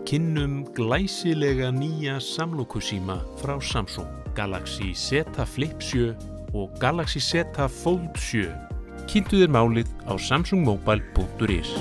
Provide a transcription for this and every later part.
kynnum glæsilega nýja samlokusíma frá Samsung, Galaxy Z Flip 7 og Galaxy Z Fold 7. Kynntu þér málið á samsungmobile.is.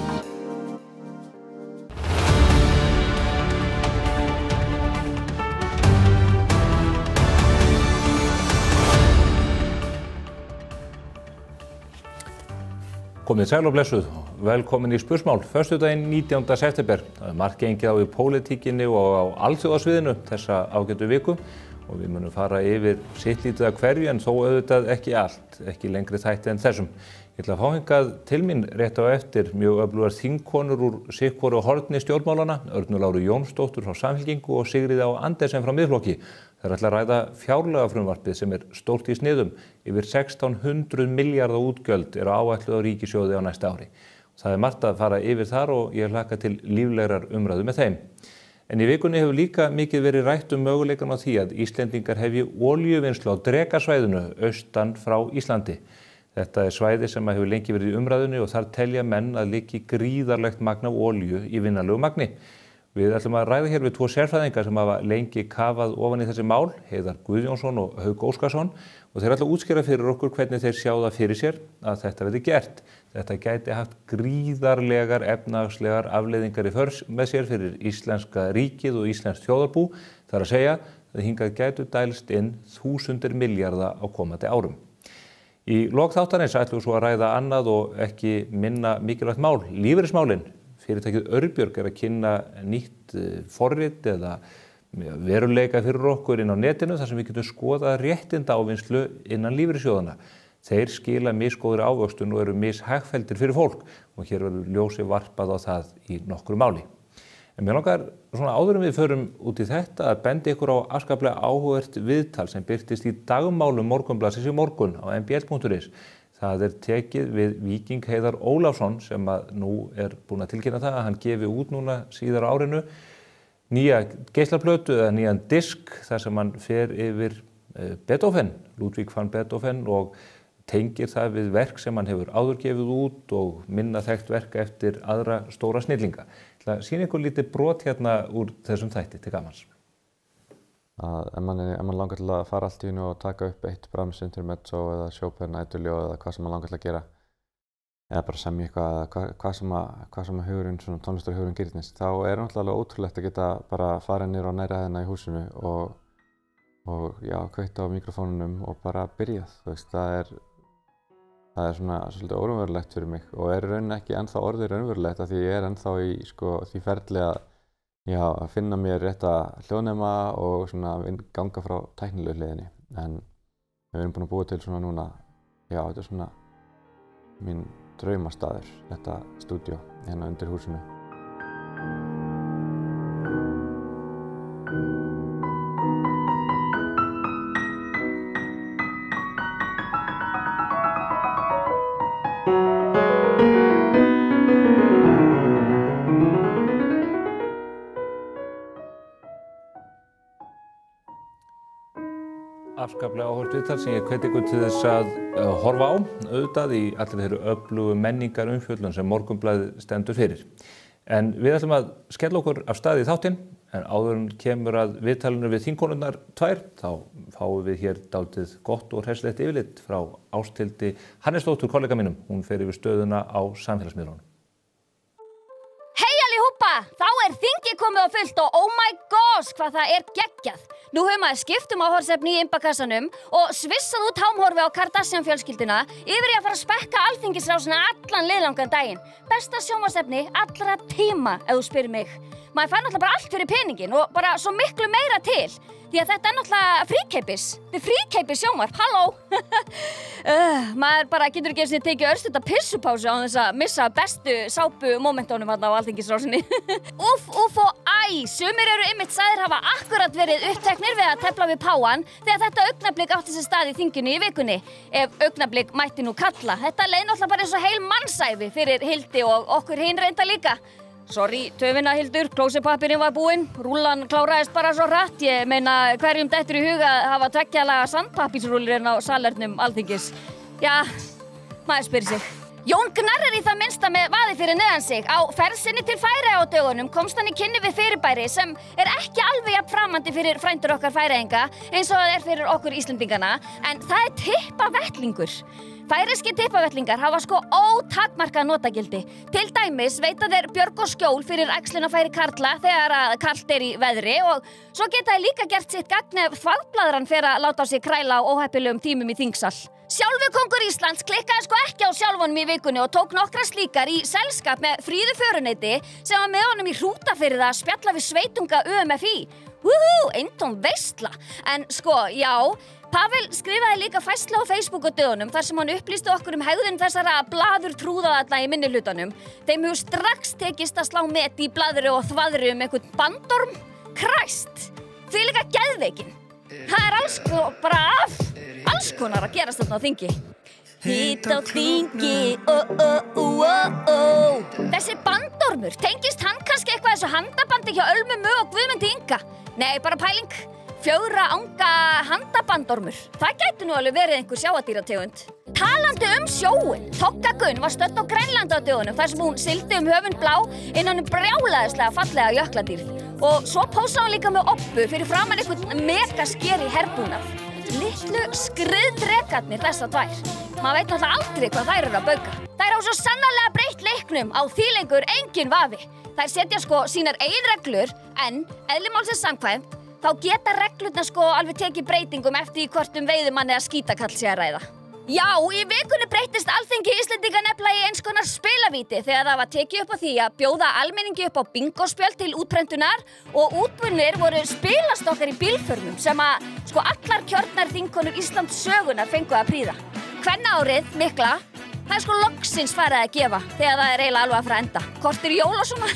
Komið sæl og blessuð, velkomin í Spursmál, föstudaginn 19. september. Það margt gengið á í pólitíkinni og á alþjóðasviðinu þessa ágætu viku og við munum fara yfir sitt lítið af hverju en þó auðvitað ekki allt, ekki lengri þætti en þessum. Ég ætla að fá hingað til mín rétt á eftir mjög öflugar þingkonur úr sitthvoru horni stjórnmálanna, Örnu Láru Jónsdóttur frá Samfylkingu og Sigríði Á Andersen frá Miðflokki. Það ætla að ræða fjárlagafrumvarpið sem stórt í sniðum. Yfir 1600 milljarða útgjöld áætluð á ríkissjóði á næsta ári. Það margt að fara yfir þar og ég hlakka til líflegrar umræðu með þeim. En í vikunni hefur líka mikið verið rætt möguleikann á því að Íslendingar hefji olíuvinnslu á Drekasvæðinu austan frá Íslandi. Þetta svæði sem hefur lengi verið í umræðunni og þar telja menn að liggi gríðarlegt magn af olíu í vinnanlegu magni. Við ætlum að ræða hér við tvo sérfræðingar sem hafa lengi kafað ofan í þessi mál, Heiðar Guðjónsson og Hauk Óskarsson, og þeir ætla að útskýra fyrir okkur hvernig þeir sjá það fyrir sér að þetta verði gert. Þetta gæti haft gríðarlegar efnahagslegar afleiðingar í för með sér fyrir íslenska ríkið og íslenskt þjóðarbú, þar að segja að hingað gætu dælst inn þúsundir milljarða á komandi árum. Í lok þáttarins ætlum við svo að ræða annað og ekki minna mikilvægt mál, lífeyrismálin. Fyrirtækið Örbjörg að kynna nýtt forrit eða veruleika fyrir okkur inn á netinu þar sem við getum skoðað réttindaávinnslu innan lífeyrissjóðanna. Þeir skila misgóðri ávöxtun og eru mishagfelldir fyrir fólk og hér verður ljósi varpað á það í nokkru máli. En mér langar svona áður en við förum út í þetta að bendi ykkur á afskaplega áhugavert viðtal sem birtist í dagmálum Morgunblaðsins í morgun á mbl.is. Það tekið við Víking Heiðar Ólafsson sem að nú búinn að tilkynna það að hann gefi út núna síðar á árinu nýja geislaplötu eða nýjan disk þar sem hann fer yfir Beethoven, Ludwig van Beethoven og tengir það við verk sem hann hefur áður gefið út og minna þekkt verk eftir aðra stóra snillinga. Það sýnir ykkur lítið brot hérna úr þessum þætti til gamans. Ef mann langar til að fara allt í einu og taka upp eitt Brahms Intermezzo eða Chopin ædulljó eða hvað sem mann langar til að gera eða bara semja eitthvað eða hvað sem hugurinn, svona tónlistarhugurinn gerðist, þá náttúrulega ótrúlegt að geta bara farið niður á næri hæðina í húsinu og kveikta á mikrofónunum og bara byrjað. Þú veist, það er svona svolítið óraunverulegt fyrir mig og í rauninni ekki ennþá orðið raunverulegt af því ég ennþá í því ferli að finna mér rétta hljóðnema og svona ganga frá tæknilegu hliðinni. En við erum búin að búa til svona núna, þetta er svona mín draumastaður, þetta stúdíó hérna undir húsinu. Afskaplega áhugavert viðtal sem ég hvet ykkur til þess að horfa á auðvitað í allir þeirri öflugu menningarumfjöllun sem Morgunblaðið stendur fyrir. En við ætlum að skella okkur af stað í þáttinn en áður en kemur að viðtalinu við þingkonurnar tvær þá fáum við hér dálítið gott og hressilegt yfirlit frá Ásthildi Hannesdóttur kollega mínum. Hún fer yfir stöðuna á samfélagsmiðlunum. Þá þingið komið á fullt og oh my gosh hvað það geggjað. Nú höfum maður skiptum áhorfsefni í imbakassanum og svissað út hámhorfi á Kardashian fjölskylduna yfir í að fara að spekka alþingisrásina allan liðlangan daginn. Besta sjónvarpsefni allra tíma ef þú spyrir mig. Maður fær náttúrulega bara allt fyrir peningin og bara svo miklu meira til. Því að þetta náttúrulega fríkeipis. Þetta fríkeipis sjónvarp, halló! Maður bara getur ekki eins og tekið örstutta pissupásu á þess að missa bestu sápu momentónum á alþingisrásinni. Úff og æ, sumir eru einmitt sagðir hafa akkurat verið uppteknir við að tefla við páan þegar þetta augnablik átti sér stað í þinginu í vikunni. Ef augnablik mætti nú kalla. Þetta leið náttúrulega bara eins og heil mannsævi fyrir Hildi og okkur hinn reynda líka. Sorry, töfina Hildur, klósepappirinn var búinn, rúllan kláraðist bara svo hratt. Ég meina hverjum dettur í huga að hafa tveggjalaga sandpappísrúllur á salernum Alþingis. Já, maður spyrir sig. Jón Gnarr í það minnsta með vaði fyrir neðan sig. Á ferð sinni til Færeyja á dögunum komst hann í kynni við fyrirbæri sem ekki alveg jafn framandi fyrir frændur okkar Færeyinga eins og það fyrir okkur Íslendingana, en það tippavettlingur. Færeyskir tippavettlingar hafa sko ótakmarkað notagildi. Til dæmis veita þeir björg og skjól fyrir æxlunarfæri karla þegar að kalt í veðri og svo geta þeir líka gert sitt gagn ef þvagblaðran fer að láta á sig kræla á óheppilegum tímum í þingsal. Sjálfur kongur Íslands klikkaði sko ekki á sjálfunum í vikunni og tók nokkra slíkar í selskap með Fríðu föruneyti sem var með honum í Hrútafirði að spjalla við sveitunga UMFI. Eintóm veisla. En sko, já, Pavel skrifaði líka færslu á Facebook á dögunum þar sem hann upplýsti okkur hegðun þessara blaðurtrúðaðalla í minnihlutanum. Þeim hefur strax tekist að slá met í blaðri og þvaðri einhvern bandorm. Kræst! Því líka geðveikin. Það alls konar að gerast þarna á þingi. Hitt á þingi, Þessi bandormur, tengist hann kannski eitthvað þessu handabandi hjá Ölmu Mö og Guðmundi Inga? Nei, bara pæling. 4 anga handabandormur. Það gæti nú alveg verið einhver sjáardýrategund. Talandi sjóinn, Togga Gunn var stödd á Grænlandi á dögunum þar sem hún sigldi höfund blá innan brjálæðislega fallega jökladýrð. Og svo pósaði hún líka með obbu fyrir framan einhvern megaskeri herbúnað. Litlu skriðdrekarnir þessar tvær. Maður veit náttúrulega aldrei hvað þær eru að bauka. Þær hafa svo sannarlega breytt leiknum, á því lengur engin vafi. Þær setja sko sínar eigin reglur en eðli málsins samkvæmt þá geta reglurnar sko alveg tekið breytingum eftir hvort veiðimann eða skítakall sé að ræða. Já, í vikunni breyttist Alþingi Íslendinga nefnilega í eins konar spilavíti þegar það var tekið upp á því að bjóða almenningi upp á bingospjöld til útprentunar og útbúnir voru spilastokkar í bílförmum sem að sko allar kjörnar þingkonur Íslands sögunar fengu að prýða. Kvennaárið mikla, það sko loksins farið að gefa þegar það eiginlega alveg að fara að enda. Kortir jól og svona,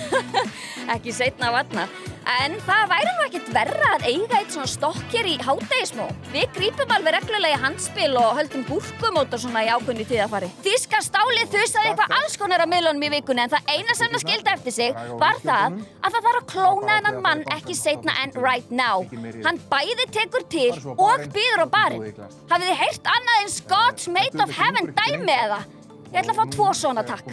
ekki seinna vatna. En það væri nú ekkert verra að eiga eitt svona stokk hér í hádegismó. Við grípum alveg reglulega í handspil og höldum búrkumót og svona í ákveðnu tíðarfari. Þýska stálið þusaði eitthvað alls konar á miðlunum í vikunni en það eina sem það skildi eftir sig var það að það þarf að klóna þennan mann ekki seinna en right now. Hann bæði tekur til og býður á barinn. Hafið þið heyrt annað en Scotch Made of Heaven dæmi eða? Ég ætla að fá 2 svona takk.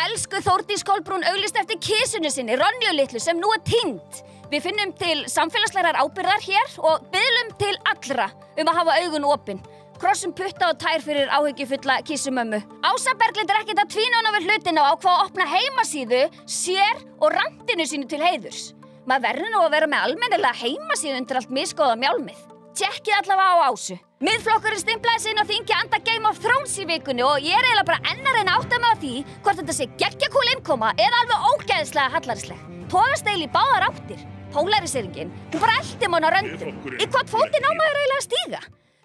Elsku Þórdís Kolbrún auglýsti eftir kissunni sinni, Ronju litlu, sem nú týnd. Við finnum til samfélagslegrar ábyrgðar hér og biðlum til allra að hafa augun opin. Krossum putta og tær fyrir áhyggjufulla kissumömmu. Ása Berglind ekkert að tvína við hlutina og ákvað að opna heimasíðu sér og rantinu sínu til heiðurs. Maður verður nú að vera með almennilega heimasíðu undir allt misgóða mjálmið. Tjekkið allavega á Ásu. Miðflokkurinn stimplaði sig inn á þingi anda Game of Thrones í vikunni og ég eiginlega bara enn að reyna að átta mig á því hvort þetta sé geggjakúl innkoma eða alveg ógeðslega hallarisleg. Togast eiginlega í báðar áttir. Polariseringen, hún bara elti mann á röndum. Í hvað fótinn á maður eiginlega að stíga?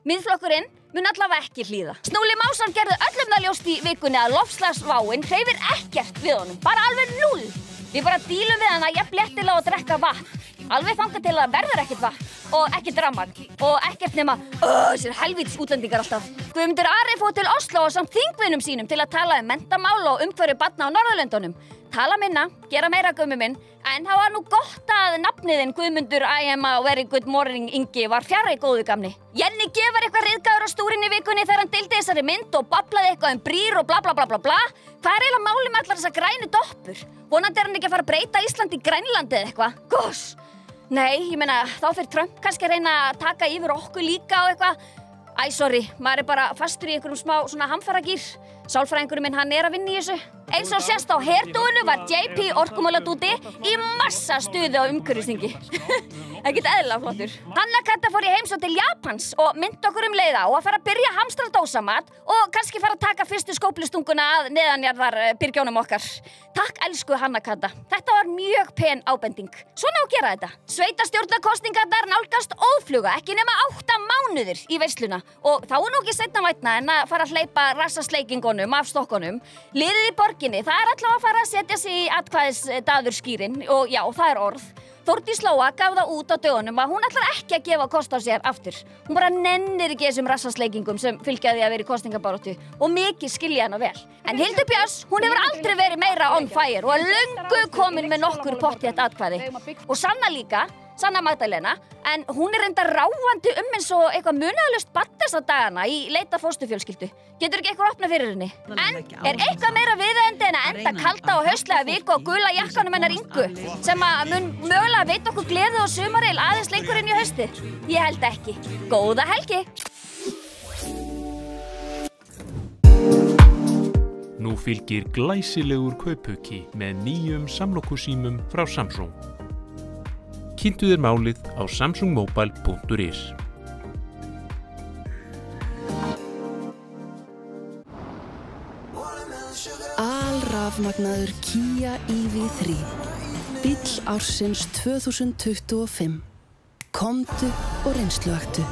Miðflokkurinn mun allavega ekki hlýða. Snúli Másson gerði öllum það ljóst í vikunni að loftslagsváin hreyfir ekkert við honum, bara alveg 0. Við bara dílum við hana jafn léttilega að drekka vatn. Alveg þangað til að verður ekkert vatn og ekkert rafmagn og ekkert nema þessir helvítis útlendingar alltaf. Guðmundur Ari fór til Oslo og samt þingvinum sínum til að tala menntamál og umhverfi barna á Norðurlöndunum. Tala minna, gera meira Gummi minn, en það var nú gott að nafniðinn Guðmundur I am a very good morning Ingi var fjarri góðu gamni. Jenny G var eitthvað ryðgaður á stúrinni í vikunni þegar hann deildi þessari mynd og bablaði eitthvað brýr og bla bla bla bla bla. Hvað eiginlega málið með allar þessar grænu doppur? Vonandi hann ekki að fara að breyta Íslandi í Grænlandi eða eitthvað. Goss! Nei, ég meina, þá fyrir Trump kannski að reyna að taka yfir okkur líka og eitthvað. Æ, sorry, maður bara fastur í einhverjum smá svona hamfaragýr. Sálfræðingurinn minn, hann að vinna í þessu. Eins og sést á herdúinu var JP orkumáladúti í massa stuði á umhverfisþingi. Ekkert eðlilega flottur. Hanna Katta fór í heimsókn til Japans og myndi okkur leið á að fara að byrja að hamstra dósamat og kannski fara að taka fyrstu skóflustunguna að neðanjarðar byrgjónum okkar. Takk elsku Hanna Katta. Þetta var mjög pen ábending. Svona á að gera þetta. Sveitarstjórnarkosningarnar nálgast óðfluga, ekki nema 8 mánuðir í veisluna og þá nú ekki seinna vænna en að fara að hleypa rassasleikingunum af stokkunum. Liðið í borginni, það allavega að fara að setja sig í atkvæðisdaðurskýrin og já, það er orð. Þórdís Lóa gaf það út á dögunum að hún ætlar ekki að gefa kost á sér aftur. Hún bara nennir ekki þessum rassasleikingum sem fylgja því að vera í kosningabaráttu og mikið skilja hana vel. En Hildur Björns, hún hefur aldrei verið meira on fire og er löngu komin með nokkur pottþétt atkvæði. Og Sanna líka, Sanna Magdalena, en hún reyndar ráfandi eins og eitthvað munaðalaust barn þessa dagana í leit að fósturfjölskyldu. Getur ekki eitthvað opnað fyrir henni? En er eitthvað meira viðeigandi en að enda kalda og haustlega viku á gula jakkanum hennar Ingu, sem að mun mögulega veita okkur gleði og sumaril aðeins lengur inn í haustið? Ég held ekki. Góða helgi! Nú fylgir glæsilegur kaupauki með nýjum samlokusímum frá Samsung. Kynntu þér málið á samsungmobile.is. Alrafmagnaður Kia EV3. Bíll ársins 2025. Komdu og reynsluaktu.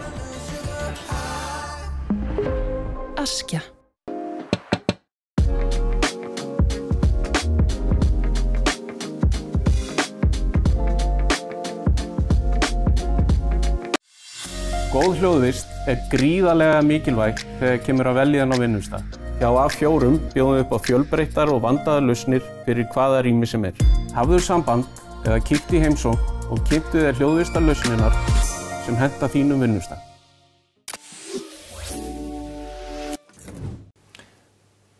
Askja. Góð hljóðvist gríðarlega mikilvæg þegar kemur að velja á vinnustað. Hjá A4 bjóðum við upp á fjölbreyttar og vandaðar lausnir fyrir hvaða rými sem Hafðu samband eða kíktu í heimsókn og kynntu þér hljóðvistar lausnirnar sem henta þínum vinnustað.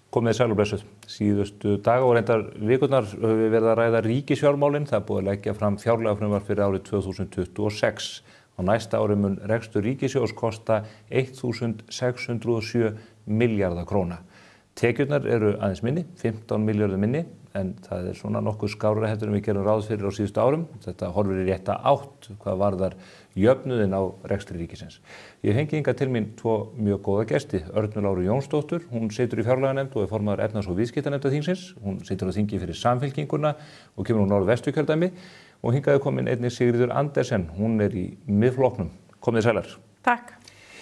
Komið sæl og blessuð. Síðustu daga og reyndar vikurnar höfum við verið að ræða ríkisfjármálin. Það er búið að leggja fram fjárlagafrumvarp fyrir árið 2026. Á næsta ári mun rekstur ríkissjóðs kosta 1.607 milljarða króna. Tekjurnar eru aðeins minni, 15 milljarðar minni, en það er svona nokkuð skárra heldur en við gerum ráð fyrir á síðustu árum. Þetta horfir í rétta átt hvað varðar jöfnuðin á rekstri ríkisins. Ég fengi hingað til mín tvo mjög góða gesti. Örnu Láru Jónsdóttur, hún situr í fjárlaganefnd og er formaður efnahags- og viðskiptanefndar þingsins. Hún situr á þingi fyrir Samfylkinguna og kemur úr Norðvesturkjördæmi. Og hingað er komin einnig Sigríður Andersen, hún er í Miðflokknum. Komið sælar. Takk.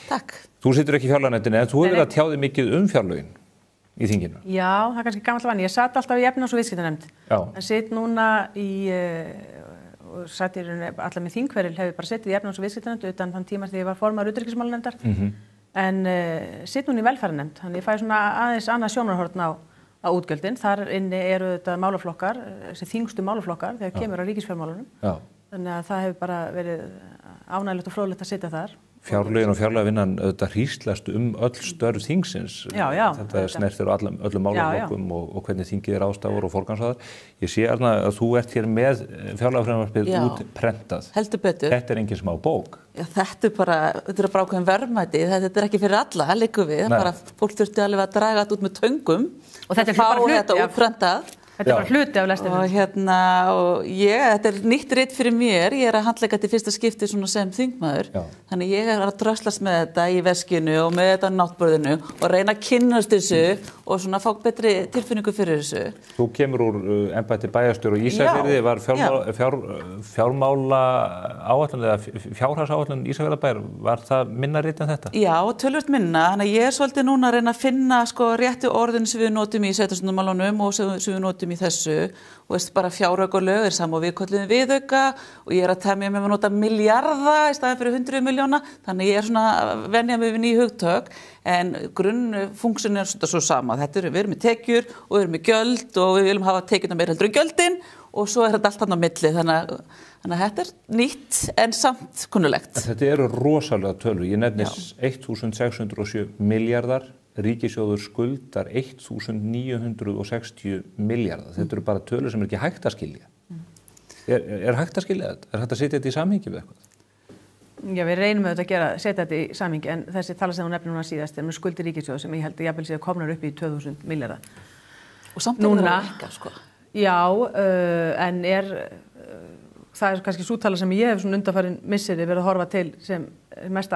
Takk. Þú situr ekki í fjárlaganefndinni, en þú hefur verið að tjá þig mikið fjárlögin í þinginu. Já, það er kannski gamall vanni. Ég satt alltaf í efnahags- og viðskiptanefnd. En sitt núna og satt í allar með þingferil, hefur bara sittið í efnahags- og viðskiptanefnd utan þann tíma þegar ég var formaður utanríkismálanefndar. En sitt núna í velferðarnefnd, þannig ég fæ svona aðeins annað sjónarhorn á útgjöldin. Þar inni eru þetta málaflokkar, þessi þingstu málaflokkar þegar kemur á ríkisfjármálunum. Þannig að það hefur bara verið ánægilegt og fróðlegt að sitja þar. Fjárlögin og fjárlagavinnan auðvitað hríslast öll störf þingsins. Þetta snertir á öllum málaflokkum og hvernig þingið er ástafur og forgangsraðar. Ég sé Arna að þú ert hér með fjárlagafrumvarpið útprentað. Heldur betur. Þetta er engin smá bók. Já, þetta er bara ákveðin verðmæti. Þetta er ekki fyrir alla, það liggur við. Bara fólk þurfti alveg að draga þetta út með töngum og þetta er bara hluti útprentað. Þetta er bara hluti af lestinni. Og þetta er nýtt rit fyrir mér. Ég er að handleika til fyrsta skipti svona sem þingmaður. Þannig ég er að dröslast með þetta í veskinu og með þetta á náttborðinu og reyna að kynnast þessu og svona fá betri tilfinningu fyrir þessu. Þú kemur úr embætti bæjarstjóra á Ísafirði, var fjármála áætlun eða fjárhagsáætlun Ísafjarðarbæjar, var það minna rit en þetta? Já, töluvert minna. Þannig að ég er svolítið núna að reyna að finna réttu orðin sem við notum í sveitarstjórnarmálunum og sem við notum í þessu og bara fjáraukalög er sama og við köllum viðauka og ég er að temja með að nota milljarða í staðin fyrir 100 milljóna, þannig ég er svona að venja mig við ný hugtök en grunnfunksjón er svo sama. Við erum með tekjur og við erum með gjöld og við viljum hafa tekjurnar meira heldur en gjöldin og svo er þetta allt annað á milli, þannig að þetta er nýtt en samt kunnulegt. Þetta eru rosalega tölur. Ég nefnis 1.607 milljarðar. Ríkissjóður skuldar 1.960 milljarða. Þetta eru bara tölur sem er ekki hægt að skilja. Er hægt að skilja þetta? Er hægt að setja þetta í samhengi við eitthvað? Já, við reynum auðvitað að setja þetta í samhengi en þessi tala sem hún nefnir núna síðast er með skuldir ríkissjóðs sem ég held að jafnvel séu komnar upp í 2.000 milljarða. Og samt er það ekki, sko. Já, en það er kannski sú tala sem ég hef svona undanfarin misseri verið að horfa til sem mestu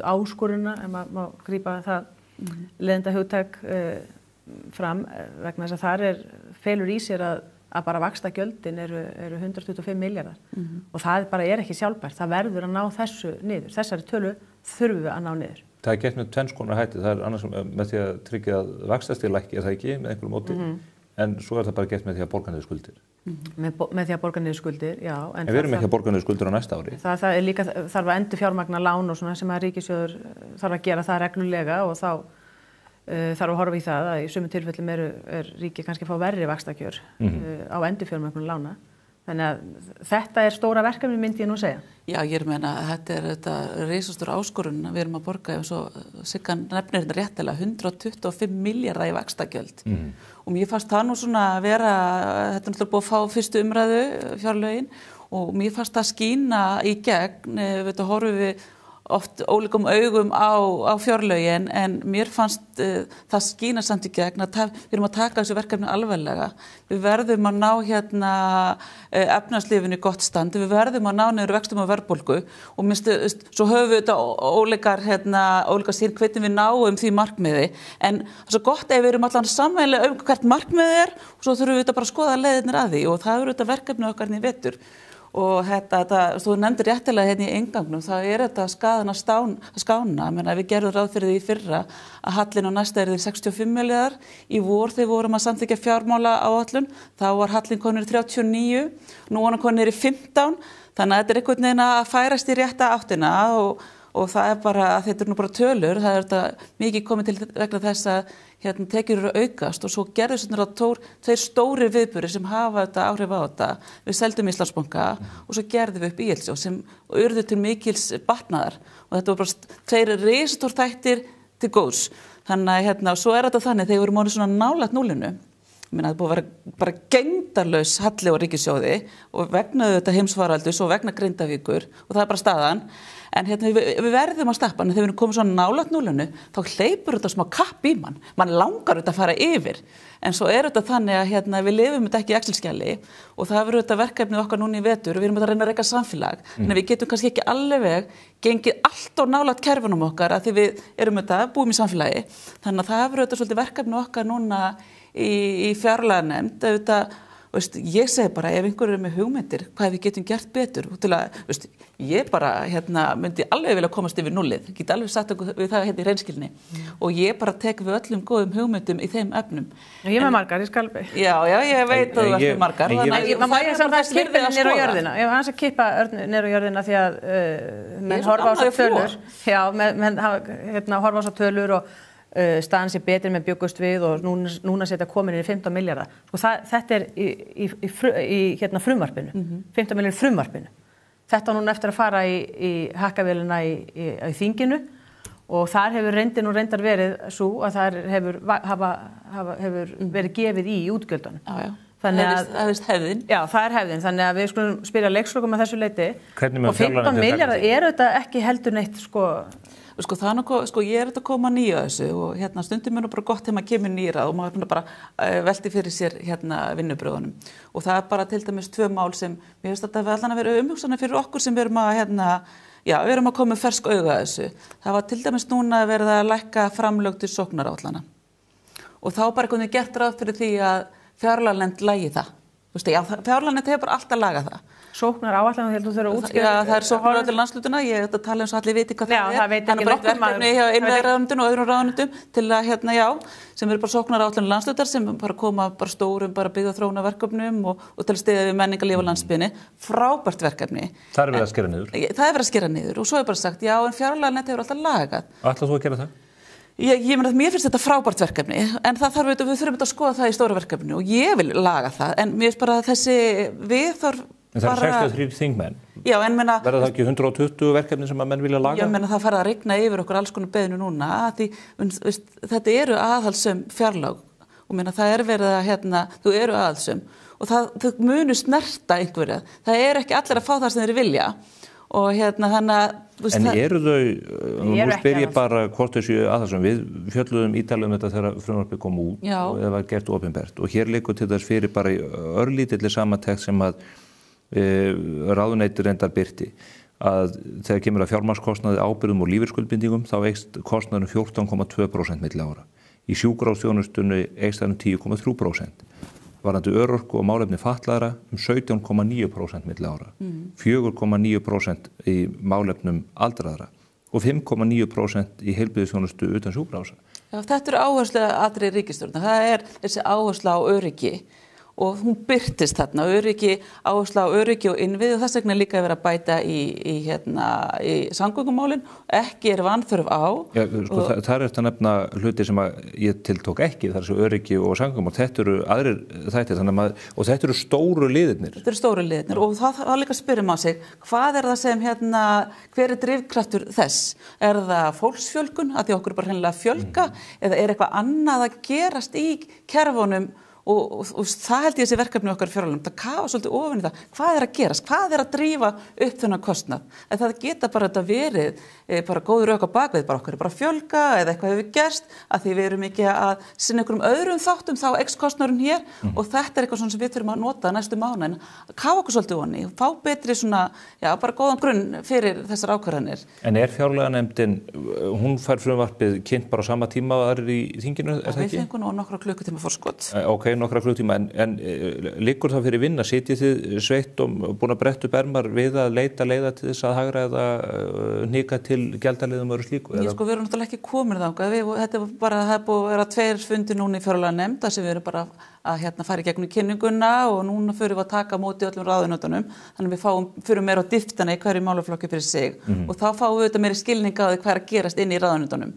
áskoruna ef maður má grípa það leiðinda hugtak fram vegna þess að þar felur í sér að bara vaxtagjöldin eru 125 milljarðar og það bara er ekki sjálfbært. Það verður að ná þessu niður. Þessari tölu þurfum við að ná niður. Það er gert með tvenns konar hætti. Það er annars með því að tryggja að vaxtastig lækki, er það ekki, með einhverjum móti. En svo er það bara gert með því að borga niður skuldir. Með því að borga niður skuldir, já. En við erum ekki að borga niður skuldir á næsta ári. Það er líka, þarf að endurfjármagna lán og svona sem að ríkissjóður þarf að gera það reglulega og þá þarf að horfa í það að í sumum tilfellum er ríkið kannski að fá verri vaxtakjör á endurfjármögnun lána Þannig að þetta stóra verkefni myndi ég nú segja. Já, ég meina að þetta risastór áskorun að við erum að borga eins og Sigga nefnir þetta réttilega 125 milljarða í vaxtagjöld. Og mér fannst það nú svona að vera, þetta náttúrulega búið að fá fyrstu umræðu fjárlögin og mér fannst það skína í gegn, horfum við oft ólíkum augum á fjárlögin en mér fannst það skína samt í gegn að við erum að taka þessu verkefni alvarlega. Við verðum að ná efnahagslífinu í gott stand, við verðum að ná niður vöxtum og verðbólgu og svo höfum við þetta ólíkar sín hvernig við náum því markmiði en það er svo gott ef við erum allan sameiginlega hvert markmiðið og svo þurfum við þetta bara að skoða leiðirnir að því og það eru þetta verkefni okkar í vetur. Og þú nefndir réttilega í inngangnum, það þetta skaðan að skána. Við gerðum ráð fyrir því fyrra að hallinn á næsta yrði 65 milljarðar. Í vor þegar vorum að samþykkja fjármála áætlun, þá var hallinn konur í 39, nú var hann konur í 15, þannig að þetta einhvern veginn að færast í rétta áttina og það bara, þetta nú bara tölur, það þetta mikið komið til vegna þess að tekjur eru aukast og svo gerðu svona tveir stóri viðburðir sem hafa þetta áhrif á þetta. Við seldum Íslandsbanka og svo gerðum við upp IL-sjóð sem urðu til mikils batnaðar og þetta var bara tveir risastór þættir til góðs. Þannig að svo þetta þannig þegar við vorum orðin svona nálægt núllinu. Það búið að vera bara gegndarlaus halli á ríkissjóði og vegna þetta heimsfaraldurs og vegna Grindavíkur og það bara staðan. En við verðum að stappa, en þegar við komum svona nálægt núllinu, þá hleypur þetta smá kapp í mann langar þetta að fara yfir. En svo þetta þannig að við lifum þetta ekki í Excel-skjali og það verður þetta verkefnið okkar núna í vetur og við erum að reyna að reka samfélag. En við getum kannski ekki alveg gengið allt og nálægt kerfunum okkar að því við erum búum í samfélagi. Þannig að það verður þetta svolítið verkefnið okkar núna í fjárlaganefnd. Ég segi bara ef einhver með hugmyndir hvað við getum gert betur til að, ég bara myndi alveg vilja komast yfir nullið, ég get alveg sagt við það í reynskilni og ég bara tek við öllum góðum hugmyndum í þeim efnum. Ég með margar, ég skal... Já, ég veit að þú ert með margar. Má ég samt að kippa niður á jörðina? Ég var hans að kippa niður á jörðina því að menn horfa á svo tölur. Já, menn horfa á svo tölur og staðan sé betri með bjöggust við og núna setja komin inn í 15 milljarða. Þetta í frumvarpinu, 15 milljarða frumvarpinu. Þetta núna eftir að fara í hakkavélina í þinginu og þar hefur reyndar verið svo að það hefur verið gefið í útgjöldunum. Já. Það er hefðin. Já, það hefðin. Þannig að við skulum spila leikslokum að þessu leyti. Og 15 milljarða þetta ekki heldur neitt ég að koma nýja þessu og stundum er bara gott þegar maður kemur nýra og maður bara velti fyrir sér vinnubröðunum og það bara til dæmis 2 mál sem mér finnst þetta allan að vera umhugsanir fyrir okkur sem við erum að koma með fersk auga að þessu. Það var til dæmis núna verið að lækka framlög til sóknaráætlana og þá bara hvernig gert ráð fyrir því að fjárlaganefnd lagi það. Fjárlaganefnd hefur bara alltaf lagað það. Sóknar áætlanir, þú þurfa að útskýra. Já, það sóknar áætlanir landshlutanna, ég að tala eins og allir viti hvað það er. Þannig að bara eitt verkefni hjá innviðaráðuneytinu og öðrum ráðuneytum til að, sem eru bara sóknar áætlanir landslutar sem bara koma bara stórum byggðaþróunarverkefnum og til að styðja við menningarlíf á landsbyggðinni. Frábært verkefni. Það verið að skera niður. Það verið að skera niður og svo bara sagt, já, en fjárlaganefnd hefur alltaf lagað. Ætlar þú að gera það? Ég meina að mér finnst þetta frábært verkefni en það við þurfum að skoða það í stóra verkefni og ég vil laga það en mér finnst bara þessi viðhorf En það eru 63 þingmenn. Já, en menna... Verða það ekki 120 verkefni sem að menn vilja laga? Já, menna það farið að rigna yfir okkur alls konar beiðnir núna því þetta eru aðhaldsöm fjárlög og menna það verið að þú eru aðhaldsöm og þau munu snerta einhverja. Það ekki allir að fá það sem þeir vilja og þannig að... En eru þau, nú spyr ég bara hvort þessu aðhaldsöm, við fjölluðum ítalum þetta þegar frumvarpið kom út og það var gert opinbert og hér liggur til þess fyrir bara í örlítilli samantekt sem að ráðuneytið reyndar birti að þegar kemur að fjármagnskostnaði ábyrgðum og lífeyrisskuldbindingum þá eykst kostnaðurinn 14,2% milli ára. Í sjúkrahúsþjónustunni eykst það 10,3%. Varðandi örorku og málefni fatlaðra 17,9% milli ára. 4,9% í málefnum aldraðra og 5,9% í heilbrigðisþjónustu utan sjúkrahúsa. Já, þetta áherslu atriði ríkisstjórnar. Það þessi áhersla á öryggi og hún birtist þarna, áhersla á öryggi og innviði og þess vegna líka verið að bæta í samgöngumálin, ekki vanþörf á. Já, sko, það er þetta nefna hluti sem ég tiltók ekki, það er svo öryggi og samgöngumál, þetta eru aðrir þættir, og þetta eru stóru liðirnir. Þetta eru stóru liðirnir og það líka spyrjum á sig, hvað er það sem hver er drifkraftur þess? Er það fólksfjölgun, að því okkur er bara hreinlega að fjölga, eða er eitthvað annað að gerast í kerfunum og það held ég þessi verkefni okkar fjárlögum, það kafa svolítið ofan í það, hvað er að gerast, hvað er að drífa upp þennan kostnað, en það geta bara þetta verið bara góður rök á bakvið, bara okkur er bara að fjölga eða eitthvað hefur gerst, að því við erum ekki að sinna einhverjum öðrum þáttum þá kostnaðurinn hér og þetta er eitthvað svona sem við þurfum að nota næstu mánuðin, að kafa okkur svolítið ofan í, fá betri svona, já, bara góðan grunn fyrir þessar ákvarðanir. En fjárlaganefndin, hún fær frumvarpið kynnt bara á sama tíma og aðrir í þinginu, er það ekki? Við fengum nú nokkra klukkutíma forskot. Nokkra klukkutíma, en liggur það fyrir vinna, sitjið þið sveitt og búin að bretta upp ermar við að leita leiða til þess að hagræða hnika til gjaldaliðum og slíku? Við erum náttúrulega ekki komin þangað, þetta er bara, það er búið að vera 2 fundir núna í fjárlaganefnd sem við erum bara að fara í gegnum kynninguna og núna förum við að taka á móti öllum ráðunautunum, þannig við förum meira á dýptina í hverju málaflokki fyrir sig og þá fáum við þetta meiri skilning á því hvað er að gerast inn í ráðunautunum.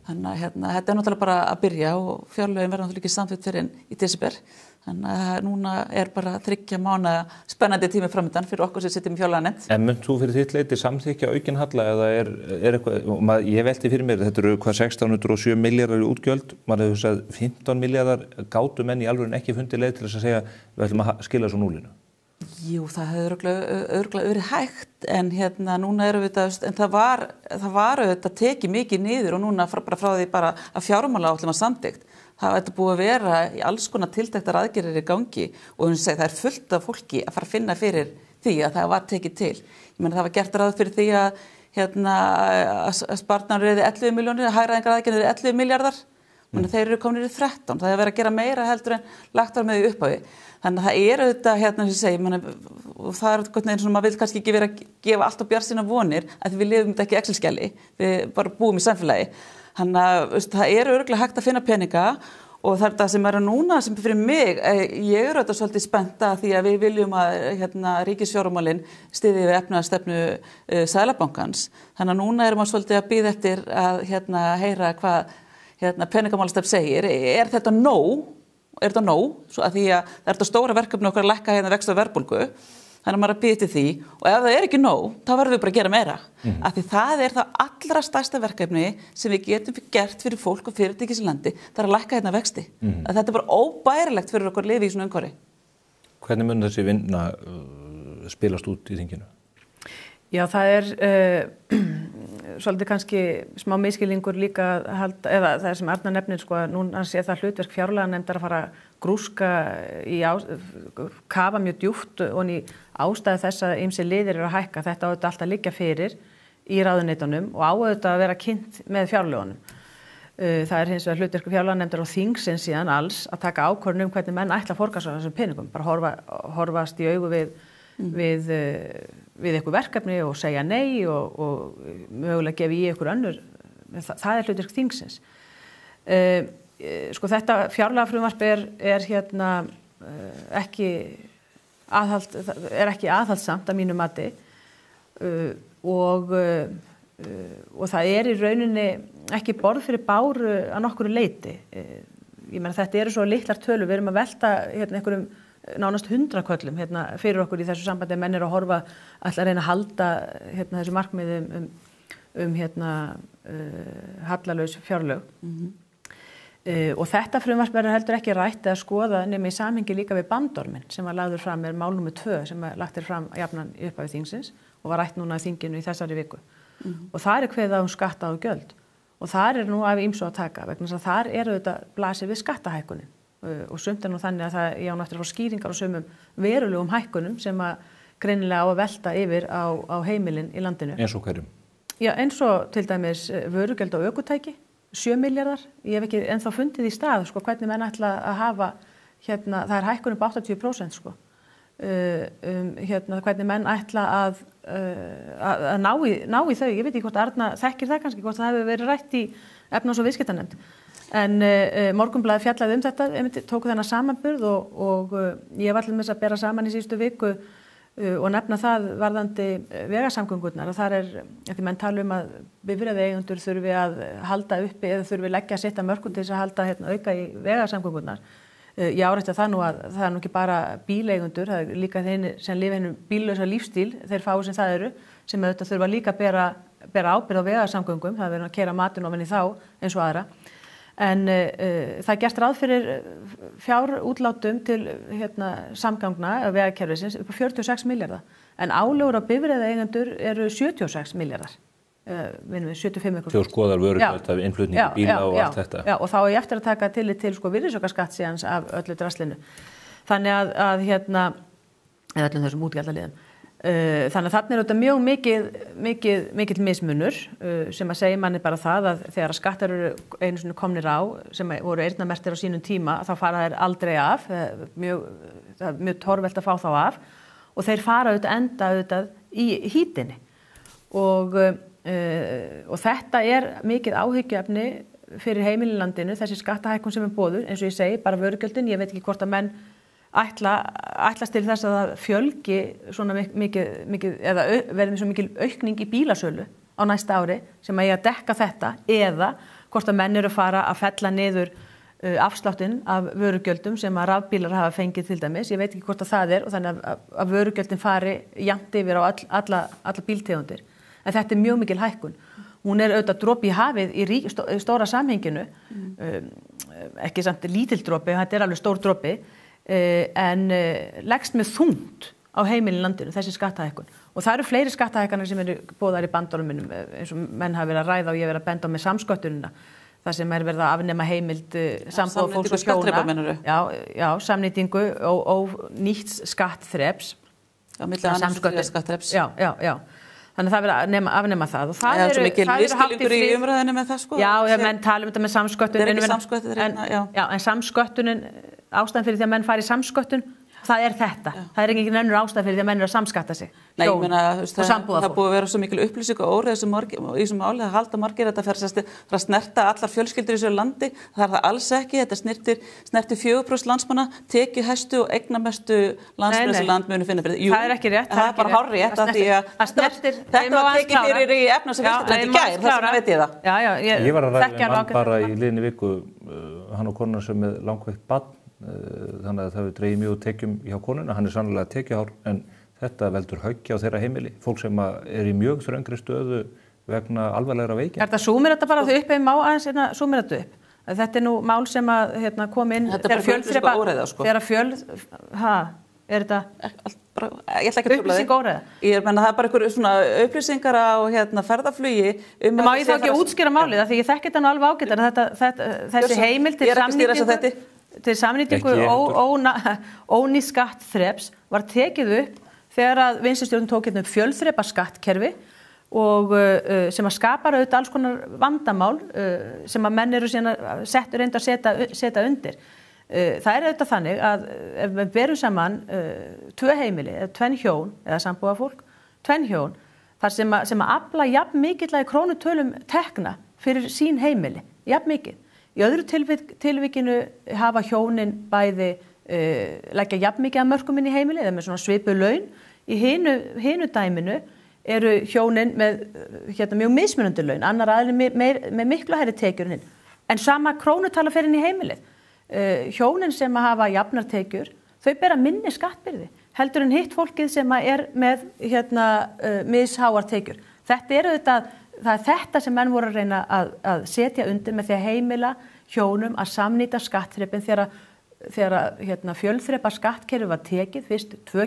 Þannig að þetta er náttúrulega bara að byrja og fjárlögin verða náttúrulega ekki samþykkt fyrir í desember. Þannig að núna er bara 3 mánaða spennandi tími framöndan fyrir okkur sem sitjum í fjárlaganefnd. En munt þú fyrir þitt leyti samþykkja aukin halla eða er eitthvað, ég velti fyrir mér, þetta eru hvað 1607 milljarðar í útgjöld, maður hefur sagt 15 milljarðar, gátu menn í alvöru ekki fundið leið til þess að segja við ætlum að skila svo núlinu? Jú, það hefur örugglega verið hægt en núna erum við þetta, en það var auðvitað tekið mikið niður og núna bara frá því bara að fjármálaáætlun var samþykkt. Það er búið að vera í alls konar tiltektar aðgerðir í gangi og það er fullt af fólki að fara að finna fyrir því að það var tekið til. Ég meina það var gert ráð fyrir því að sparnaður eru 11 milljónir, að hagræðingar aðgerðir eru 11 milljarðar. Þeir eru komin í 13, það er verið að gera meira heldur en lagt var með í upphafi. Þannig að það er auðvitað, sem ég segi, og það er eitthvað eins og maður vil kannski ekki vera að gefa allt á bjartsýnar vonir, að við lifum þetta ekki Excel-skjali, við bara búum í samfélagi. Þannig að það er örugglega hægt að finna peninga og það er það sem er núna sem fyrir mig, ég er auðvitað svolítið spennt að því að við viljum að ríkisfjármálin styðji við efnahagsstefnu Seðlabankans. Þannig að núna erum við svolítið að bíða eftir að heyra hvað peningamálastefn segir. Er þetta nóg? Svo að því að það er þetta stóra verkefni okkar að lækka vexti og verðbólgu, þannig að maður er að bíða til því og ef það er ekki nóg, þá verðum við bara að gera meira. Af því það er það allra stærsta verkefni sem við getum gert fyrir fólk og fyrirtæki í landi, það er að lækka vexti. Þetta er bara óbærilegt fyrir okkur að lifa í svona umhverfi. Hvernig mun þessi vinna spilast út í þinginu? Já, það er svolítið kannski smá miskilningur líka eða það sem Arna nefnir núna sé það hlutverk fjárlaganefndar að fara að grúska kafa mjög djúpt og í ástæðu þess að ýmsir liðir eru að hækka. Þetta á auðvitað alltaf liggja fyrir í ráðuneytunum og á auðvitað að vera kynnt með fjárlögunum. Það er hins vegar hlutverk fjárlaganefndar og þingsins síðan alls að taka ákvörðun hvernig menn ætla að forgangsraða þessum peningum, bara horfast í augu við eitthvað verkefni og segja nei og mögulega gefa í eitthvað önnur, það er hlutverk þingsins. Þetta fjárlagafrumvarp er ekki aðhaldssamt að mínu mati og það er í rauninni ekki borð fyrir báru að nokkru leyti. Ég meina þetta eru svo litlar tölur, við erum að velta einhverjum nánast 100 köllum fyrir okkur í þessu sambandi, menn eru að horfa að reyna að halda þessu markmiði hallalaus fjárlög. Og þetta frumvarp verður heldur ekki rætt eða skoða nema í samhengi líka við bandorminn sem var lagður fram, er mál númer 2 sem lagt fram jafnan í upphafi þingsins og var rætt núna í þinginu í þessari viku. Og þar er kveðið á skatta og gjöld og þar er nú af ýmsu að taka vegna þess að þar eru þetta blasir við skattahækkunin. Og sumt er nú þannig að það ég á eftir að fá skýringar á sumum verulegum hækkunum sem að greinilega á að velta yfir á heimilin í landinu. Eins og hverjum? Já, eins og til dæmis vörugjöld á ökutæki, 7 milljarðar. Ég hef ekki ennþá fundið í stað hvernig menn ætla að hafa það er hækkun upp 80% hvernig menn ætla að ná í þau. Ég veit ekki hvort Arna þekkir það kannski, hvort það hefur verið rætt í efnahags- og viðskiptanefnd. En Morgunblaðið fjallaði þetta, tóku þennan samanburð og ég var allir með þess að bera saman í síðustu viku og nefna það varðandi vegasamgöngurnar og þar því menn tala að bifreiðaeigendur þurfi að halda uppi eða þurfi leggja að setja mörkum til þess að halda auka í vegasamgöngurnar. Ég árétta það nú að það nú ekki bara bíleigendur, það líka þeir sem lifa hennum bíllausa lífstíl, þeir fáu sem það eru, sem auðvitað þurfa líka að bera ábyrgð á vegasamgöngum, það verður að keyra matinn ofan í þá eins og aðra. En það gert ráð fyrir fjárútlátum til samgangna af vegakerfisins upp á 46 milljarða. En álögur á bifreiðaeigendur eru 76 milljarðar. 75 Þú skoðar vörugjöld af innflutningi bíla og allt þetta. Já, og þá ég eftir að taka tillit til virðisaukaskatts síðans af öllu draslinu. Þannig að eða öllum þessum útgjaldaliðum. Þannig að þarna þetta mjög mikill mismunur sem að segja manni bara það að þegar skattar eru einu sinni komnir á sem voru eyrnamerktir á sínum tíma þá fara þeir aldrei af, það er mjög torvelt að fá þá af og þeir fara enda í hítinni og þetta er mikið áhyggjuefni fyrir heimilin í landinu, þessi skattahækkun sem boðuð, eins og ég segi, bara vörugjöldin, ég veit ekki hvort að menn ætlast til þess að það fjölgi svona mikið eða verði svo mikil aukning í bílasölu á næsta ári sem að dekka þetta eða hvort að menn eru að fara að fella niður afsláttinn af vörugjöldum sem að rafbílar hafa fengið til dæmis. Ég veit ekki hvort að það og þannig að vörugjöldin fari jafnt yfir á alla bíltegundir. En þetta er mjög mikil hækkun. Hún er auðvitað dropi í hafið í stóra samhenginu, ekki samt lítill dropi, þetta er alveg stór dropi, en leggst með þungt á heimilin landinu, þessi skattahækkun. Og það eru fleiri skattahækkanir sem eru boðaðar í bandormum minnum, eins og menn hafa verið að ræða og ég verið að benda á með samsköttunina, það sem verið að afnema heimild sambúða fólks og hjóna. Já, samnýtingu og nýtt skattþreps. Já, milli annars skattþreps. Já. Þannig að það verið að afnema það. Og það eru viðskilningur í umræðinu með það sko. Já, menn tala þetta með samsköttun. Það ekki samsköttun. Já, en samsköttunin, ástæðan fyrir því að menn fari í samsköttun, það er þetta. Það er ekki nefnur ástæðan fyrir því að menn eru að samskatta sig. Nei, ég meina, það búið að vera svo mikil upplýsing og óreið í þessum máli að halda margir þetta fyrir að snerta allar fjölskyldur í þessu landi. Það er það alls ekki. Þetta snertir 4% landsmanna, tekið hæstu og eignamestu landsmenn sem landmunu finna fyrir. Það er ekki rétt. Það er bara hárrétt af því að þetta var tekið fyrir í efnahags- og viðskiptanefnd í gær, þess vegna veit ég það. Já, ég var að ræða við mann bara í liðinni viku, hann og konan sem með langveikt barn, þannig að það hefur dregið mjög tekjum hjá konuna, hann er sannlega tekjuhár en þetta veldur höggja á þeirra heimili, fólk sem er í mjög þröngri stöðu vegna alvarlegra veikinda. Er þetta súmir þetta bara þau upp eða má aðeins súmir þetta upp? Þetta er nú mál sem að kom inn þegar fjölþrepa, er þetta ég ætla ekki að trufla þig. Ég menna það er bara einhver svona upplýsingar á ferðaflugi Má ég þá ekki að útskýra málið því ég þekki þetta nú alveg ágætt þessi heimild til samnýtingu ónýtt skattþreps var tekið upp þegar að vinstristjórnin tók upp fjölþrepa skattkerfi og sem að skapar auðvitað alls konar vandamál sem að menn eru síðan reyndu að setja undir. Það er auðvitað þannig að ef við berum saman tvö heimili, tvenn hjón eða sambúðarfólk, tvenn hjón þar sem að afla jafn mikilvægi krónutölum tekna fyrir sín heimili, jafn mikið. Í öðru tilvikinu hafa hjónin bæði leggja jafn mikið af mörkum inn í heimili eða með svona svipuð laun. Í hinu dæminu eru hjónin með mjög mismunandi laun, annar aðilinn með miklu hærri tekjur en hinn. En sama krónutala fer inn í heimilið. Hjónin sem hafa jafnar tekjur, þau bera minni skattbyrði heldur en hitt fólkið sem er með misháar tekjur. Það er þetta sem menn voru að reyna að setja undir með því að heimila hjónum að samnýta skattþrepin þegar fjölþrepa skattkerfi var tekið, fyrst tvö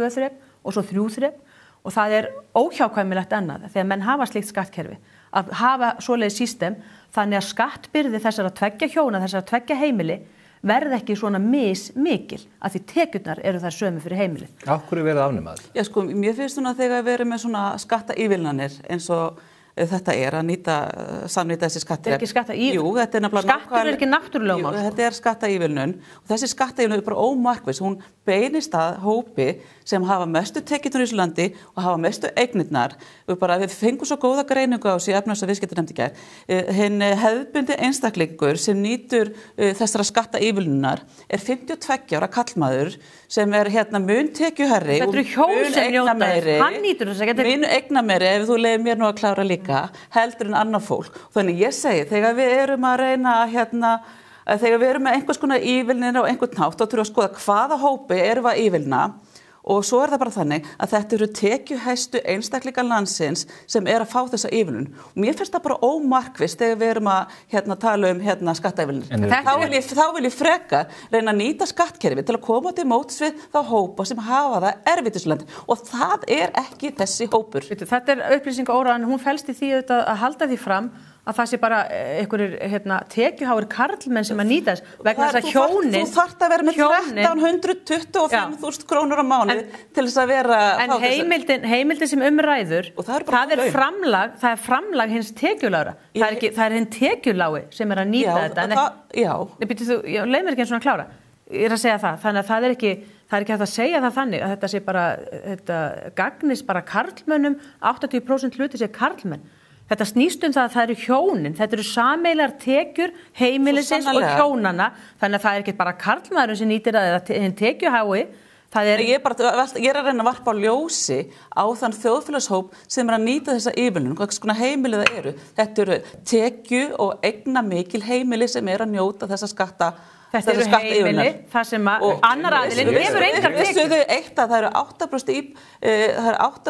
þrep og svo 3 þrep og það er óhjákvæmilegt annað þegar menn hafa slíkt skattkerfi að hafa svoleiðis system þannig að skattbyrði þessara tveggja hjóna, þessara tveggja heimili verði ekki svona mikil að því tekjurnar eru þær sömu fyrir heimili. Af hverju verið afnema þetta? Já sko, mér finnst svona þegar við erum með svona skattaívilnanir eins og þetta að samnýta þessi skattþrep. Ekki skattaívilnun? Jú, þetta nefnilega skattur ekki náttúrulögmál. Þetta skattaívilnun og þessi skattaívilnun bara ómarkviss. Hún beinist að hópi sem hafa mestu tekjurnar í þessu landi og hafa mestu eignirnar. Við fengum svo góða greiningu á þessu efnahags- og viðskiptanefnd í gær. Hinn hefðbundi einstaklingur sem nýtur þessara skattaívilnunar 52 ára karlmaður sem mun tekjuhærri og mun eigna meiri. Hann nýtur þess að mun eigna meiri ef þú leyfir mér nú að klára líka heldur en annar fólk. Þannig ég segi þegar við erum að reyna þegar við erum með einhvers konar ívilnir á einhvern hátt þá þurfum við að skoða hvaða hópi erum við að ívilna og svo það bara þannig að þetta eru tekjuhæstu einstaklingar landsins sem að fá þessa ívilnun. Og mér finnst það bara ómarkvisst þegar við erum að tala skattaívilnir. Þá vil ég freka reyna að nýta skattkerfi til að koma til móts við þá hópa sem hafa það erfitt í þessu landi og það ekki þessi hópur. Þetta upplýsingaóreiðan, hún felst í því að halda því fram að það sé bara einhverjir tekjuháir karlmenn sem að nýta þess vegna þess að hjónin þú þarft að vera með 1325.000 krónur á mánuði til þess að vera en heimildin sem ræður það er framlag hins tekjulágra það er hinn tekjulái sem að nýta þetta leið mér ekki eins og að klára ég að segja það, þannig að það er ekki hægt að segja það þannig að þetta sé bara þetta gagnist bara karlmönnum 80% hluti sé karlmenn. Þetta snýst það að það eru hjónin, þetta eru sameiginlegar tekjur heimilisins og hjónanna, þannig að það er ekki bara karlmaðurinn sem nýtir það eða hinn tekjuhái. Ég er að reyna að varpa á ljósi á þann þjóðfélagshóp sem að nýta þessa ívilnun, hvað skona heimili það eru. Þetta eru tekju og eigna mikil heimili sem að njóta þessa skatta. Þetta eru heimili, það sem að annar aðilinn hefur engar tekjur. Við sögðu eitt að það eru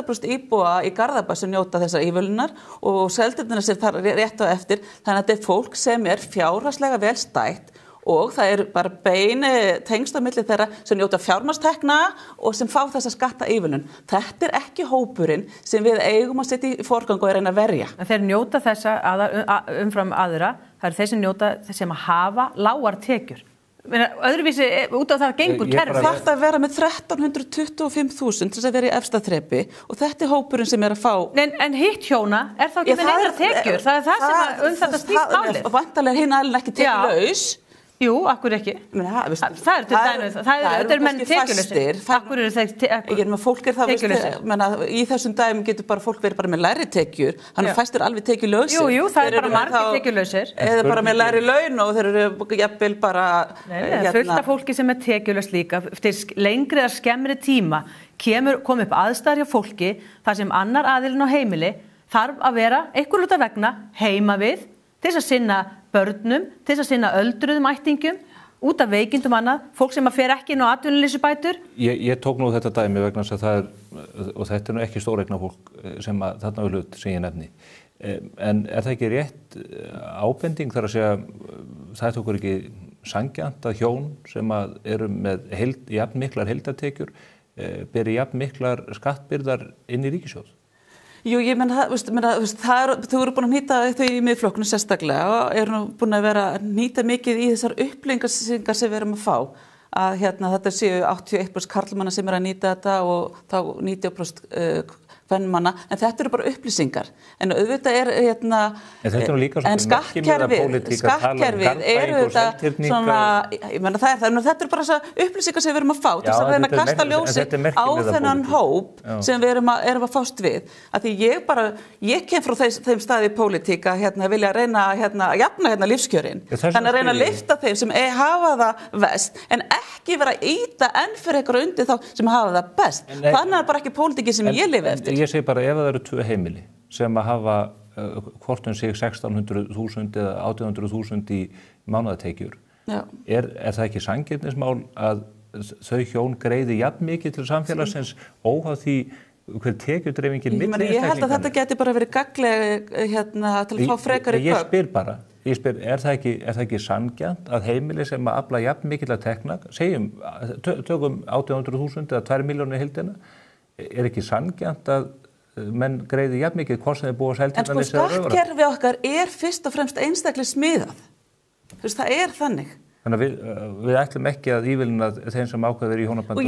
8% íbúa í Garðabæ sem njóta þessar ívilnunar og Seltjarnarnes þar rétt á eftir, þannig að þetta er fólk sem fjárhagslega vel stætt og það bara beini tengsl á milli þeirra sem njóta fjármagnstekna og sem fá þessa skattaívilnun. Þetta ekki hópurinn sem við eigum að setja í forgang og reyna að verja. En þeir njóta þessa umfram aðra, það eru þeir sem njóta sem að hafa lágar tekjur. Öðruvísi út á það gengur kerfi. Það þarf að vera með 1325.000 til þess að vera í efsta þrepi og þetta hópurinn sem að fá. En hitt hjóna þá ekki með neina tekjur. Það það sem þetta snýst málið. Og vantarlega hinn aðilinn ekki tekjulaus. Jú, akkur ekki. Það til dæmis, það eru menn tekjulausir. Akkur eru þeir tekjulausir. Í þessum dæmum getur bara fólk verið bara með lægri tekjur, hann fæstir alveg tekjulausir. Jú, það er bara margir tekjulausir. Eða bara með lægri laun og þeir eru jafnvel bara fullt af fólki sem tekjulaust líka, til lengri eða skemmri tíma kom upp aðstæður hjá fólki þar sem annar aðilinn á heimili þarf að vera einhver hluta vegna heima við til þess að sinna börnum, til þess að sinna öldruðum ættingum, út af veikindum annað, fólk sem að fer ekki inn á atvinnuleysisbætur. Ég tók nú þetta dæmi vegna þess að það og þetta nú ekki stóreigna fólk sem að þarna við hlut sem ég nefni. En það ekki rétt ábending þar að segja, það tókur ekki sanngjarnt að hjón sem að eru með jafn miklar heildartekjur, beri jafn miklar skattbyrðar inn í ríkissjóð? Jú, ég menna, þú eru búin að nýta þau í miðflokknum sérstaklega og eru búin að vera að nýta mikið í þessar upplýsingar sem við erum að fá. Að þetta séu 81% karlmanna sem að nýta þetta og þá 90% kvenmanna, en þetta eru bara upplýsingar. En auðvitað en skattkerfið eru þetta svona, ég menna þetta eru bara þessar upplýsingar sem við erum að fá til þess að reyna að kasta ljósi á þennan hóp sem við erum að fást við. Að því ég kem frá þeim staði í pólitík að vilja reyna að jafna lífskjörin. Þannig að reyna að lyfta þeim sem hafa það verst, en ekki vera að ýta enn fyrir einhverju undir þá sem hafa það best. Þannig er bara ekki pólitíkin sem ég lifi eftir. Ég segi bara ef það eru 2 heimili sem að hafa hvort sig 1600.000 eða 800.000 í mánaðartekjur. Er það ekki sanngirnismál að þau hjón greiði jafn mikið til samfélagsins óháð því hver tekjudreifingin milli einstaklinganna? Ég held að þetta geti bara verið gagnleg til að fá frekari gögn. Ég spyr, er það ekki sanngjarnt að heimili sem að afla jafn mikilla tekna, tökum 800.000 eða 2 milljónir í heildina, er ekki sanngjarnt að menn greiði jafn mikið hvort sem þeir búa Seltjarnarnesi eða Raufarhöfn? En skattkerfi okkar fyrst og fremst einstaklega smiðað. Það þannig. Þannig að við ætlum ekki að ívilna þeim sem ákveður í hjónabandi. Við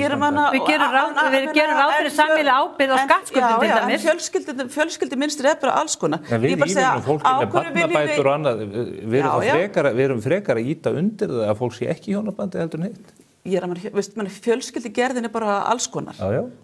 gerum ráð fyrir sameiginlega ábyrgð á skattskuldum til dæmis. Já, fjölskyldumynstur bara alls konar. En við ívilnum fólki með barnabætur og annað. Við erum frekar að ýta undir það að fólk sé ekki í hjónabandi heldur en hitt. Fjölskyldugerðin bara alls konar.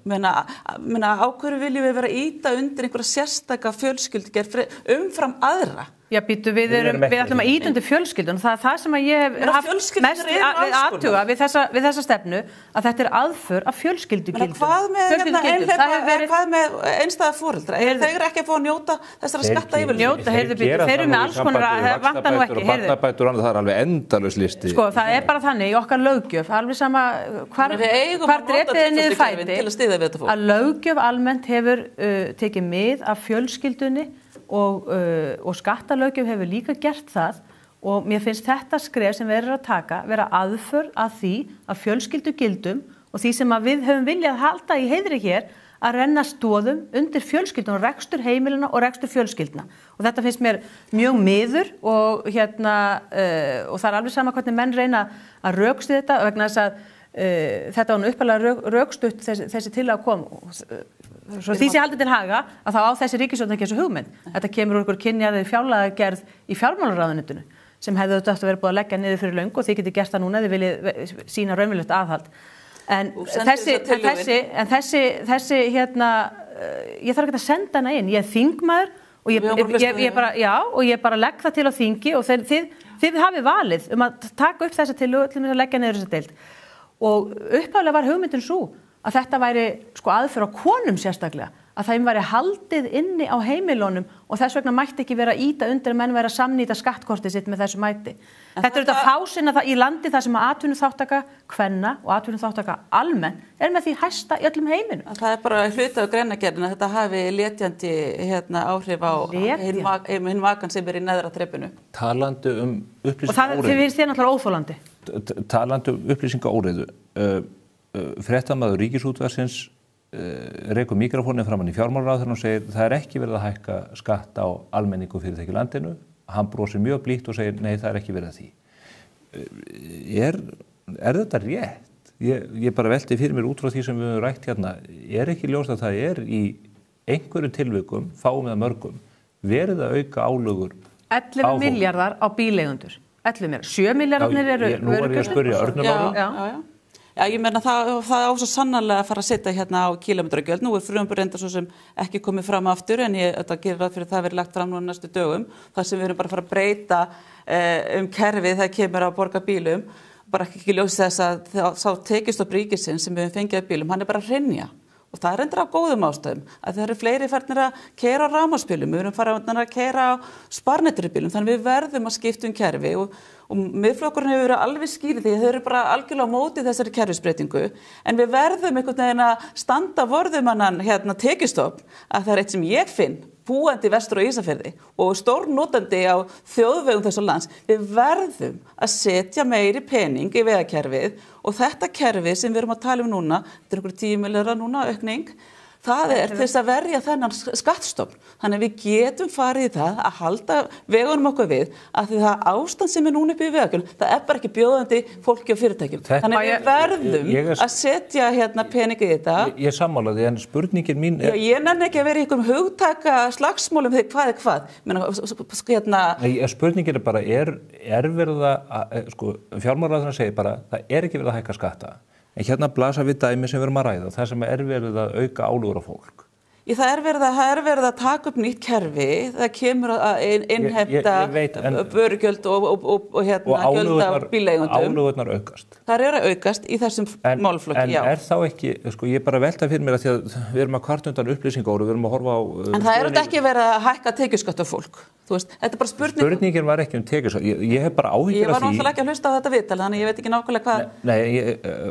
Meina, á hverju viljum við vera að ýta undir einhverja sérstaka fjölskyldugerð umfram aðra? Já, býtu, við ætlum að ýta undir fjölskyldun og það sem að ég hef haft mest við athuga við þessa stefnu að þetta aðför af fjölskyldugildum. Hvað með einstæða foreldra? Þeir eru ekki að fá að njóta þessara skattaívilnunar. Þeir eru með alls konar að vantar nú ekki. Barnabætur og annað, það alveg endalaus listi. Sko, það bara þannig í okkar löggjöf, alveg sama hvar drepið niður fæti, að löggjöf almennt hefur tekið mið af fjölskyldunni og skattalöggjöf hefur líka gert það og mér finnst þetta skref sem við erum að taka vera aðför að því að fjölskyldugildum og því sem að við höfum viljað halda í heiðri hér að renna stoðum undir fjölskylduna og rekstur heimilina og rekstur fjölskyldna og þetta finnst mér mjög miður og og það alveg sama hvernig menn reyna að rökstu þetta vegna þess að þetta var nú uppalega rökstutt þessi til að koma svo því sé haldið til haga að þá á þessi ríkisstjórn ekki þessu hugmynd. Þetta kemur úr ykkur kynjaði fjárlagagerð í fjármálaráðuneytinu sem hefði þetta átt að vera búið að leggja niður fyrir löngu og þið getið gert það núna þið viljið sýna raunverulegt aðhald. En þessi ég þarf ekki að senda hana inn. Ég þingmaður og ég bara legg það til á þingi og þið hafið valið að taka upp þessa tillögu til að leggja niður þessa deild. Og upphaflega var hugmyndin svo að þetta væri aðför á konum sérstaklega, að þeim væri haldið inni á heimilunum og þess vegna mætti ekki vera ýta undir menn væri að samnýta skattkortið sitt með þessu mæti. Þetta þetta fásinna í landi þar sem að atvinnuþátttaka kvenna og atvinnuþátttaka almenn með því hæsta í öllum heiminum. Það bara hluti af greinargerðinni að þetta hafi letjandi áhrif á hinn makan sem í neðra þrepinu. Talandi upplýsingaóreiðu. Og það finnst þér náttúrulega óþolandi. Talandi upplýsingaóreiðu. Fréttamaður Ríkisútvarpsins rekur mikrofóninn framan í fjármálaráðherrann og segir það ekki verið að hækka skatt á almenningu fyrirtæki í landinu. Hann brosir mjög blítt og segir nei, það ekki verið að því. Er þetta rétt? Ég bara velti fyrir mér út frá því sem við höfum rætt hérna. Ekki ljóst að það í einhverju tilvikum, fáum eða mörgum, verið að auka álögur 11 milljarðar á bíleigundur. 11 milljarðar. 7 milljarðarnir eru... Nú var ég að spyrja Örnumáru. Já, ég meina það á svo sannarlega að fara að setja hérna á kílómetragjöld. Nú frumvarp reyndar svo sem ekki komið fram aftur en þetta gerir ráð fyrir það verið lagt fram núna næstu dögum. Það sem við erum bara að fara að breyta kerfið þegar kemur að borga bílum. Bara ekki ljóst þess að sá tekjustopp ríkisins sem við höfum fengið af bílum, hann bara að hrynja. Og það reyndar af góðum ástæðum að það eru fleiri farnir að keyra á rafmagnsbílum, við erum farnir að keyra á sparneytnarbílum, þannig við verðum að skipta kerfi og Miðflokkurinn hefur verið alveg skýrið því að þau eru bara algjörlega á móti þessari kerfisbreytingu en við verðum einhvern veginn að standa vörðumannan tekjustopp að það eitt sem ég finn búandi vestur á Ísafirði og stórnotandi á þjóðvegum þessu lands, við verðum að setja meiri pening í vegakerfið og þetta kerfi sem við erum að tala núna, þetta einhverjum 10 milljarðar núna aukning, það til þess að verja þennan skattstofn. Þannig að við getum farið í það að halda vegunum okkur við að því það ástand sem núna upp í vegakerfinu, það bara ekki bjóðandi fólki og fyrirtækjum. Þannig að við verðum að setja pening í þetta. Ég sammála því en spurningin mín Já, ég nenni ekki að vera í einhverjum hugtaka slagsmálum því hvað hvað. Spurningin bara verið að fjármálaráðherra segir bara það ekki verið að hækka skatta. En hérna blasa við dæmi sem við erum að ræða, það sem verið að auka álögur á fólk. Það verið að taka upp nýtt kerfi, það kemur að innheimta vörugjöld og gjöld af bíleigendum. Álögurnar aukast. Það eru að aukast í þessum málflokki, já. En þá ekki, ég bara velta fyrir mér að því að við erum að kvarta undan upplýsingar og við erum að horfa á... En það eru ekki verið að hækka tekjuskatt á fólk. Þetta bara spurning... Spurningin var ekki tekjuskatt. Ég hef bara áhyggjur af því... Ég var náttúrulega ekki að hlusta á þetta viðtal, þannig ég veit ekki nákvæmlega hvað... Nei,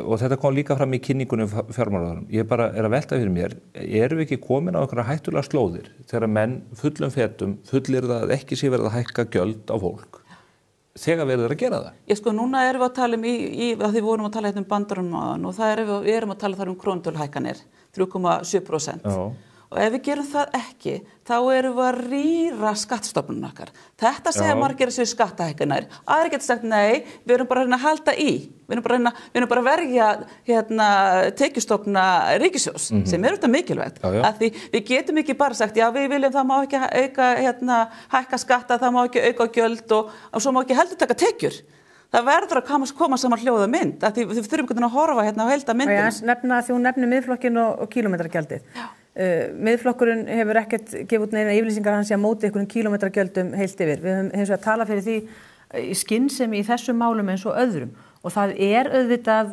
og þetta kom líka fram í kynningunum fjármálaráðherra. Ég bara að velta fyrir mér, erum við ekki komin á einhverja hættulega slóðir þegar menn fullum fetum fullir það ekki sé verið að hækka gjöld á fólk þegar verður að gera það? Núna erum við að tala að því vorum að tala um bandarum og við erum að tala þar krónutölhækkanir, 3,7%. og ef við gerum það ekki, þá erum við að rýra skattstofnun okkar. Þetta segja margir að séu skattahækkanir. Aðrir geta sagt nei, við erum bara að reyna að halda í. Við erum bara að verja tekjustofna ríkissjóðs, sem er þetta mikilvægt. Að því við getum ekki bara sagt, já við viljum það má ekki auka, hækka skatta, það má ekki auka gjöld og svo má ekki heldur taka tekjur. Það verður að koma saman hljóða mynd, að því við þurfum hvernig að horfa á heilda myndin. Þú nefnir miðflokkinn og kílómetragjaldið. Miðflokkurinn hefur ekkert gefið út neina yfirlýsingar hans í að móti einhverjum kílómetragjöldum heilt yfir. Við höfum hins vegar að tala fyrir því í skynsemi í þessum málum eins og öðrum. Og það er auðvitað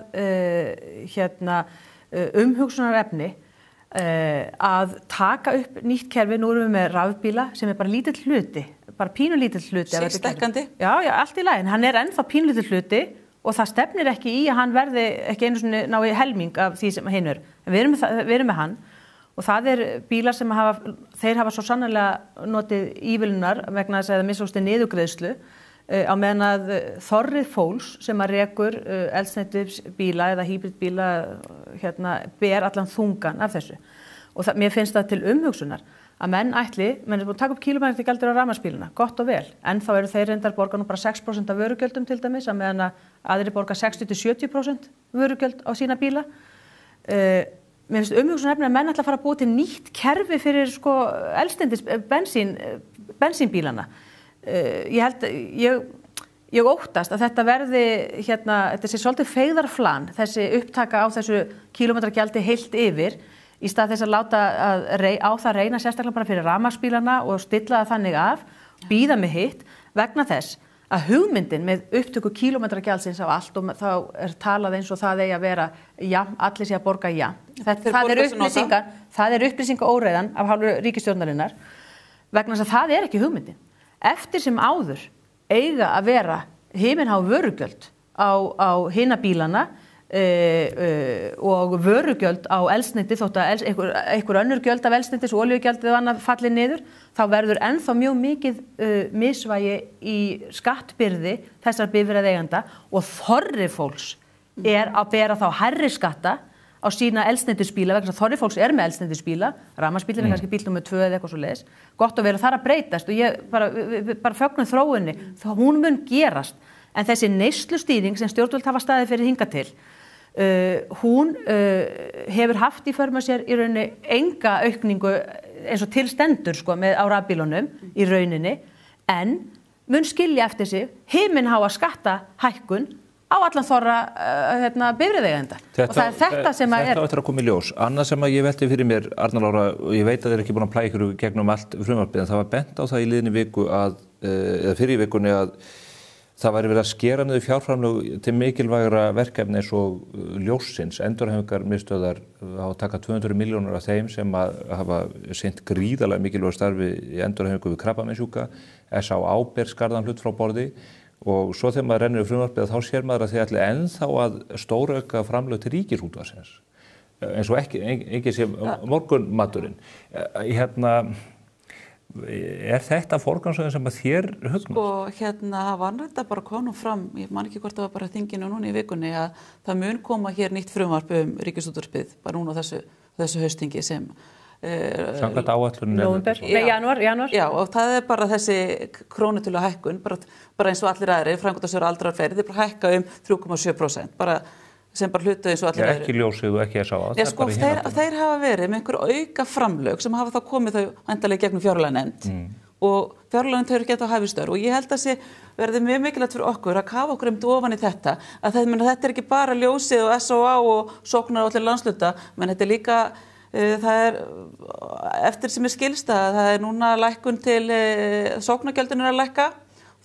umhugsunarefni að taka upp nýtt kerfi. Nú erum við með rafbíla sem er bara lítill hluti. Bara pínulítill hluti. Sjálfstækkandi? Já, allt í lagi, en hann er ennþá pínulítill hluti og það stefnir ekki í að hann verði ekki einu svona nái helming af því sem hinn er. Við erum með hann og það er bílar sem þeir hafa svo sannarlega notið ívilnunar vegna þess að það missósti niðurgreiðslu á meðan að þorrið fólks sem að rekur eldsneytisbíla eða hýbridbíla ber allan þungan af þessu. Og mér finnst það til umhugsunar að menn er búin að taka upp kílómetragjaldur á rafmagnsbílana, gott og vel, en þá eru þeir reyndar borga nú bara 6% af vörugjöldum til dæmis, að meðan að aðrir borga 60-70% vörugjöld á sína bíla. Mér finnst umhugsunarefni að menn ætla að fara að búa til nýtt kerfi fyrir eldsneytis bensínbílana. Ég óttast að þetta verði þetta sé svolítið feigðarflan, þessi upptaka á þessu kílómetragjaldi heilt yfir, í stað þess að láta á það reyna sérstaklega bara fyrir rafmagnsbílana og stilla það þannig af, bíða með hitt vegna þess að hugmyndin með upptöku kílómetragjaldsins á allt og þá er talað eins og það eigi að vera allir sé að borga það er upplýsingaóreiðan af hálfu ríkisstjórnarinnar vegna þess að það er ekki hugmyndin. Eftir sem áður eiga að vera himinhá vörugjöld á hina bílana og vörugjöld á eldsneyti þótt að einhver önnur gjöld af eldsneytis og olíugjaldið og annað falli niður, þá verður ennþá mjög mikið misvægi í skattbyrði þessar bifreiðaeigenda og þorri fólks er að bera þá hærri skatta á sína eldsneytisbíla vegna þorri fólks er með eldsneytisbíla, rafmagnsbílinn er kannski bíl númer 2 eða eitthvað svo leiðis, gott að vera þar að breytast og ég bara fögnum þróunni, þá hún mun gerast, en þessi neyslustýring sem stjórnvöld hafa staðið fyrir hingað til hún hefur haft í för með sér í rauninni enga aukningu eins og til stendur með á rafbílunum í rauninni, en mun skilja eftir sig himinháa skattahækkun á allan þorra bifreiðaeigenda. Og það er þetta sem að Þetta áttur að koma í ljós. Annað sem að ég velti fyrir mér, Arna Lára, og ég veit að þið er ekki búin að plæja ykkur gegnum allt frumvarpið, en það var bent á það í liðinni viku eða fyrir í vikunni að það væri verið að skera niður fjárframlög til mikilvægra verkefni eins og ljóssins, endurhæfingarmiðstöðvar á að taka 200 milljónir af þeim sem að hafa sinnt gríðarlega mikilvæg starfi í endurhæfingu við krabbameinssjúka, S.A.A. ber skarðan hlut frá borði og svo þegar maður rennur í frumvarpið þá sér maður að þið ætli ennþá að stórauka framlög til Ríkisútvarpsins eins og ekki sé morgunmaturinn. Er þetta forgangsröðun sem að þér hugnast? Það var þetta bara konum fram, ég man ekki hvort það var bara þinginu núna í vikunni að það mun koma hér nýtt frumvarp Ríkisútvarpið bara núna þessu haustingi sem samkvæmt áætlunin janúar. Já, og það er bara þessi krónutölu hækkun, bara eins og allir aðrir, framkvæmdastjórar aldrar fleiri, þið bara hækka 3,7%, bara sem bara hlutu eins og allir aðrir. Ekki ljósið og ekki S.A.A. Þeir hafa verið með einhver auka framlög sem hafa þá komið þau endanlega gegnum fjárlaganefnd og fjárlaganefnd hefur getað hæfistör og ég held að verði mjög mikilvægt fyrir okkur að kafa okkur ofan í þetta, að þetta er ekki bara ljósið og S.A.A. og sóknar á allir landsluta, menn þetta er líka það er eftir sem skilst að það er núna lækkun til sóknargjöldin að lækka.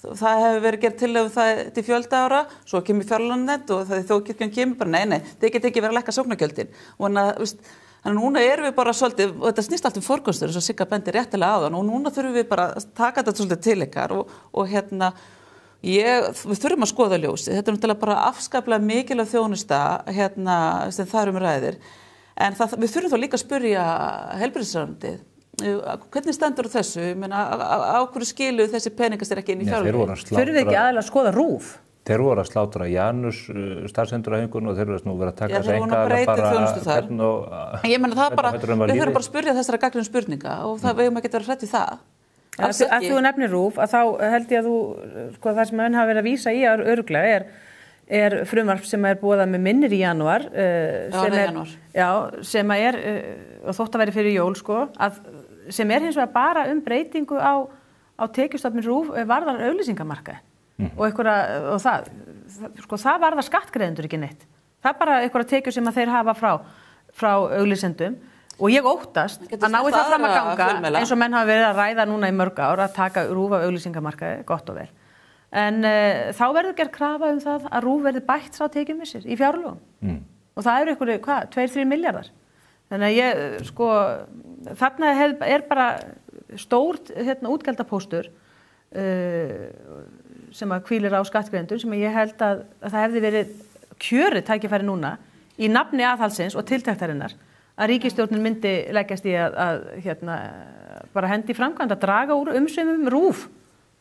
Það hefur verið gert það til fjölda ára, svo kemur fjárlaganefnd og þjóðkirkjan kemur bara nei, það geti ekki verið að lækka sóknargjöldin. Þannig núna erum við bara svolítið, og þetta snýst allt forgangsröðun eins og Sigga bendir réttilega á þann og núna þurfum við bara að taka þetta svolítið til ykkar og við þurfum að skoða ljósið. Þetta er náttúrulega bara afskaplega mikilvæg þjónusta sem það ræðir. En við þurfum þá líka að spyrja heilbrigðisráðuneytið. Hvernig stendur þessu? Á hverju skilu þessi peningar sér ekki inn í fjárlögin? Þurfum við ekki aðeins að skoða RÚV? Þeir voru að slátra Janus starfsendurhæfingun og þeir eru nú verið að taka þessi enga ég meina það bara, við þurfum bara að spyrja þessara gagnrýnu spurninga og það við ekki vera hrætt við það. Að þú nefnir RÚV, að þá held ég að þú, sko það sem menn hafa verið að vísa í örugglega er frumvarp sem boðað með minnir í janúar, sem er, og þótt að veri fyrir jól, sko, sem hins vegar bara breytingu á tekjustofni RÚV varðar auglýsingamarkaði. Og það varðar skattgreiðendur ekki neitt. Það bara einhverja tekjur sem að þeir hafa frá auglýsendum og ég óttast að nái það fram að ganga eins og menn hafa verið að ræða núna í mörg ár að taka RÚV af auglýsingamarkaði, gott og vel. En þá verður gerð krafa það að RÚV verði bætt sá tekjumissir í fjárlögum. Og það eru einhverju, 2-3 milljarðar. Þannig að ég, sko, þarna bara stór útgjaldapóstur sem að hvílir á skattgreiðendur sem ég held að það hefði verið kjörið tækifæri núna í nafni aðhaldsins og tiltektarinnar að ríkisstjórnin myndi leggjast í að bara hendi framkvæmd að draga úr umsvifum RÚV.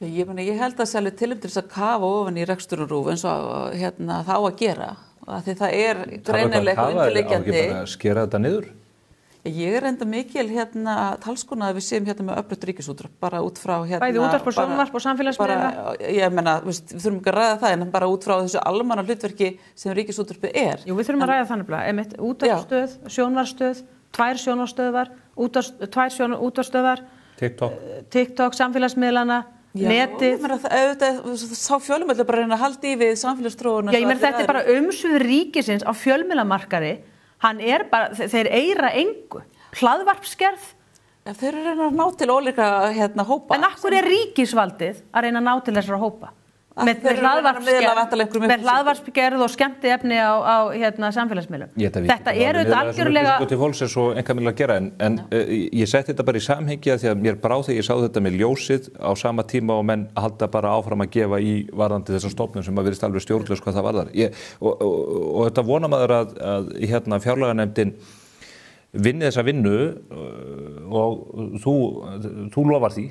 Ég held að selja tilum til þess að kafa ofan í rekstur RÚV eins og þá að gera af því það greinilega undirliggjandi. Á ekki bara að skera þetta niður? Ég enda mikil talskona að við séum með öflugt ríkisútvarp bara út frá bæði útvarp og sjónvarp og samfélagsmiðla. Ég meina, við þurfum ekki að ræða það en bara út frá þessu almanna hlutverki sem ríkisútvarpið er. Jú, við þurfum að ræða þannig einmitt útvarpsstöð, sjónvarpsstöð, 2 sjónvarpsstöðvar, 2 útvarpsstöðvar, TikTok, samfélagsmiðlana, netið. Sá fjölmiðlar bara reyna að halda í við samfélagsþróunina. Ég meina þetta bara umsvif ríkisins á fjölmiðlamarkaði. Þeir eira engu. Hlaðvarpsgerð. Þeir eru að reyna að ná til ólíka hópa. En af hverju er ríkisvaldið að reyna að ná til þessara hópa? Með hlaðvarpsgerð og skemmtiefni á samfélagsmiðlum. Þetta eru algjörlega... Þetta til fólks svo einkamiðlega að gera en ég setti þetta bara í samhengi því að mér brá þegar ég sá þetta með ljósið á sama tíma og menn halda bara áfram að gefa í varðandi þessar stofnun sem að virðist alveg stjórnlaus hvað það varðar. Og þetta vona maður að fjárlaganefndin vinni þessa vinnu og þú lofar því.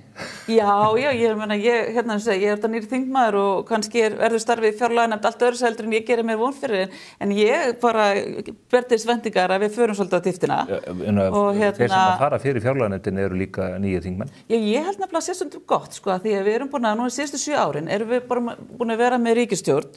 Já, ég meina, ég er þetta nýr þingmaður og kannski verður starfið fjárlaganefnd allt öðru heldur en ég gerir mér von fyrir en ég bara ber til svendingar að við förum svolítið á dýptina. Þeir sem að fara fyrir fjárlaganefndin eru líka nýju þingmenn. Ég held nefnilega að sé stundum gott, sko, því að við erum búin að, nú síðustu 7 árin, erum við bara búin að vera með ríkisstjórn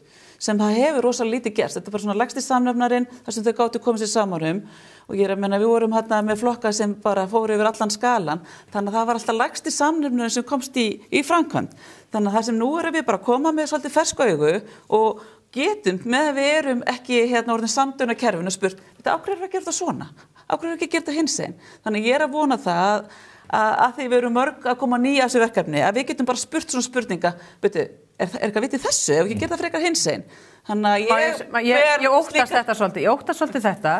sem það hefur rosalega lítið gerst. Þetta er bara svona lægsti samnefnarinn þar sem þau gátu komið sér saman og ég er að menna við vorum með flokka sem bara fóru yfir allan skalan þannig að það var alltaf lægsti samnefnarinn sem komst í framkvæmd. Þannig að það sem nú erum við bara að koma með svolítið fersku augu og getum með að við erum ekki orðin samdögn kerfinu og spurt, af hverju erum við að gera þetta svona? Af hverju erum við ekki að gera þetta hinsegin? Þannig að ég er að vona það að því við erum mörg að koma nýja þessu verkefni að við getum bara spurt svona spurninga, betur er eitthvað vitið þessu ef ekki geta frekar hinsegin. Þannig að ég óttast þetta svolítið. Ég óttast svolítið þetta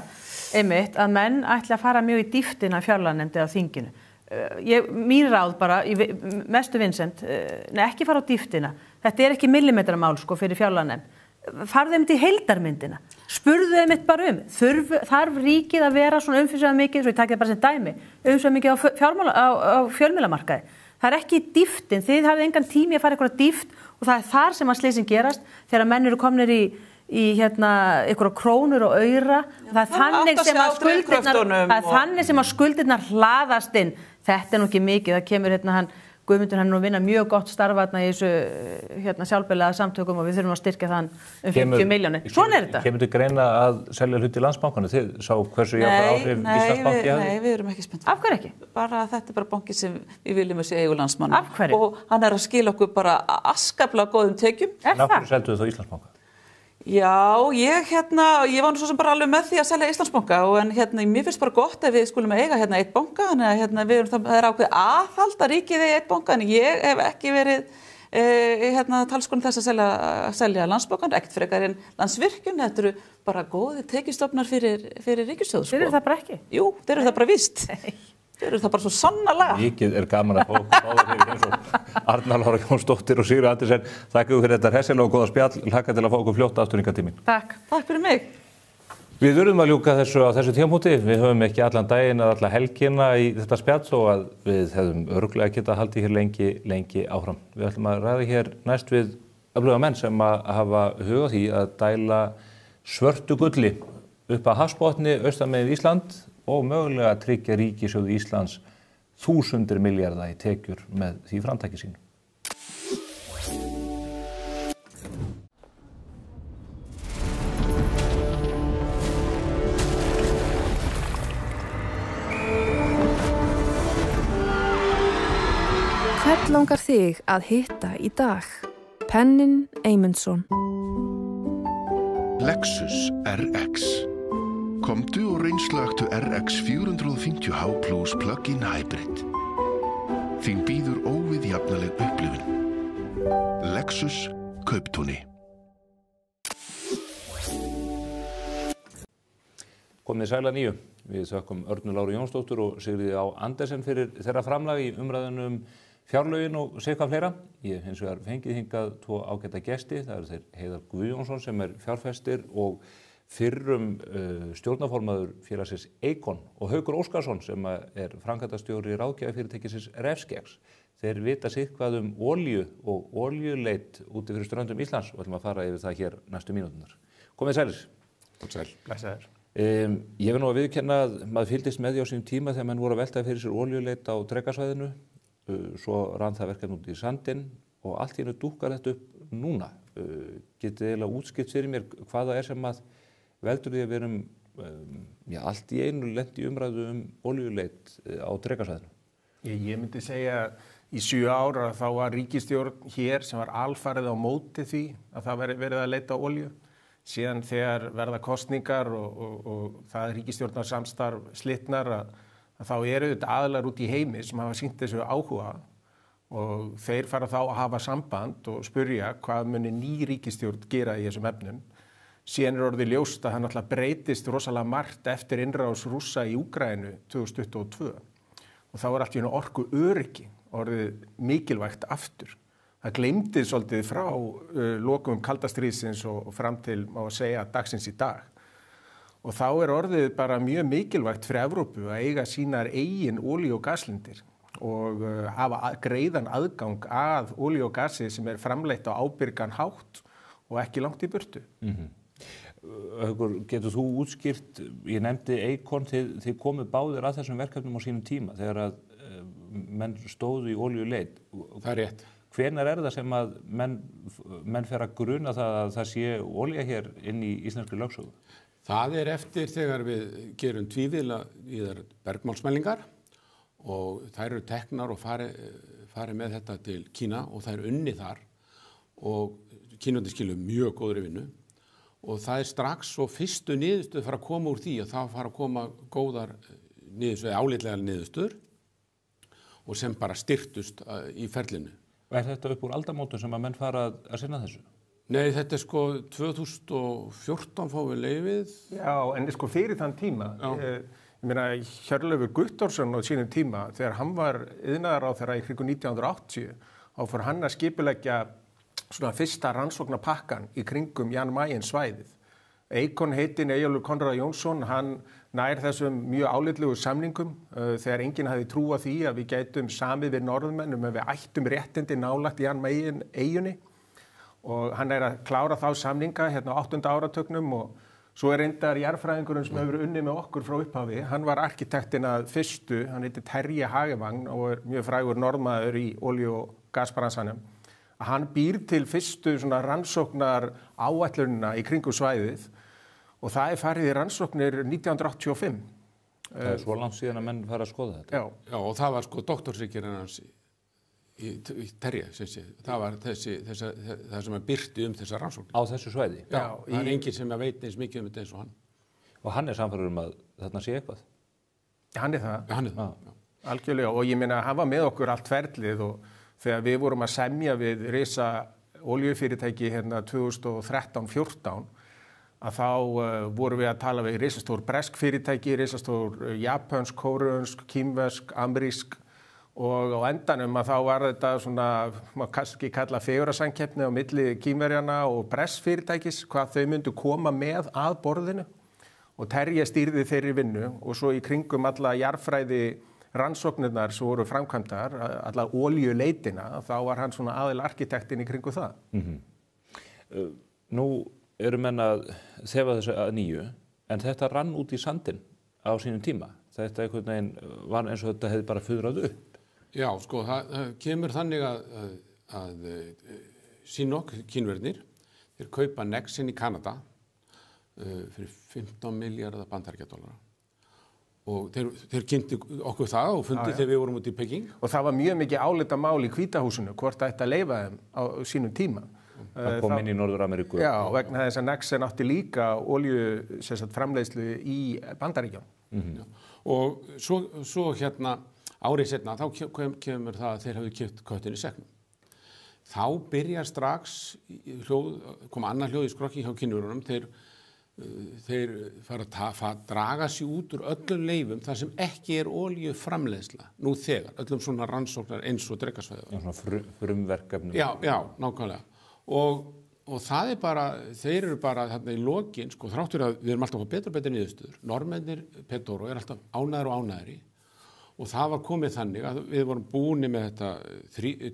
einmitt að menn ætla að fara mjög í dýptina fjárlaganefnd á þinginu. Mín ráð bara mestu vinsent, ekki fara á dýptina. Þetta er ekki millimetramál sko fyrir fjárlaganefnd. Farðu einmitt í heildarmyndina. Spurðu einmitt bara þarf ríkið að vera svona umfyrsað mikið, svo ég takið bara sem dæmi, umfyrsað mikið á fjölmiðlamarkaði. Það er ekki dýptin, þið hafið engan tími að fara eitthvað dýpt og það er þar sem að slysin gerast þegar menn eru komnir í einhverja krónur og aura. Það er þannig sem að skuldirnar hlaðast inn. Þetta er nú ekki mikið, það kemur Guðmundur hann nú vinna mjög gott starfa í þessu sjálfbælega samtökum og við þurfum að styrkja þann 50 milljónir. Svona er þetta. Kemur til greina að selja hluti í Landsbankanum? Þið sá hversu jákvæð áhrif Íslandsbanki hafði? Nei, við erum ekki spennt. Af hverju ekki? Bara þetta er bara banki sem við viljum að sé eigu landsmanna. Af hverju? Og hann er að skila okkur bara afskaplega góðum tekjum. En af hverju selduðu þá Íslandsbanka? Já, ég var nú svo sem bara alveg með því að selja Íslandsbanka en mér finnst bara gott að við skulum eiga eitt banka þannig að það er ákveðið aðhald að ríkið eitt banka en ég hef ekki verið talskona þess að selja Landsbankann, ekkert frekar en Landsvirkjun. Þetta eru bara góðir tekjustofnar fyrir ríkissjóð. Þeir eru það bara ekki? Jú, þeir eru það bara víst. Þeir eru það bara svo sannarlega. Mikið er gaman að fá báðir fyrir eins og Arna Lára Jónsdóttir og Sigríður Andersen. Þakka ykkur fyrir þetta hressilega og góða spjall. Hlakka til að fá okkur fljótt aftur hingað tíminn. Takk. Takk fyrir mig. Við þurfum að ljúka þessu á þessu tímamóti. Við höfum ekki allan daginn eða alla helgina í þetta spjall og að við hefðum örugglega getað haldið hér lengi áfram. Við ætlum að ræða hér næst við öfluga menn sem hafa hug á því að dæla svörtu gulli upp að hafsbotni austan megin Ísland og mögulega tryggja ríkissjóði Íslands 1000 milljarða í tekjur með því framtaki sínu. Hvern langar þig að hitta í dag? Pennin Eymundsson. Lexus RX. Komdu og reynslögtu RX 450h Plus Plug-in Hybrid. Þín býður óviðjafnaleg upplifun. Lexus Kauptúni. Komið sæl að nýju. Við þökkum Örnu Láru Jónsdóttur og Sigríði Á. Andersen fyrir þeirra framlag í umræðunum fjárlögin og sitthvað fleira. Ég hins vegar fengið hingað 2 ágæta gesti. Það eru þeir Heiðar Guðjónsson sem fjárfestir og fyrrum stjórnarformaður félagsins Eikon og Haukur Óskarsson sem framkvæmdastjóri ráðgjafafyrirtækisins Refskex. Þeir vita sitthvað olíu og olíuleit úti fyrir ströndum Íslands og ætlum að fara yfir það hér næstu mínúturnar. Komið sælir. Sæl. Blessaður. Ég nú að viðurkenna að maður fylgdist með því á sínum tíma þegar menn voru að velta fyrir sér olíuleit á Drekasvæðinu. Svo rann það verkefni út í sandinn og allt í einu dúkkar þetta upp núna. Getið eiginlega útskipt fyrir mér hvað það sem að veldur því að við erum allt í einu lent í umræðu olíuleit á Drekasvæðinu? Ég myndi segja í 7 ára þá var ríkisstjórn hér sem var alfarið á móti því að það verið að leita olíu. Síðan þegar verða kosningar og það ríkisstjórnarsamstarf slitnar að þá eru þetta aðilar út í heimi sem hafa sýnt þessu áhuga og þeir fara þá að hafa samband og spurja hvað muni ný ríkisstjórn gera í þessum efnum. Síðan orðið ljóst að hann alltaf breytist rosalega margt eftir innrás Rússa í Úkraínu 2022 og þá allt í einu orku öryggi orðið mikilvægt aftur. Það gleymdi svolítið frá lokum kalda stríðsins og fram til, má segja, dagsins í dag. Og þá orðið bara mjög mikilvægt fyrir Evrópu að eiga sínar eigin olíu- og gaslindir og hafa greiðan aðgang að olíu og gasi sem framleitt á ábyrgan hátt og ekki langt í burtu. Haukur, getur þú útskýrt, ég nefndi Eikon, þið komuð báðir að þessum verkefnum á sínum tíma þegar að menn stóðu í olíuleit. Það rétt. Hvenær það sem að menn fer að gruna það að það sé olía hér inn í íslenskri lögsögu? Það eftir þegar við gerum tvívíðar bergmálsmælingar og þær eru teknar og farið með þetta til Kína og þær unnið þar og Kínandi skilu mjög góðri vinnu og það strax svo fyrstu niðurstöð fara að koma úr því að það fara að koma góðar niðurstöð, álitlegar niðurstöður og sem bara styrktust í ferlinu. Og þetta upp úr aldamótum sem að menn fara að sinna þessu? Nei, þetta sko 2014 fáum við leyfið. Já, en sko fyrir þann tíma, ég meina Hjörleifur Guttormsson á sínum tíma, þegar hann var iðnaðarráðherra í kringum 1980, þá fór hann að skipuleggja svona fyrsta rannsóknarpakkan í kringum Jan Mayen svæðið. Eikon heitinn Eyjólfur Konráð Jónsson, hann nær þessum mjög álitlegu samningum þegar enginn hafði trúað því að við gætum samið við norðmenn að við ættum réttindi nálægt Jan Mayen eyjunni. Og hann að klára þá samninga hérna á 8. áratögnum og svo reyndar jarðfræðingurinn sem hefur unnið með okkur frá upphafi. Hann var arkitektinn að fyrstu, hann heitir Terje Hagevang og mjög frægur norðmaður í olíu- og gasbransanum. Hann býr til fyrstu svona rannsóknar áætlunina í kringum svæðið og það farið í rannsóknir 1985. Það svo langt síðan að menn fara að skoða þetta. Já, og það var sko doktorsritgerðin hans í Terje, sem sé. Það var það sem birti þessa rannsóknir. Á þessu svæði? Já, það enginn sem veit eins mikið þetta eins og hann. Og hann sannfærður að þarna sé eitthvað? Hann það. Hann það. Algjörlega, og ég meina, hann var með okkur allt ferlið og þegar við vorum að semja við risa olíufyrirtæki hérna 2013-14 að þá vorum við að tala við risastór bresk fyrirtæki, risastór japansk, kóreusk, kínversk, amerísk og á endanum að þá var þetta svona, maður kannski kalla fegurðarsamkeppni á milli Kínverjana og bresk fyrirtækis, hvað þau myndu koma með að borðinu og Terje stýrði þeirri vinnu og svo í kringum alla jarðfræði rannsóknirnar sem voru framkvæmdar, alla olíuleitina, þá var hann svona aðil arkitektinn í kringu það. Nú eru menn að þefa þessu að nýju, en þetta rann út í sandinn á sínum tíma. Þetta einhvern veginn var eins og þetta hefði bara fuðrað upp. Já, sko, það kemur þannig að Sinok, Kínverðnir, þeir kaupa Nexen í Kanada fyrir 15 milljarða bandaríkjadollara. Og þeir kynntu okkur það og fundi þegar við vorum út í Peking. Og það var mjög mikið álitamál í Hvíta húsinu, hvort það ætti að leyfa þeim á sínum tíma. Það kom inn í Norður-Ameríku. Já, vegna þess að Nexen átti líka framleiðslu í Bandaríkjunum. Og svo hérna árið setna þá kemur það að þeir hafðu keypt köttinn í segnum. Þá byrjar strax koma annar hljóð í skrokki hjá Kínverjunum, þeir fara að draga sig út úr öllum leifum þar sem ekki olíuframleiðsla nú þegar, öllum svona rannsóknar eins og drekasvæði. Svona frumverkefnum. Já, nákvæmlega. Og það bara, þeir eru bara þarna í lokin, sko, þráttur að við erum alltaf að fá betur og betur niðurstöður. Norrmennir, Petoro, alltaf ánægðir og ánægðri. Og það var komið þannig að við vorum búinir með þetta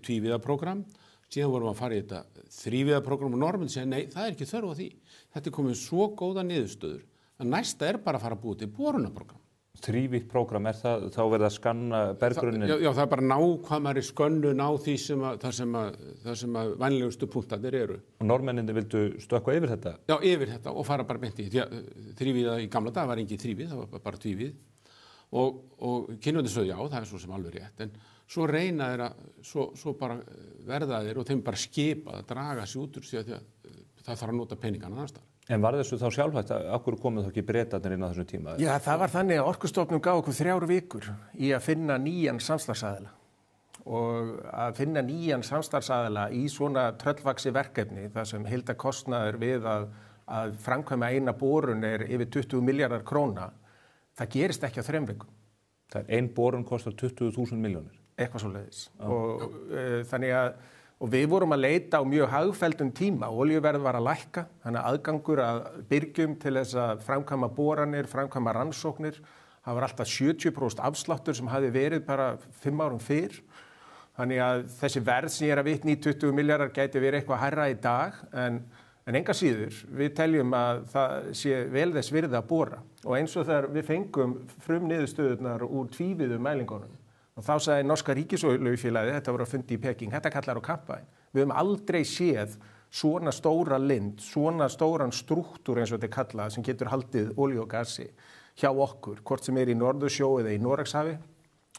tvívíðaprógram, síðan vorum við að fara í þetta þrívíðaprógram og Norrmenn segja nei, það ekki þörf á því. Þetta er komið svo góða niðurstöður að næsta bara að fara að búið til borunaprógram. Þrívítt prógram, það þá verið að skanna berggrunnin? Já, það bara nákvæmari skönnun á því þar sem að vænlegustu punktarnir eru. Og Norrmenninni vildu stökkva yfir þetta? Já, yfir þetta og fara bara beint í. Þrívíða í gamla dag var engin þrívíð, það var bara tvívíð. Og Kínverjarnir sögðu já, það er svo sem alveg rétt, en svo reyna þeir svo bara verða þeir og þeim bara skipa að draga sig út úr því að það þarf að nota peningana annars staðar. En var þessu þá sjálfhætt? Akkur komið þá ekki Bretarnir inn á þessum tíma? Já, það var þannig að Orkustofnun gaf okkur 3 vikur í að finna nýjan samstarfsaðila. Og að finna nýjan samstarfsaðila í svona tröllvaxi verkefni, þar sem heildarkostnaður við að framkvæma eina borun yfir 20 milljarðar króna, það gerist ekki á 3 vikum. Það ein borun kostar 20.000 milljónir? Eitthvað svoleiðis. Og við vorum að leita á mjög hagfelldum tíma. Olíuverð var að lækka, þannig að aðgangur að byrgjum til þess að framkvæma boranir, framkvæma rannsóknir. Það var alltaf 70% afsláttur sem hafi verið bara 5 árum fyrr. Þannig að þessi verð sem ég er að vitna í 20 milljarðar gæti verið eitthvað hærra í dag, en enga síður, við teljum að það sé vel þess virði að bora. Og eins og þegar við fengum frumniðurstöðurnar úr tvívíðu mælingunum, og þá sagði norska ríkisolíufélagið, þetta voru að fundi í Peking, þetta kallar á kampavín. Við höfum aldrei séð svona stóra lind, svona stóran strúktúr eins og þetta er kallað, sem getur haldið olíu og gasi hjá okkur, hvort sem í Norðursjó eða í Noregshafi.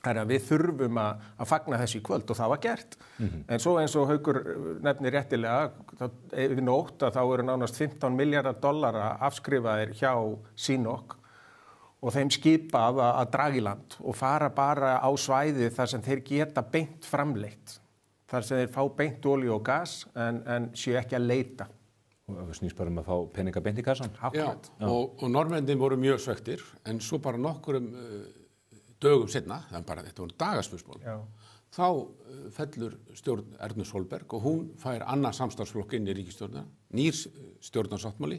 Þannig að við þurfum að fagna þessu í kvöld og það var gert. En svo eins og Haukur nefnir réttilega, yfir nótt að þá eru nánast 15 milljarðar dollara afskrifaðir hjá Sinok og þeim skipað að draga í land og fara bara á svæði þar sem þeir geta beint framleitt. Þar sem þeir fá beint olíu og gas en séu ekki að leita. Og það snýst bara að fá peninga beint í kassan? Já, og Norrmennir voru mjög svektir, en svo bara nokkurum dögum setna, þetta voru dagaspursmál, þá fellur stjórn Ernu Solberg og hún fær annað samstarfsflokk inn í ríkisstjórnina, nýr stjórnarsáttmáli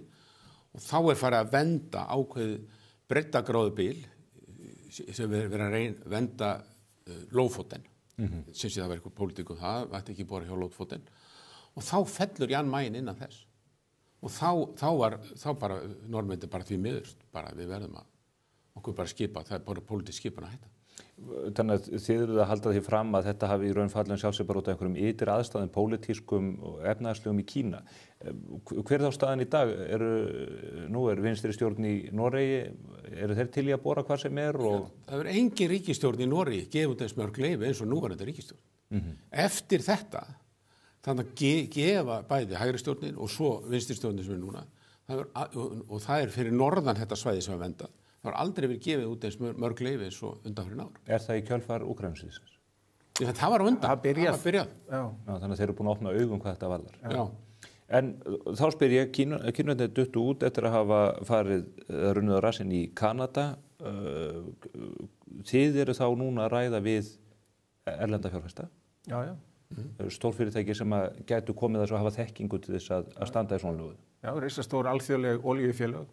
og þá farið að venda ákveðið breddagráðubil sem verið að venda Lófoten, sem sé það var eitthvað pólitík það ætti ekki bora hjá Lófoten og þá fellur Jan Mayen innan þess og þá bara Norrmennir bara því miður, bara við verðum að okkur bara skipa, það bara pólitísk skipan að hætta. Þannig að þið eruð að halda því fram að þetta hafi í raun fallin sjálfsög bara út af einhverjum ytri aðstæðum, pólitískum og efnahagslegum í Kína. Hver þá staðan í dag? Nú vinstri stjórn í Noregi, eru þeir til í að bora hvað sem og... Það er engin ríkisstjórn í Noregi gefið þess mörg leyfi eins og nú þetta ríkisstjórn. Eftir þetta, þannig að gefa bæði hægri stjórnin og svo vinstri stjórnin sem núna, og það fyrir norðan þetta svæði sem vendað. Það var aldrei verið gefið út eins mörg leyfi eins og undanfarin ár. Er það í kjölfar Úkraínustríðsins? Það var á undan. Það byrjað. Já, þannig að þeir eru búin að opna augum hvað þetta varðar. Já. En þá spyr ég, Kínverjarnir duttu út eftir að hafa runnið á rassinn í Kanada. Þið eru þá núna að ræða við erlenda fjárfesta? Já. Stórfyrirtæki sem gætu komið þess að hafa þekkingu til þess að standa í svona lögu. Já, risastór alþjóðleg olíufélög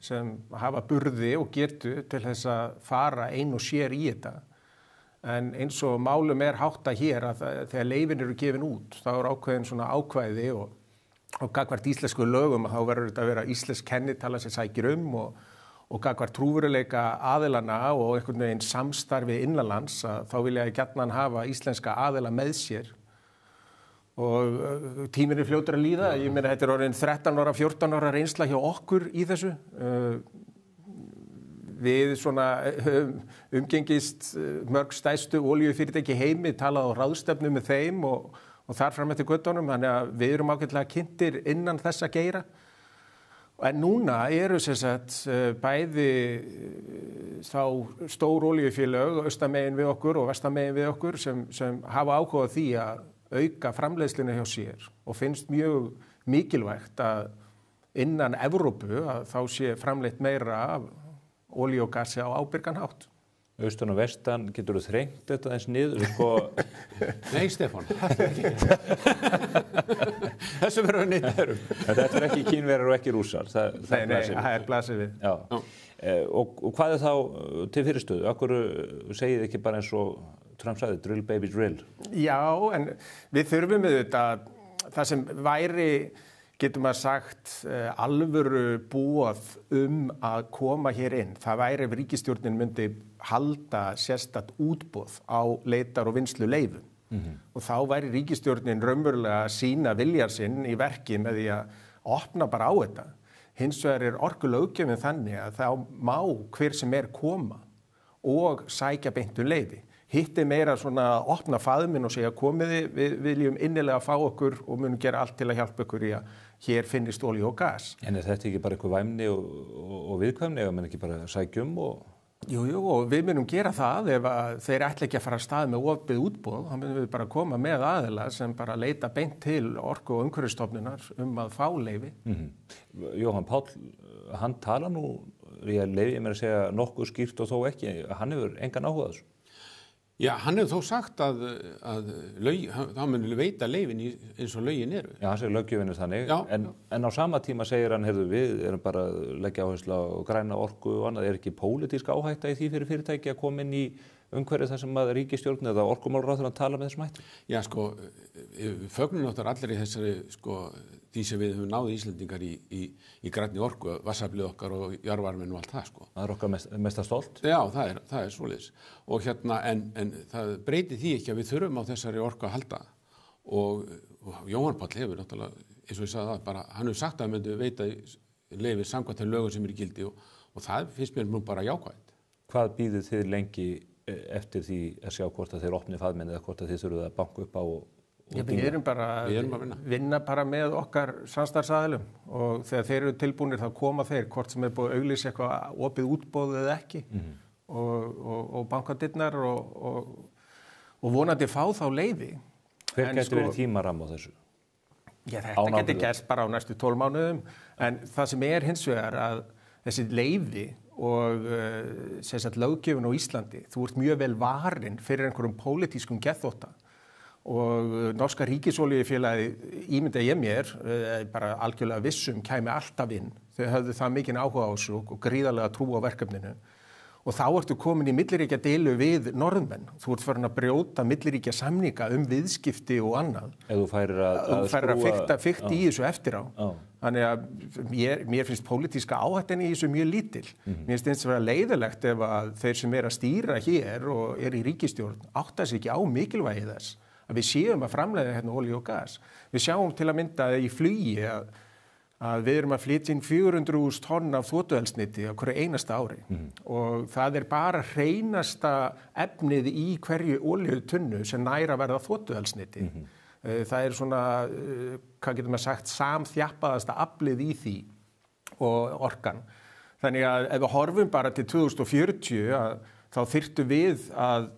sem hafa burði og getu til þess að fara ein og sér í þetta. En eins og málum háttað hér að þegar leyfin eru gefin út, þá ákveðin svona ákvæði og og gagnvart íslensku lögum þá verður þetta að vera íslensk kennitala sem sækir og gagnvart trúveruleika aðilana og einhvern veginn samstarfi innanlands þá vilja ég gjarnan hafa íslenska aðila með sér og tíminn fljótur að líða. Ég meina þetta orðin 13 ára, 14 ára reynsla hjá okkur í þessu. Við svona umgengist mörg stærstu olíufyrirtæki heimi, talað á ráðstefnu með þeim og þar fram eftir göttunum, þannig að við erum ágætlega kynntir innan þessa geira. En núna eru sem sagt bæði þá stór olíufélög austamegin við okkur og vestamegin við okkur sem hafa áhuga því að auka framleiðsluna hjá sér og finnst mjög mikilvægt að innan Evrópu að þá sé framleitt meira af olíu og gasi á ábyrgan hátt. Austan og vestan, getur þú þrengt þetta eins niður? Sko... Nei, Stefán. Þessu verður nýtturum. Þetta er ekki Kínverjar og ekki Rússar. Nei, það blasir við. Já. Og hvað þá til fyrirstöðu? Akkur segið ekki bara eins og Trump sagði, drill baby drill? Já, en við þurfum við þetta, það sem væri... getur maður sagt alvöru boð að koma hér inn. Það væri ef ríkisstjórnin myndi halda sérstakt útboð á leitar- og vinnsluleyfum. Og þá væri ríkisstjórnin raunverulega að sýna vilja sinn í verki með því að opna bara á þetta. Hins vegar orkulöggjöfin þannig að þá má hver sem koma og sækja beint leyfi. Hitt meira svona að opna faðminn og segja komiði, við viljum innilega fá okkur og munum gera allt til að hjálpa okkur í að hér finnist olíu og gas. En þetta ekki bara eitthvað væmni og viðkvæmni ef mann ekki bara sækjum og... Jú, og við munum gera það ef þeir ætla ekki að fara af stað með opið útboð, þá munum við bara koma með aðila sem bara leita beint til Orku- og umhverfisstofnunar að fá leyfi. Jóhann Páll, hann tala nú, ég meira að segja nokkuð skýrt og þó ekki, hann hefur engan áhuga þessu. Já, hann hefur þó sagt að þá munum við veita leyfin eins og lögin eru. Já, hann segir löggjöfin þannig, en á sama tíma segir hann, við erum bara að leggja áherslu á græna orku og annað, ekki pólitísk áhætta í því fyrir fyrirtæki að koma inn í umhverfið þar sem að ríkisstjórn eða orkumálráðherra tala með þessum hætti? Já, fögnum náttúrulega allir í þessari, því sem við höfum náð Íslendingar í grænni orku, vatnsaflið okkar og jarðvarminn og allt það, Það er okkar mesta stolt? Já, það er svoleiðis. Og en það breytir því ekki að við þurfum á þessari orku að halda. Og Jóhann Páll hefur náttúrulega, eins og ég sagði það, bara, hann hefur sagt að hann myndi veita leyfi samkvæmt þeim lögum sem í gildi og það finnst mér nú bara jákvætt. Hvað býðið þið lengi eftir því að sjá hvort að þeir opni faðminn eða hvort að þið þurfuð að banka upp á við erum bara að vinna bara með okkar samstarfsaðilum og þegar þeir eru tilbúnir þá koma þeir hvort sem búið að auglýsa eitthvað opið útboð eða ekki og bankadirnar og vonandi fá þá leyfi. Hver getur verið tímaram á þessu? Já, þetta getur gerst bara á næstu 12 mánuðum en það sem hins vegar að þessi leyfi og löggjöfin á Íslandi, þú ert mjög vel varinn fyrir einhverjum pólitískum geðþótta og norska ríkisolíufélagið ímynda ég mér, bara algjörlega vissum, kæmi alltaf inn. Þau höfðu það mikinn áhuga á þessu og gríðarlega trú á verkefninu. Og þá ertu komin í milliríkja deilu við Norðmenn. Þú ert farin að brjóta milliríkja samninga viðskipti og annað. Ef þú færir að fikta í þessu eftir á. Þannig að mér finnst pólitíska áhættan í þessu mjög lítil. Mér finnst eins og vera leiðilegt ef að þeir sem að stýra hér og í ríkisstjórn átta sig ekki á mikilvægi þess að við séum að framleiða hérna olíu og gas. Við sjáum til að mynda í flugi að við erum að flytja inn 400.000 tonn af þotueldsneyti á hverju einasta ári og það bara hreinasta efnið í hverju olíutunnu sem nær að verða þotueldsneyti. Það svona, hvað getur maður sagt, samþjappaðasta aflið í því og orkan. Þannig að ef við horfum bara til 2040 þá þyrftum við að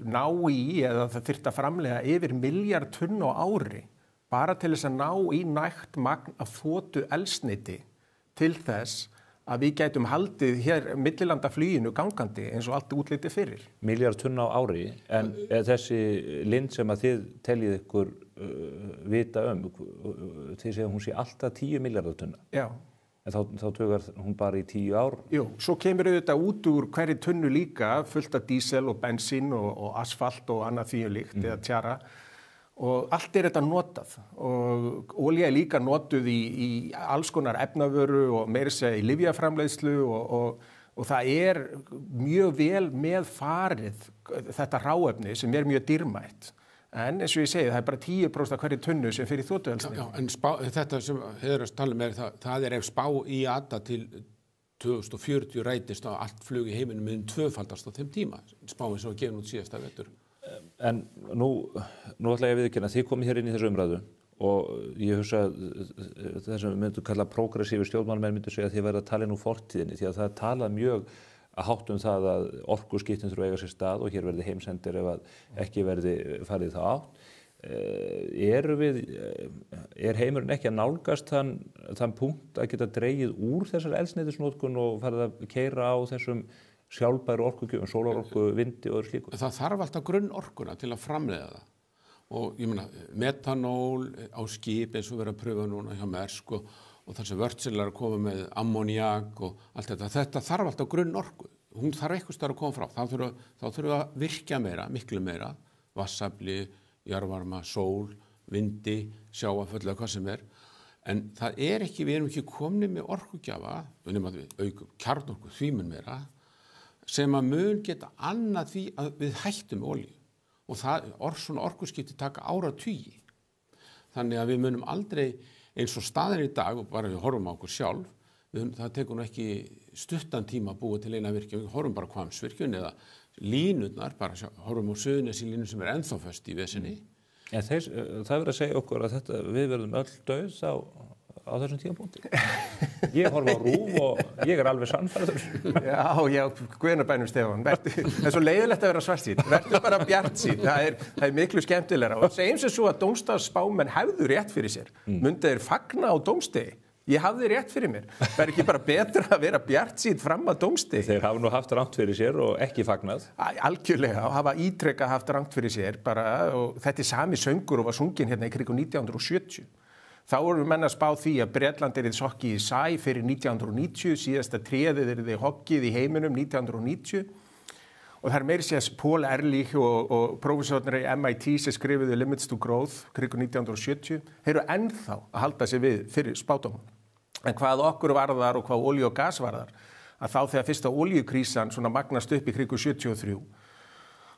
ná í eða það þyrfti að framleiða yfir 1 milljard tonn á ári bara til þess að ná í nægt magn af þotueldsneyti til þess að við gætum haldið hér millilandafluginu gangandi eins og allt útlitið fyrir. 1 milljard tonn á ári, en þessi lind sem að þið teljið ykkur vita þið segja hún sé alltaf 10 milljardar tonna. Já. En þá tugar hún bara í 10 ár? Jú, svo kemur auðvitað út úr hverju tunnu líka fullt af dísel og bensín og asfalt og annað því líkt eða tjara og allt þetta notað og olía líka notuð í alls konar efnavöru og meira segja í lyfjaframleiðslu og það mjög vel með farið þetta hráefni sem mjög dýrmætt. En eins og ég segi, það bara 10% af hverju tunnu sem fyrir þotueldsneyti. Já, en þetta sem hefur að tala með það ef spá í ATA til 2040 rætist að allt flug í heiminum með tvöfaldast á þeim tíma. Spáin sem var gefin út síðasta vetur. En nú ætla ég að viðurkenna, þið komið hér inn í þessu umræðu og ég hugsa það sem við myndum kalla progressífir stjórnmálamenn myndu segja að þið verða að tala inn úr fortíðinni því að það talað mjög að hátt það að orkuskiptin þurfa að eiga sér stað og hér verði heimsendir ef að ekki verði farið þá átt. Heimurinn ekki að nálgast þann punkt að geta dregið úr þessar eldsneytisnotkun og farið að keyra á þessum sjálfbæru orkugjöfum, sólarorku, vindi og slíku? Það þarf alltaf grunnorkuna til að framleiða það. Og ég meina, metanól á skip eins og verið að pröfa núna hjá Maersk og þar sem Wärtsilä að koma með ammoniak og allt þetta. Þetta þarf alltaf grunnorku. Hún þarf eitthvað starf að koma frá. Þá þurfum við að virkja meira, miklu meira. Vatnsafli, jarðvarma, sól, vindi, sjávarföll eða hvað sem En það ekki, við erum ekki komnir með orkugjafa, nema að við aukum kjarnorku því mun meira, sem að mun geta annað því að við hættum með olíu. Og svona orkuskipti taka áratugi. Þannig að við munum aldrei, eins og staðin í dag, og bara við horfum á okkur sjálf, það tekur nú ekki stuttan tíma að búa til eina virkjun, við horfum bara Hvammsvirkjun eða línurnar, bara horfum á Suðurneslínu sem ennþá föst í vesinni. En það verður að segja okkur að við verðum öll dauð á þessum tímapunkti. Ég horfa á RÚV og ég alveg sannfærður. Já, guðnabænum Stefán. Það svo leiðilegt að vera svartsýnn. Verður bara bjartsýnn. Það miklu skemmtilegra. Og segjum sem svo að dómsdagsspámenn hefðu rétt fyrir sér. Mundu þeir fagna á dómstegi. Ég hafði rétt fyrir mér. Það ekki bara betra að vera bjartsýnn fram að dómstegi. Þeir hafa nú haft rangt fyrir sér og ekki fagnað. Algjörlega, og hafa ítrekað haft rangt fyrir sér bara, og þetta sami söngur og var sunginn hérna í kringum 1970. Þá voru menn að spá því að Bretland sokkið í sæ fyrir 1990, síðasta tréðið þið hoggið í heiminum 1990. Og það meiri sér Paul Ehrlich og prófessornir í MIT sem skrifuðu Limits to Growth kringum 1970. Þeir eru ennþá að halda sig við fyrir spádómum. En hvað okkur varðar og hvað olíu og gas varðar, að þá þegar fyrsta olíukrísan svona magnast upp í kringum 73,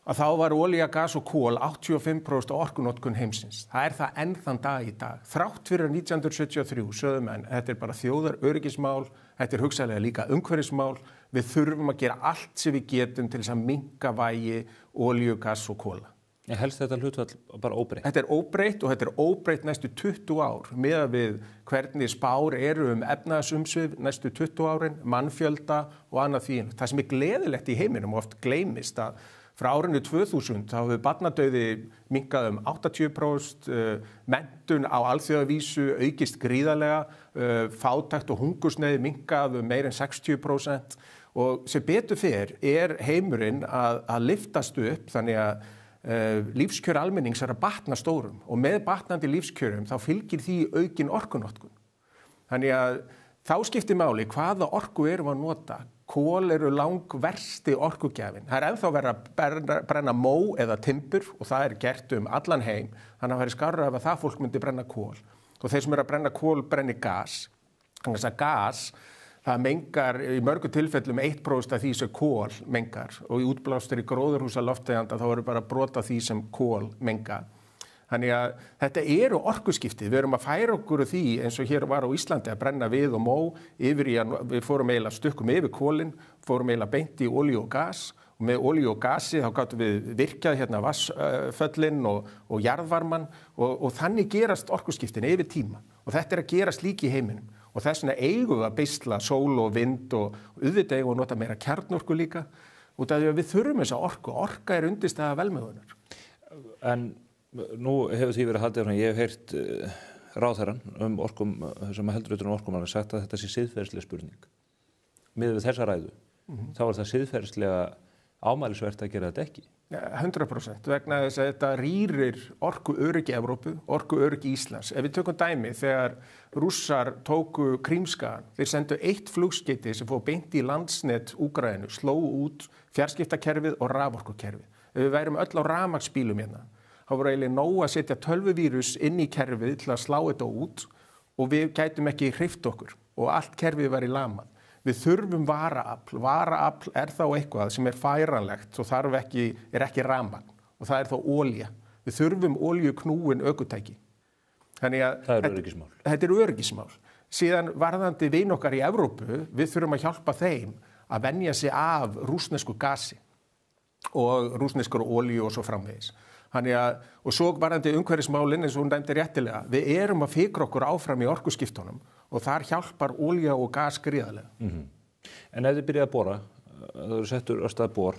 að þá var olía, gas og kol 85% orkunotkun heimsins. Það það enn þann dag í dag. Þrátt fyrir 1973 sögðu menn, þetta bara þjóðaröryggismál, þetta hugsanlega líka umhverfismál, við þurfum að gera allt sem við getum til þess að minnka vægi olíu, gas og kola. Helst þetta hlutfall bara óbreytt? Þetta óbreytt og þetta óbreytt næstu 20 ár, miðað við hvernig spár eru efnahagsumsvif næstu 20 árin, mannfjölda og annað því. Það sem gleðilegt í heiminum og oft gleymist að frá árinu 2000 þá hefur barnadauði minnkað 80%, menntun á alþjóðavísu aukist gríðarlega, fátækt og hungursneyð minnkað meira en 60% og sem betur fer heimurinn að lyftast upp þannig að lífskjör almennings að batna stórum og með batnandi lífskjörum þá fylgir því aukin orkunotkun. Þannig að þá skiptir máli hvaða orku erum að nota. Kol eru langversti orkugjafinn. Það ennþá verið að brenna mó eða timbur og það gert allan heim. Þannig að það væri skárra ef það fólk myndi brenna kol. Og þeir sem eru að brenna kol brenni gas. Þannig að gas, það mengar í mörgu tilfellum 1% af því sem kol mengar. Og í útblástur í gróðurhúsalofttegunda þá eru bara brot af því sem kol menga. Þannig að þetta eru orkuskipti. Við erum að færa okkur því eins og hér var á Íslandi að brenna við og mó yfir í að við fórum eiginlega stukkum yfir kolin, fórum eiginlega beint í olíu og gas og með olíu og gasi þá gátum við virkjað hérna vatnsföllin og jarðvarman og þannig gerast orkuskiptin yfir tíma og þetta að gerast líka í heiminum og þess vegna eigum við að beisla sól og vind og auðvitað eigum að nota meira kjarnorku líka út af því að við þurfum þessa orku. Orka undirstaða velmegunar. En nú hefur því verið haldið frá, ég hef heyrt ráðherrann orkum, sem heldur utan orkumann sagt að þetta sé siðferðisleg spurning. Miðað við þessa ræðu, þá það siðferðislega ámælisvert að gera þetta ekki. 100% vegna þess að þetta rýrir orkuöryggi Evrópu, orkuöryggi Íslands. Ef við tökum dæmi þegar Rússar tóku Krímskagan, þeir sendu 1 flugskeyti sem fór beint í landsnet Úkraínu, sló út fjarskiptakerfið og raforkukerfið. Ef við værum öll á rafmagnsbílum hérna, þá voru eiginlega nóg að setja tölvuvírus inn í kerfið til að slá þetta út og við gætum ekki hreyft okkur og allt kerfið var í lamað. Við þurfum varaafl. Varaafl þá eitthvað sem færanlegt og er ekki rafmagn og það þá olía. Við þurfum olíuknúin ökutæki. Þannig að það öryggismál. Þetta öryggismál. Síðan varðandi vin okkar í Evrópu, við þurfum að hjálpa þeim að venja sig af rússnesku gasi og rússneskur olíu og svo framvegis. Og svo varðandi umhverfismálin eins og hún nefndi réttilega, við erum að fikra okkur áfram í orkuskiptunum og þar hjálpar olía og gas gríðarlega. En ef þið byrjaði að bora, það eru settur af stað bor,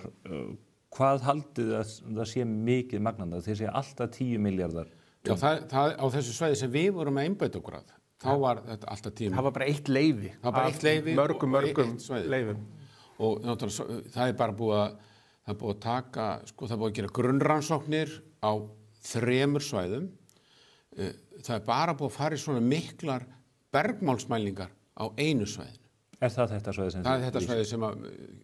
hvað haldið það sé mikið magnanda? Þið sé alltaf 10 milljarðar. Já, það á þessu svæði sem við vorum að einbeita okkur að, þá var þetta alltaf 10 milljarðar. Það var bara eitt leyfi. Það var bara eitt leyfi. Mörgum leyfum. Og náttúrulega, það bara búið að taka, það búið að gera grunnrannsóknir á 3 svæðum. Það bara búið að fara í svona miklar bergmálsmælingar á einu svæðinu. Er það þetta svæði sem það þetta svæði sem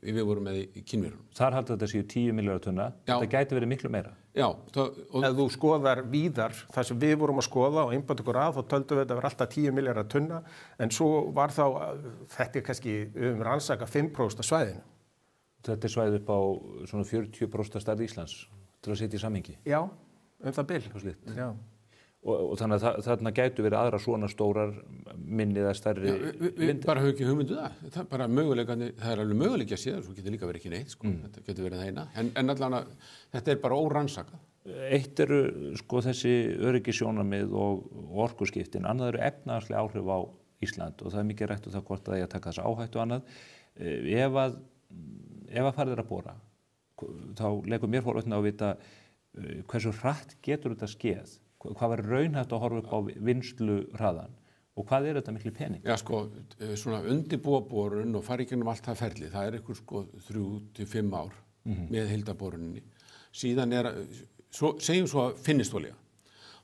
við vorum með í Kínverjunum? Þar haldi þetta séu 10 milljarðar tunna. Það gæti verið miklu meira. Já. Ef þú skoðar víðar, það sem við vorum að skoða og einbætt okkur þá töldum við þetta var alltaf 10 milljarðar tunna, en svo var þetta kannski rannsaka 5% af svæðinu. Þetta svæði upp á svona 40% stærð Íslands til að setja í samhengi. Já, það bil. Já. Og þannig að þarna gætu verið aðra svona stórar minni eða stærri Við bara höfum ekki hugmyndu það. Það er bara möguleikandi, það er alveg möguleiki að sé það, svo getur líka verið ekki neitt, sko. Þetta getur verið það eina. En allan að þetta bara órannsakað. Eitt eru sko þessi öryggissjónarmið og orkuskiptin, annað eru efnahagsleg áhrif á Ísland og það er mikið rætt um það hvort það eigi að taka þessa áhættu og annað. Ef að farið að bora, þá leggur mér forvitni á að vita hversu hratt getur þetta skeð. Hvað var raunhæft að horfa upp á vinnslu hraðan og hvað þetta miklu pening? Já, sko, svona undirbúa borun og fara í gegnum allt það ferli, það er ykkur sko 3 til 5 ár með heildarboruninni. Síðan segjum svo að finnist olía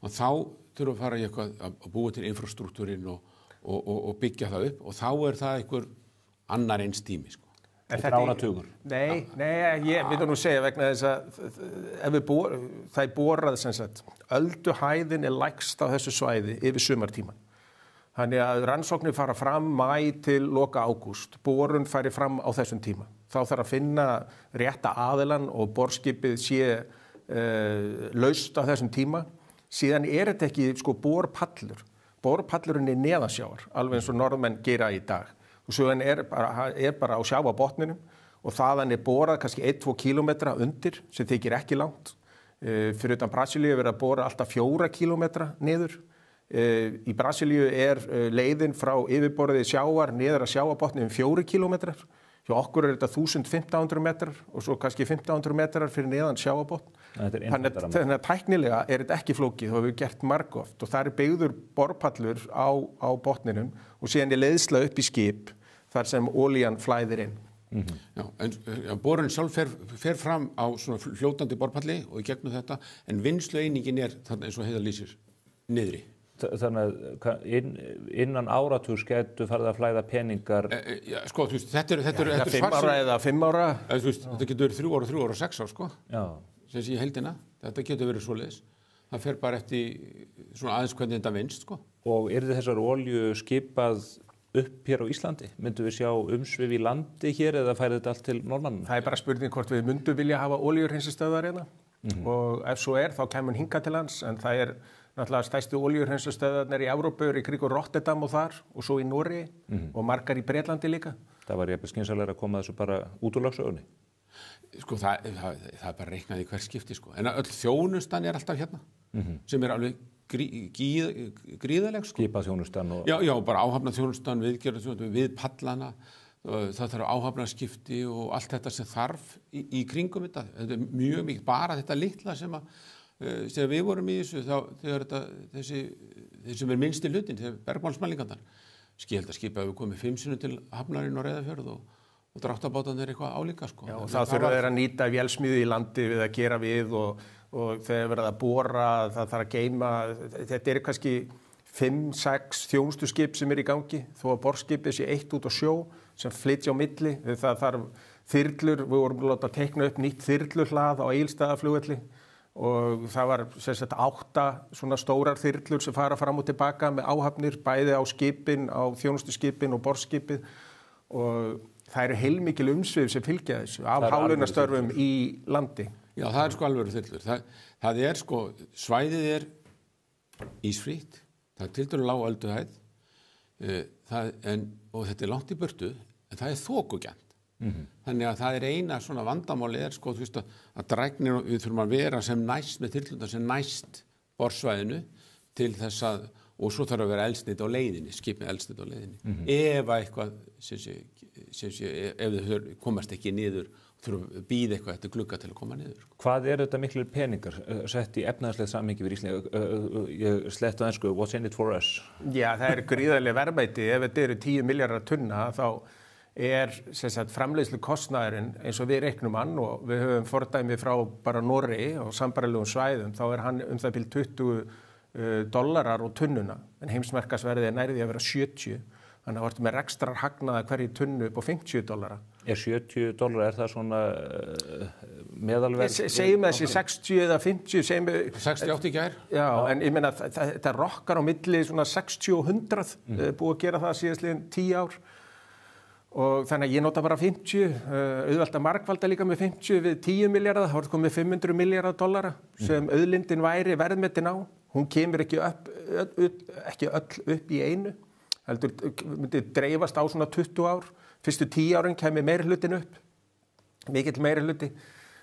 og þá þurfum að fara í eitthvað að búa til infrastruktúrin og byggja það upp og þá það ykkur annar eins tími, sko. Þetta er áratugur. Nei, ég vil nú segja vegna þess að það borað sem sagt, ölduhæðin lægst á þessu svæði yfir sumartíman. Þannig að rannsóknir fara fram maí til loka ágúst, borun færi fram á þessum tíma. Þá þarf að finna rétta aðilann og borskipið sé laust á þessum tíma. Síðan þetta ekki sko borpallur. Borpallurinn neðansjávar, alveg eins og norðmenn gera í dag. Og svo bara á sjávarbotninum og þaðan borað kannski 1-2 kílómetra undir sem þykir ekki langt. Fyrir utan Brasilíu verið að bora alltaf 4 kílómetra niður. Í Brasilíu leiðin frá yfirborði sjávar niður að sjávarbotninum 4 kílómetrar. Hjá okkur þetta 1500 metrar og svo kannski 1500 metrar fyrir neðan sjávarbotn. Þannig að tæknilega þetta ekki flókið, það hefur gert margoft og það byggður borpallur á botninum og síðan leiðsla upp í skip þar sem olían flæðir inn. Já, en borun sjálf fer fram á svona fljótandi borpalli og í gegnum þetta, en vinnslueiningin þarna eins og Heiða lýsir niðri. Þannig að innan áratugs getur farið að flæða peningar. Já, sko, þú veist, þetta er 5 ára eða 5 ára. Þú veist, þetta getur verið 3 ára, 3 ára og 6 ára, sko. Já. Sem sé í heildina, þetta getur verið svoleiðis. Það fer bara eftir svona aðeins hvernig þetta vinnst, sko. Og þessar olíu skipað upp hér á Íslandi? Myndum við sjá umsvif í landi hér eða færi þetta allt til Norðmannanna? Það bara spurning hvort við myndum vilja hafa olíuhreinsistöðvar hérna. Og ef svo þá kemur hingað til lands, en það náttúrulega stærstu olíuhreinsistöðvarnir í Evrópu í kringum Rotterdam og þar og svo í Noregi og margar í Bretlandi líka. Það var jafnvel skynsamlegra að koma þessu bara út úr lögsögunni. Sko það bara reiknað í hvert skipti, sko. En öll þjónustan alltaf hérna sem alveg gríðaleg, sko. Skipaþjónustan og... Já, bara áhafnaþjónustan, viðgerðarþjónustan, við pallana, það þarf áhafnaskipti og allt þetta sem þarf í kringum þetta. Þetta er mjög mikið, bara þetta litla sem þegar við vorum í þessu, þegar þessi sem minnsti hlutin, þegar bergmálsmælingarnar, skipið við komið 5 sinnum til Hafnarinn og Reyðarfjörð og dráttabátarnir eitthvað álíka, sko. Já, og það þurfa að nýta vélsmiði í landi við að gera við og þegar verið að bora, það þarf að geyma, þetta kannski 5-6 þjónustuskip sem í gangi, þó að borskipið sé eitt út á sjó sem flytja á milli, það þarf þyrlur, við vorum að láta teikna upp nýtt þyrluhlað á Egilsstaðaflugvelli. og það var sem sagt 8 svona stórar þyrlur sem fara fram og tilbaka með áhafnir, bæði á skipin, á þjónustuskipin og borðskipið og það eru heilmikil umsvif sem fylgja þessu af hálaunastörfum í landi. Já, það sko alvöru þyrlur. Það sko, svæðið ísfrítt, það tiltölulega lág ölduhæð, og þetta langt í burtu, en það þokugjarnt. Þannig að það eina svona vandamáli sko, þú veist að dræknir, við þurfum að vera sem næst með þyrlundar sem næst borðsvæðinu til þess að, og svo þarf að vera eldsneyti á leiðinni, skip með eldsneyti á leiðinni. Ef eitthvað, ef þau komast ekki niður, þurfum að býða eitthvað eftir glugga til að koma niður. Hvað þetta miklir peningar sett í efnaðslegt samhengi fyrir Íslandi? Ég slett á ensku, what's in it for us? Já, það gríðarleg verðmæti. Ef þetta eru 10 milljarðar tunna, þá sem sagt framleiðslu kostnaðurinn eins og við reiknum hann og við höfum fordæmi frá bara Noregi og sambærilegum svæðum, þá hann það bil $20 á tunnuna, en heimsmarkaðsverðið nærði að vera 70. Þannig að það með rekstrar hagnaða hverju tunnu upp á $50. $70, það svona meðalverð? Segjum þessi 60 eða 50. 68 í gær. Já, en ég meina þetta rokkar á milli svona 60 og 100, búið að gera það síðastliðin 10 ár. Og þannig að ég nota bara 50, auðvelt að margfalda líka með 50 við 10 milljarða, þá komið $500 milljarðar sem auðlindin væri verðmetin á. Hún kemur ekki öll upp í einu, heldur myndi dreifast á svona 20 ár. Fyrstu 10 árin kemur meirihlutin upp, mikill meirihluti.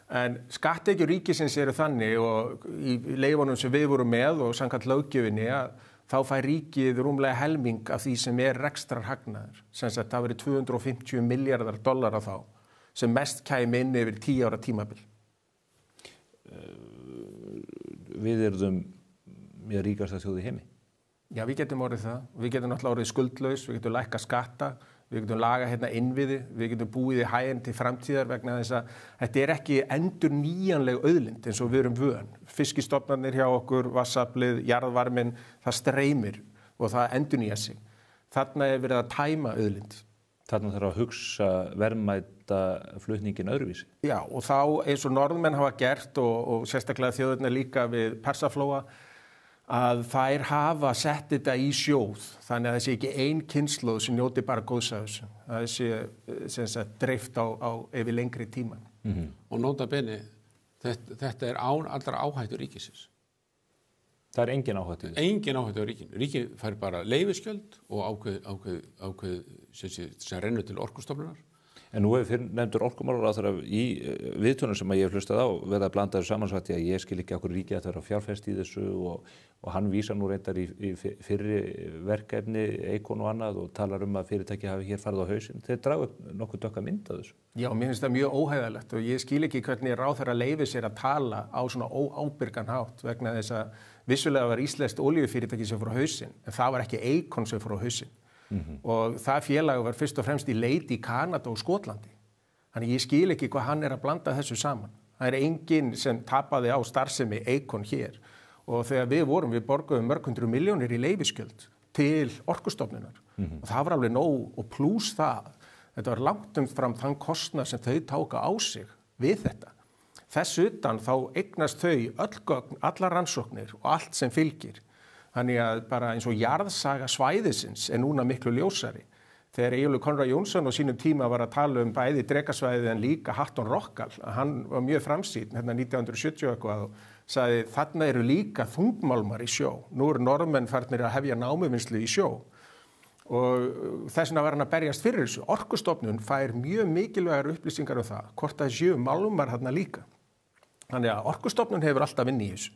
En skatttekjur ríkisins eru þannig og í leyfunum sem við vorum með og samkvæmt löggjöfinni að þá fær ríkið rúmlega helming af því sem rekstrarhagnaður. Sem sagt það verið $250 milljarðar þá, sem mest kæmi inn yfir 10 ára tímabil. Við erum mjög ríkasta þjóð í heimi. Já, við getum orðið það. Við getum náttúrulega orðið skuldlaus, við getum lækkað skatta, við getum lagað innviði, við getum búið í haginn til framtíðar vegna þess að þetta ekki endurnýjanleg auðlind eins og við erum vön. Fiskistofnarnir hjá okkur, vatnsaflið, jarðvarminn, það streymir og það endurnýja sig. Þarna verið að tæma auðlind. Þarna þarf að hugsa verðmæta flutningin öðruvísi. Já, og þá eins og norðmenn hafa gert og sérstaklega þjóðirnar líka við Persaflóa, að þær hafa sett þetta í sjóð, þannig að það sé ekki ein kynslóð sem njóti bara góðs af þessu. Það sé sem sagt dreift á yfir lengri tíma. Og nota bene, þetta án allra áhættu ríkisins. Það engin áhættu? Engin áhættu á ríkinu. Ríkið fær bara leyfisgjöld og ákveð sem rennur til Orkustofnunar. En nú hefur nefndur orkumálaráðherra í viðtölum sem ég hef hlustað á verið að blanda þessu samansvætti að ég skil ekki okkur ríkið að það er að fjárfesta í þessu og hann vísar nú reyndar í fyrri verkefni, Eikon og annað og talar að fyrirtæki hafi hér farið á hausinn. Þeir draga upp nokkuð dökka mynd af þessu. Já, mér finnst það mjög óhæðalegt og ég skil ekki hvernig ráðherra leyfir sér að tala á svona óábyrgan hátt vegna þess að vissulega var íslenskt olíufyrirtæki sem fór á hausinn, en það var ekki Eikon sem fór á hausinn. Og það félag var fyrst og fremst í leit í Kanada og Skotlandi. Þannig ég skil ekki hvað hann að blanda þessu saman. Það enginn sem tapaði á starfsemi Eikon hér. Og þegar við borguðum mörg hundruð milljónir í leyfisgjöld til Orkustofnunar. Og það var alveg nóg og plús það. Þetta var langt fram þann kostnað sem þau tóka á sig við þetta. Þess utan þá eignast þau öll gögn, allar rannsóknir og allt sem fylgir. Þannig að bara eins og jarðsaga svæðisins núna miklu ljósari. Þegar Eyjólfur Konráð Jónsson á sínum tíma var að tala bæði Drekasvæðið en líka Hatton Rockall, hann var mjög framsýnn 1970 eitthvað og sagði þarna eru líka þungmálmar í sjó. Nú eru norðmenn farnir að hefja námuvinnslu í sjó. Og þess vegna var hann að berjast fyrir þessu. Orkustofnun fær mjög mikilvægar upplýsingar það, hvort það séu málmar þarna líka. Þannig að Orkustofnun hefur alltaf inn í þessu.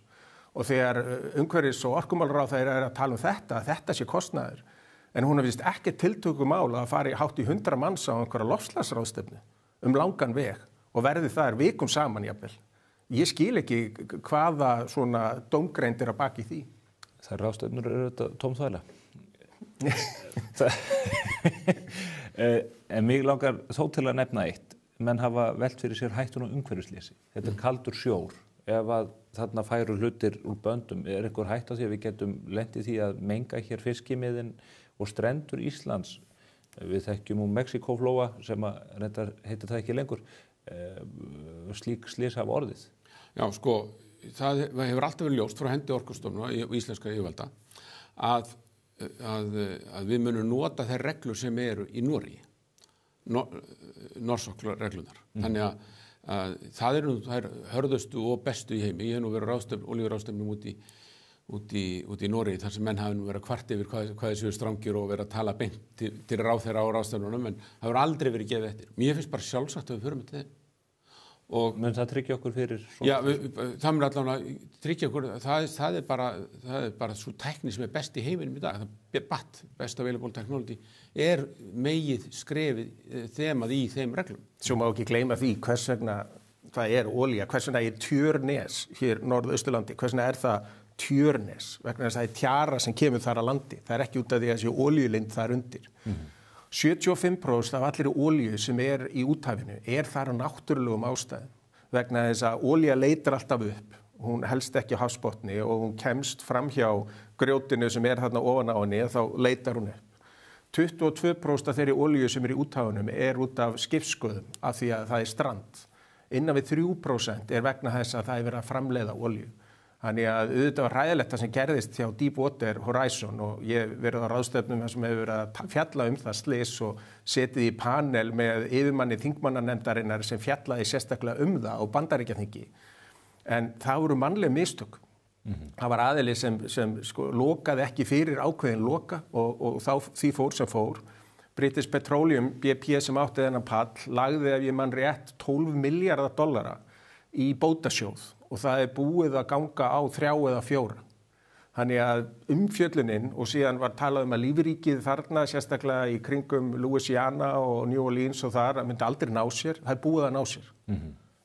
Og þegar umhverfis- og orkumálaráðherra að tala þetta sé kostnaður. En hún hefist ekki tiltökumál að fara hátt í 100 manns á einhverja loftslagsráðstefnu langan veg og verði þar vikum saman jafnvel. Ég skil ekki hvaða svona dómgreind að baki því. Þær ráðstefnur eru þetta tómþvæla. En mig langar þó til að nefna eitt. Menn hafa velt fyrir sér hættun og umhverfisleysi. Þetta kaldur sjór. Ef að þarna færu hlutir úr böndum, einhver hætt á því að við getum lent í því að menga hér fiskimiðin og strendur Íslands. Við þekkjum Mexíkóflóa sem heitir það ekki lengur. Slík slys hafa orðið. Já, sko, það hefur alltaf verið ljóst frá hendi Orkustofnunar og íslenska yfirvalda að við munum nota þær reglur sem eru í Noregi, Norsokreglunar. Þannig að það eru þær hörðustu og bestu í heimi. Ég hef nú verið olíuráðstefnum út í Noregi þar sem menn hafi nú verið kvart yfir hvað þessu strangir og verið að tala beint til ráðherra á ráðstefnunum, en það hefur aldrei verið gefið eftir. Mér finnst bara sjálfsagt að við förum til þeim. Og mun það tryggja okkur fyrir svona? Já, það mun allavega tryggja okkur, það er bara svo tækni sem best í heiminum í dag. BAT, Best Available Technology, megið skrefið þemað í þeim reglum. Svo má ekki gleyma því hvers vegna það olía, hvers vegna Tjörnes hér Norðausturlandi, hvers vegna það Tjörnes, vegna þess að það tjara sem kemur þar að landi. Það ekki út af því að þessi olíulind þar undir. 75% af allri olíu sem í úthafinu þar á náttúrulegum ástæðum vegna þess að olía leitar alltaf upp. Hún helst ekki á hafsbotni og hún kemst fram hjá grjótinu sem þarna ofan á henni, þá leitar hún upp. 22% af þeirri olíu sem í úthafinum út af skipssköðum af því að það strand. Innan við 3% vegna þess að það verið að framleiða olíu. Þannig að auðvitað var hræðilegt það sem gerðist hjá Deepwater Horizon og ég verið á ráðstefnum sem hefur verið að fjalla það slys og setið í panel með yfirmanni þingmannanefndarinnar sem fjallaði sérstaklega það á Bandaríkjaþingi. En það voru mannleg mistök. Það var aðili sem lokaði ekki fyrir ákveðin loka og því fór sem fór. British Petroleum, BP sem átti þennan pall, lagði ef ég mann rétt $12 milljarða í bótasjóð. Og það búið að ganga á 3 eða 4. Þannig að umfjöllunin og síðan var talað að lífríkið þarna, sérstaklega í kringum Louisiana og New Orleans og þar, myndi aldrei ná sér, það búið að ná sér.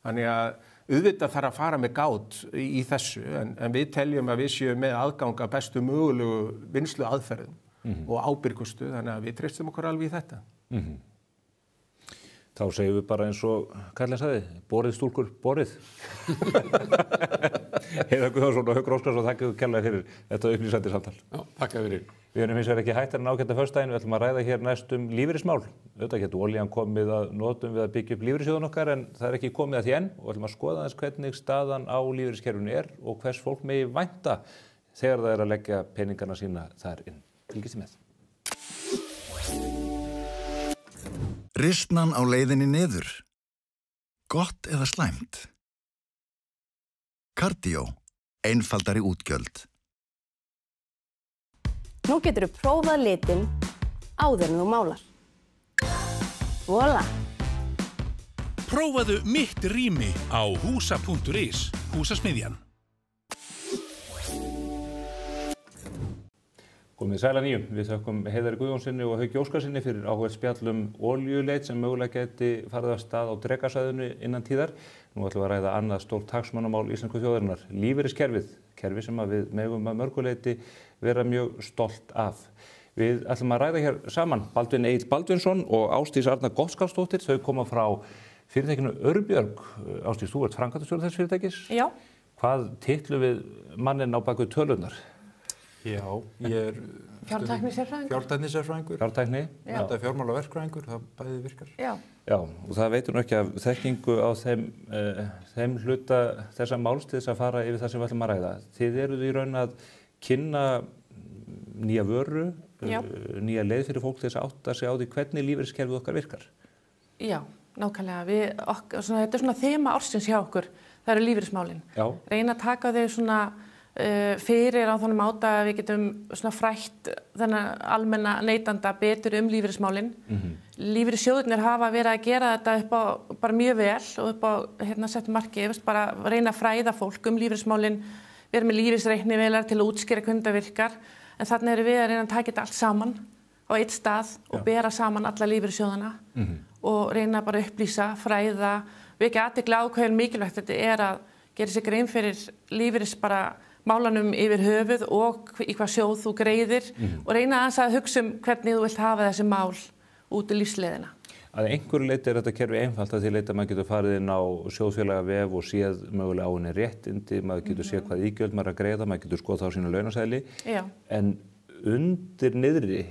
Þannig að auðvitað þarf að fara með gát í þessu, en við teljum að við séum með aðgang að bestu mögulegu vinnslu aðferðum og ábyrgustu, þannig að við treystum okkur alveg í þetta. Þá segjum við bara eins og Karlinn sagði, borið stúlkur, borið. Heiðar Guðjónsson og Haukur Óskarsson, þakka ykkur kærlega fyrir þetta upplýsandi samtal. Já, þakka fyrir. Við erum hins vegar ekki hættir en ágæta föstudaginn, við ætlum að ræða hér næst lífeyrismál. Auðvitað getur olían komið að notum við að byggja upp lífeyrissjóðun okkar en það ekki komið að því enn og ætlum að skoða aðeins hvernig staðan á lífeyriskerfinu og hvers fólk megi vænta þegar það að leggja peningana sína þar inn. Fylgist með. Ristnan á leiðinni niður. Gott eða slæmt? Cardio. Einfaldari útgjöld. Nú geturðu prófað litinn áður en þú málar. Voilà! Prófaðu mitt rými á húsa.is, húsasmiðjan. Komið sæl að nýju. Við þökkum Heiðari Guðjónssoni og Hauki Óskarsinni fyrir áhuga spjallum olíuleit sem mögulega geti farið af stað á Drekasvæðinu innan tíðar. Nú ætlum við að ræða annað stórt hagsmunamál íslensku þjóðarinnar, lífeyriskerfið, kerfi sem við megum að mörguleyti vera mjög stolt af. Við ætlum að ræða hér saman Baldvin Egill Baldvinsson og Ásdís Arna Gottskálksdóttir. Þau koma frá fyrirtækinu Örbjörg. Ásdís, þú ert framkvæmdastjóri þess fyrirtækis? Já. Hvað titlum við manninn á bak við tölurnar? Já, ég fjártæknisérfræðingur. Fjártæknisérfræðingur. Fjártækni? Já. Þetta fjármálaverkfræðingur, það bæði virkar. Já. Já, og það veitur nú ekki af þekkingu á þeim hluta þessa máls til þess að fara yfir það sem við ætlum að ræða. Þið eruð í raun að kynna nýja vöru, nýja leið fyrir fólk til þess að átta sig á því hvernig lífeyriskerfið okkar virkar. Já, nákvæmlega. Þetta svona þema ársins hjá okkur, það eru lífeyrismálin. Já. Reyna að taka þau svona fyrir á þannig máta að við getum svona frætt þennan almenna neytanda betur lífeyrismálin. Lífeyrissjóðirnir hafa verið að gera þetta upp á bara mjög vel og upp á settu marki, bara reyna að fræða fólk lífeyrismálin, vera með lífeyrisreiknivélar til að útskýra hvernig það virkar, en þannig erum við að reyna að taka þetta allt saman á eitt stað og bera saman alla lífeyrissjóðana og reyna bara að upplýsa, fræða, vekja athygli á hvernig mikilvægt þetta að gera sér grein fyrir lífeyris bara málanum yfir höfuð og í hvað sjóð þú greiðir og reyna aðeins að hugsa hvernig þú vilt hafa þessi mál út í lífsleiðina. Að einhverju leyti þetta kerfi einfalt að því leyti að maður getur farið inn á sjóðfélaga vef og séð mögulega á henni réttindi, maður getur séð hvað ígjöld maður að greiða, maður getur skoðað á sínu launaseðli. En undir niðri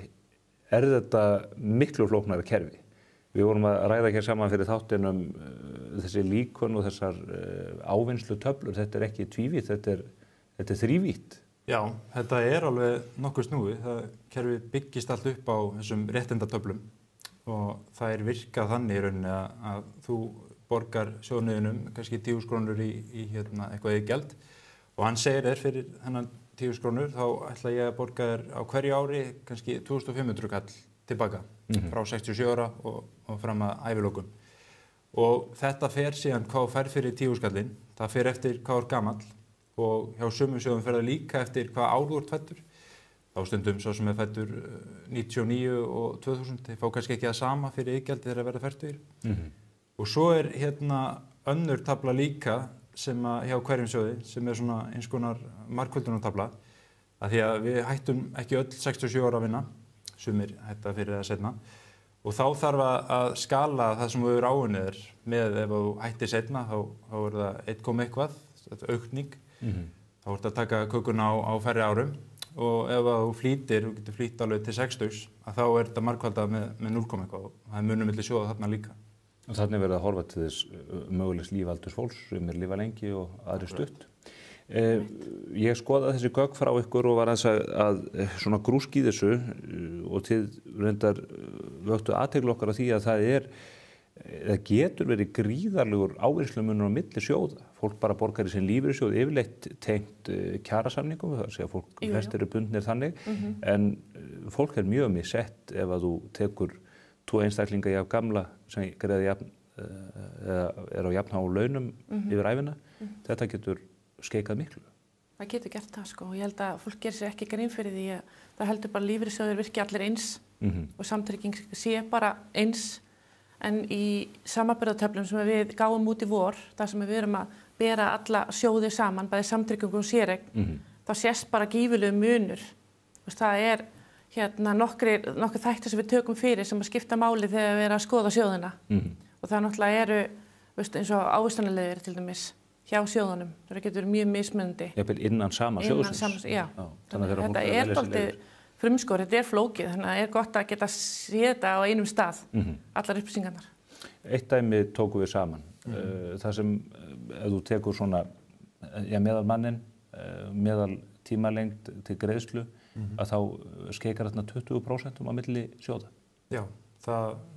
þetta miklu flóknara kerfi. Við vorum að ræða hér saman fyrir þáttinum þessi líkön og þessar ávinnslu töflur. Þetta ekki tvívítt, þetta er þrívítt. Já, þetta alveg nokkuð snúið. Það kerfið byggist allt upp á þessum réttindatöflum og það virkað þannig í rauninni að þú borgar sjóðnöðunum kannski 10.000 krónur í eitthvað iðgjald og hann segir þér fyrir þennan 10.000 krónur þá ætla ég að borga þér á hverju ári kannski 2.500 kall tilbaka frá 67 ára og fram að ævilokum. Og þetta fer síðan hvað fer fyrir 10.000 kallinn, það fer eftir hvað er gamall og hjá sumum sjóðum fer það líka eftir hvað ár þú ert fæddur. Þá stundum svo sem fæddur 99 og 2000, þeir fá kannski ekki það sama fyrir iðgjaldi þegar að verða fertugir. Og svo önnur tabla líka sem hjá hverjum sjóði sem svona eins konar margföldunartabla að því að við hættum ekki öll 67 ára að vinna, sumir hætta fyrir það seinna og þá þarf að skala það sem við áunnið með ef þú hættir seinna þá það 1, eitthvað, aukning, þá ertu að taka kökuna á færri árum og ef þú flýtir, þú getur flýtt alveg til 60 að þá þetta margfaldað með 0, eitthvað og það munur milli sjóða þarna líka. Og þannig verið að horfa til þess mögulegs lífaldurs fólks sem lifa lengi og aðri stutt. Ég skoðaði þessi gögn frá ykkur og var að svona grúski í þessu og til reyndar vöktu athygli okkar á því að það getur verið gríðarlegur ávinnslumunur á milli sjóða. Fólk bara borgar í sinn lífeyrissjóð yfirleitt tengt kjarasamningum, það segja fólk flestir bundnir þannig, en fólk mjög missett ef að þú tekur 2 einstaklinga jafn gamla sem greiða á jafnháu launum yfir ævina. Þetta getur skeikað miklu. Það getur gert það sko og ég held að fólk gerir sér ekki grein fyrir því að það heldur bara lífeyrissjóðir virki allir eins og samtrygging sé bara eins en í samanburðartöflum sem við gáum út í vor, þar sem við erum að bera alla sjóði saman, bæði samtryggingu og séreign, þá sést bara gífurlegur munur. Það nokkur þættir sem við tökum fyrir sem að skipta máli þegar við erum að skoða sjóðina og það náttúrulega eins og ávísanarlegir til dæmis hjá sjóðunum, það getur verið mjög mismunandi. Jafnvel innan sama sjóðsins. Já, þannig að þetta dálítið frumskór, þetta flókið, þannig að gott að geta séð þetta á einum stað, allar upplýsingarnar. Eitt dæmi tókum við saman, það sem ef þú tekur svona meðalmannin, meðal tímalengd til greiðslu, að þá skeikar þarna 20% á milli sjóða. Já,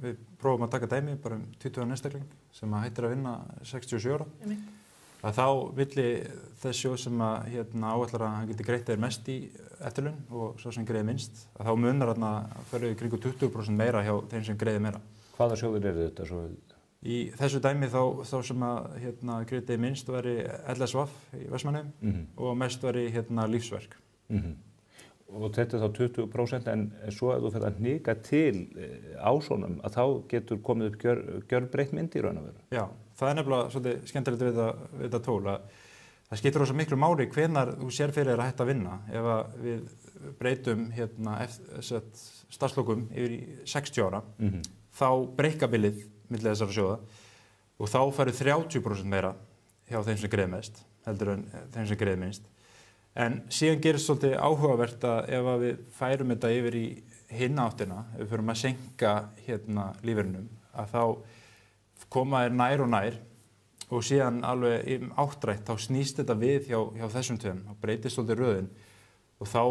við prófum að taka dæmi bara 20 einstakling sem hættir að vinna 67 ára. Að þá villi þess sjóð sem áætlar að hann geti greitt þeir mest í eftirlaun og svo sem greiði minnst, að þá munar þarna fyrir kringu 20% meira hjá þeim sem greiði meira. Hvaða sjóðir þetta svo? Í þessu dæmi þá sem greiði minnst væri LSVaf í Vestmannaeyjum og mest væri lífsverk. Og þetta þá 20% en svo ef þú fer að hnika til ásónum að þá getur komið upp gjörbreytt mynd í raun og veru. Já, það nefnilega svolítið skemmtilegt við þetta tól að það skiptir rosa miklu máli hvenær þú sér fyrir að hætta að vinna. Ef við breytum starfslokum yfir í 60 ára þá breikka bilið milli þessara sjóða og þá færðu 30% meira hjá þeim sem greiði mest heldur en þeim sem greiði minnst. En síðan gerist svolítið áhugavert að ef við færum þetta yfir í hinna áttina, ef við förum að senka lífeyrinum, að þá koma nær og nær og síðan alveg áttrætt þá snýst þetta við hjá þessum tveim og breytist svolítið röðin og þá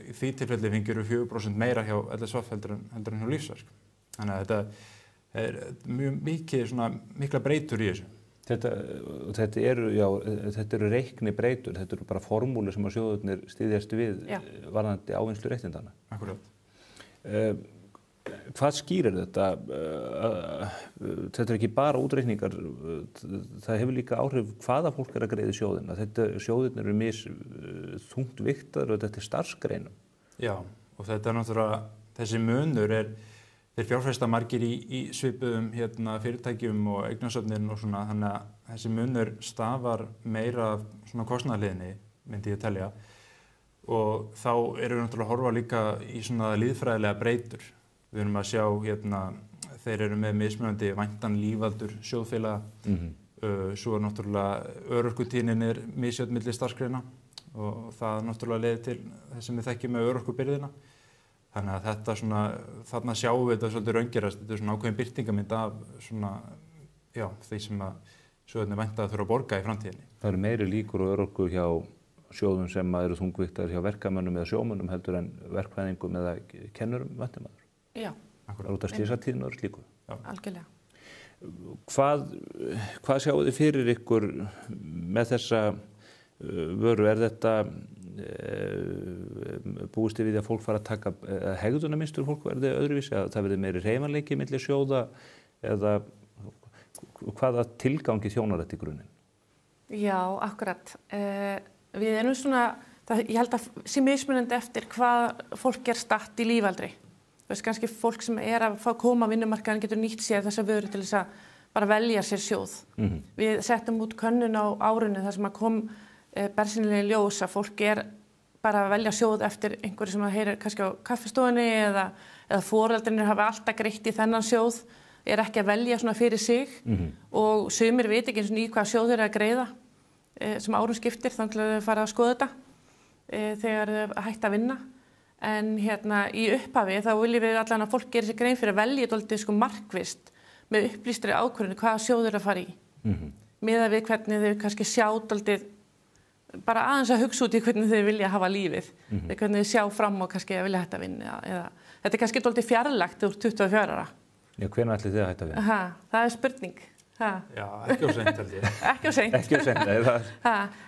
í því tilfelli fengjum við 4% meira hjá LSVaf heldur en hjá lífsverk. Þannig að þetta mjög mikla breytur í þessu. Þetta eru reikni breytur, þetta eru bara formúlur sem að sjóðurnir styðjast við varðandi ávinnslu réttindana. Akkurat. Hvað skýrir þetta? Þetta ekki bara útreikningar, það hefur líka áhrif hvaða fólk að greiða sjóðina. Sjóðirnir eru þungt vigtaðir og þetta starfsgreinum. Já, og þetta náttúrulega, þessi munur þeir fjárfesta margir í svipuðum fyrirtækjum og eignasöfnin og svona, þannig að þessi munur stafar meira af svona kostnaðarliðinni, myndi ég telja. Og þá erum við náttúrulega að horfa líka í svona lýðfræðilega breytur. Við erum að sjá þeir eru með mismunandi væntan lífaldur sjóðfélaga. Svo náttúrulega örorkutíðnin misjöfn milli starfsgreina og það náttúrulega leiðir til þess sem við þekkjum með örorkubyrðina. Þannig að þetta svona, þarna sjáum við þetta svolítið raungerast, þetta svona ákveðin birtingamynd af svona, já, því sem að sjóðirnir vænta að þurfa að borga í framtíðinni. Það eru meiri líkur og örorku hjá sjóðum sem eru þungviktar hjá verkamönnum eða sjómönnum heldur en verkfræðingum eða kennurum væntumaður. Já. Akkurat út af slysatíðni og slíku. Já. Algjörlega. Hvað sjáu þið fyrir ykkur með þessa vöru? Er þetta búist þið við að fólk fara að taka hegðunarmynstur fólk verði öðruvísi, að það verði meiri hreyfanleiki milli sjóða eða hvaða tilgangi þjónar þetta í grunninn? Já, akkurat. Við erum svona, ég held að sé mismunandi eftir hvað fólk statt í lífaldri. Þú veist, kannski fólk sem að koma á vinnumarkaðinn getur nýtt sér þessa vöru til þess að bara velja sér sjóð. Við settum út könnun á árinu þar sem að kom bersýnilega ljós að fólk bara að velja sjóð eftir einhverju sem að heyrir kannski á kaffistofunni eða foreldrinir hafa alltaf greitt í þennan sjóð, ekki að velja svona fyrir sig og sumir veit ekki eins og í hvað sjóð þeir að greiða sem árum skiptir, þannig að þau fara að skoða þetta þegar þau hætta að vinna. En í upphafi þá viljum við allan að fólk geri sér grein fyrir að velja dálítið sko markvisst með upplýstri ákvörðun hvaða sjóð þeir að fara í. Miðað við hvernig þau kannski sjá dálítið bara aðeins að hugsa út í hvernig þau vilja hafa lífið, hvernig þau sjá fram og kannski að vilja hætta að vinna. Þetta er kannski dálítið fjarlægt úr 24 ára. Já, hvenær ætlið þið að hætta að vinna? Það er spurning. Já, ekki á seint held ég. Ekki á seint. Ekki á seint, nei.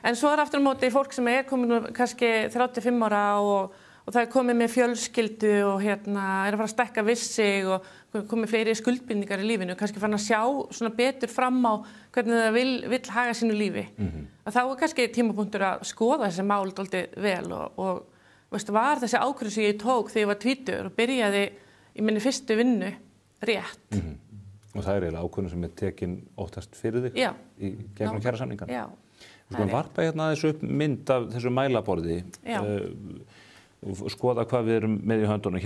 En svo aftur á móti fólk sem komin kannski 35 ára og það komið með fjölskyldu og að fara að stekka við sig og komið fleiri skuldbindningar í lífinu, kannski farin að sjá svona betur fram á hvernig það vill haga sínu lífi. Að þá kannski tímapunktur að skoða þessi mál dálítið vel og veistu, var þessi ákvörðun sem ég tók þegar ég var tvítugur og byrjaði í minni fyrstu vinnu rétt. Og það eiginlega ákvörðun sem tekin óttast fyrir þig í gegnum kjarasamningan. Já. Við skulum varpa aðeins upp mynd af þessu mælaborði. Skoða hvað við erum með í höndunum.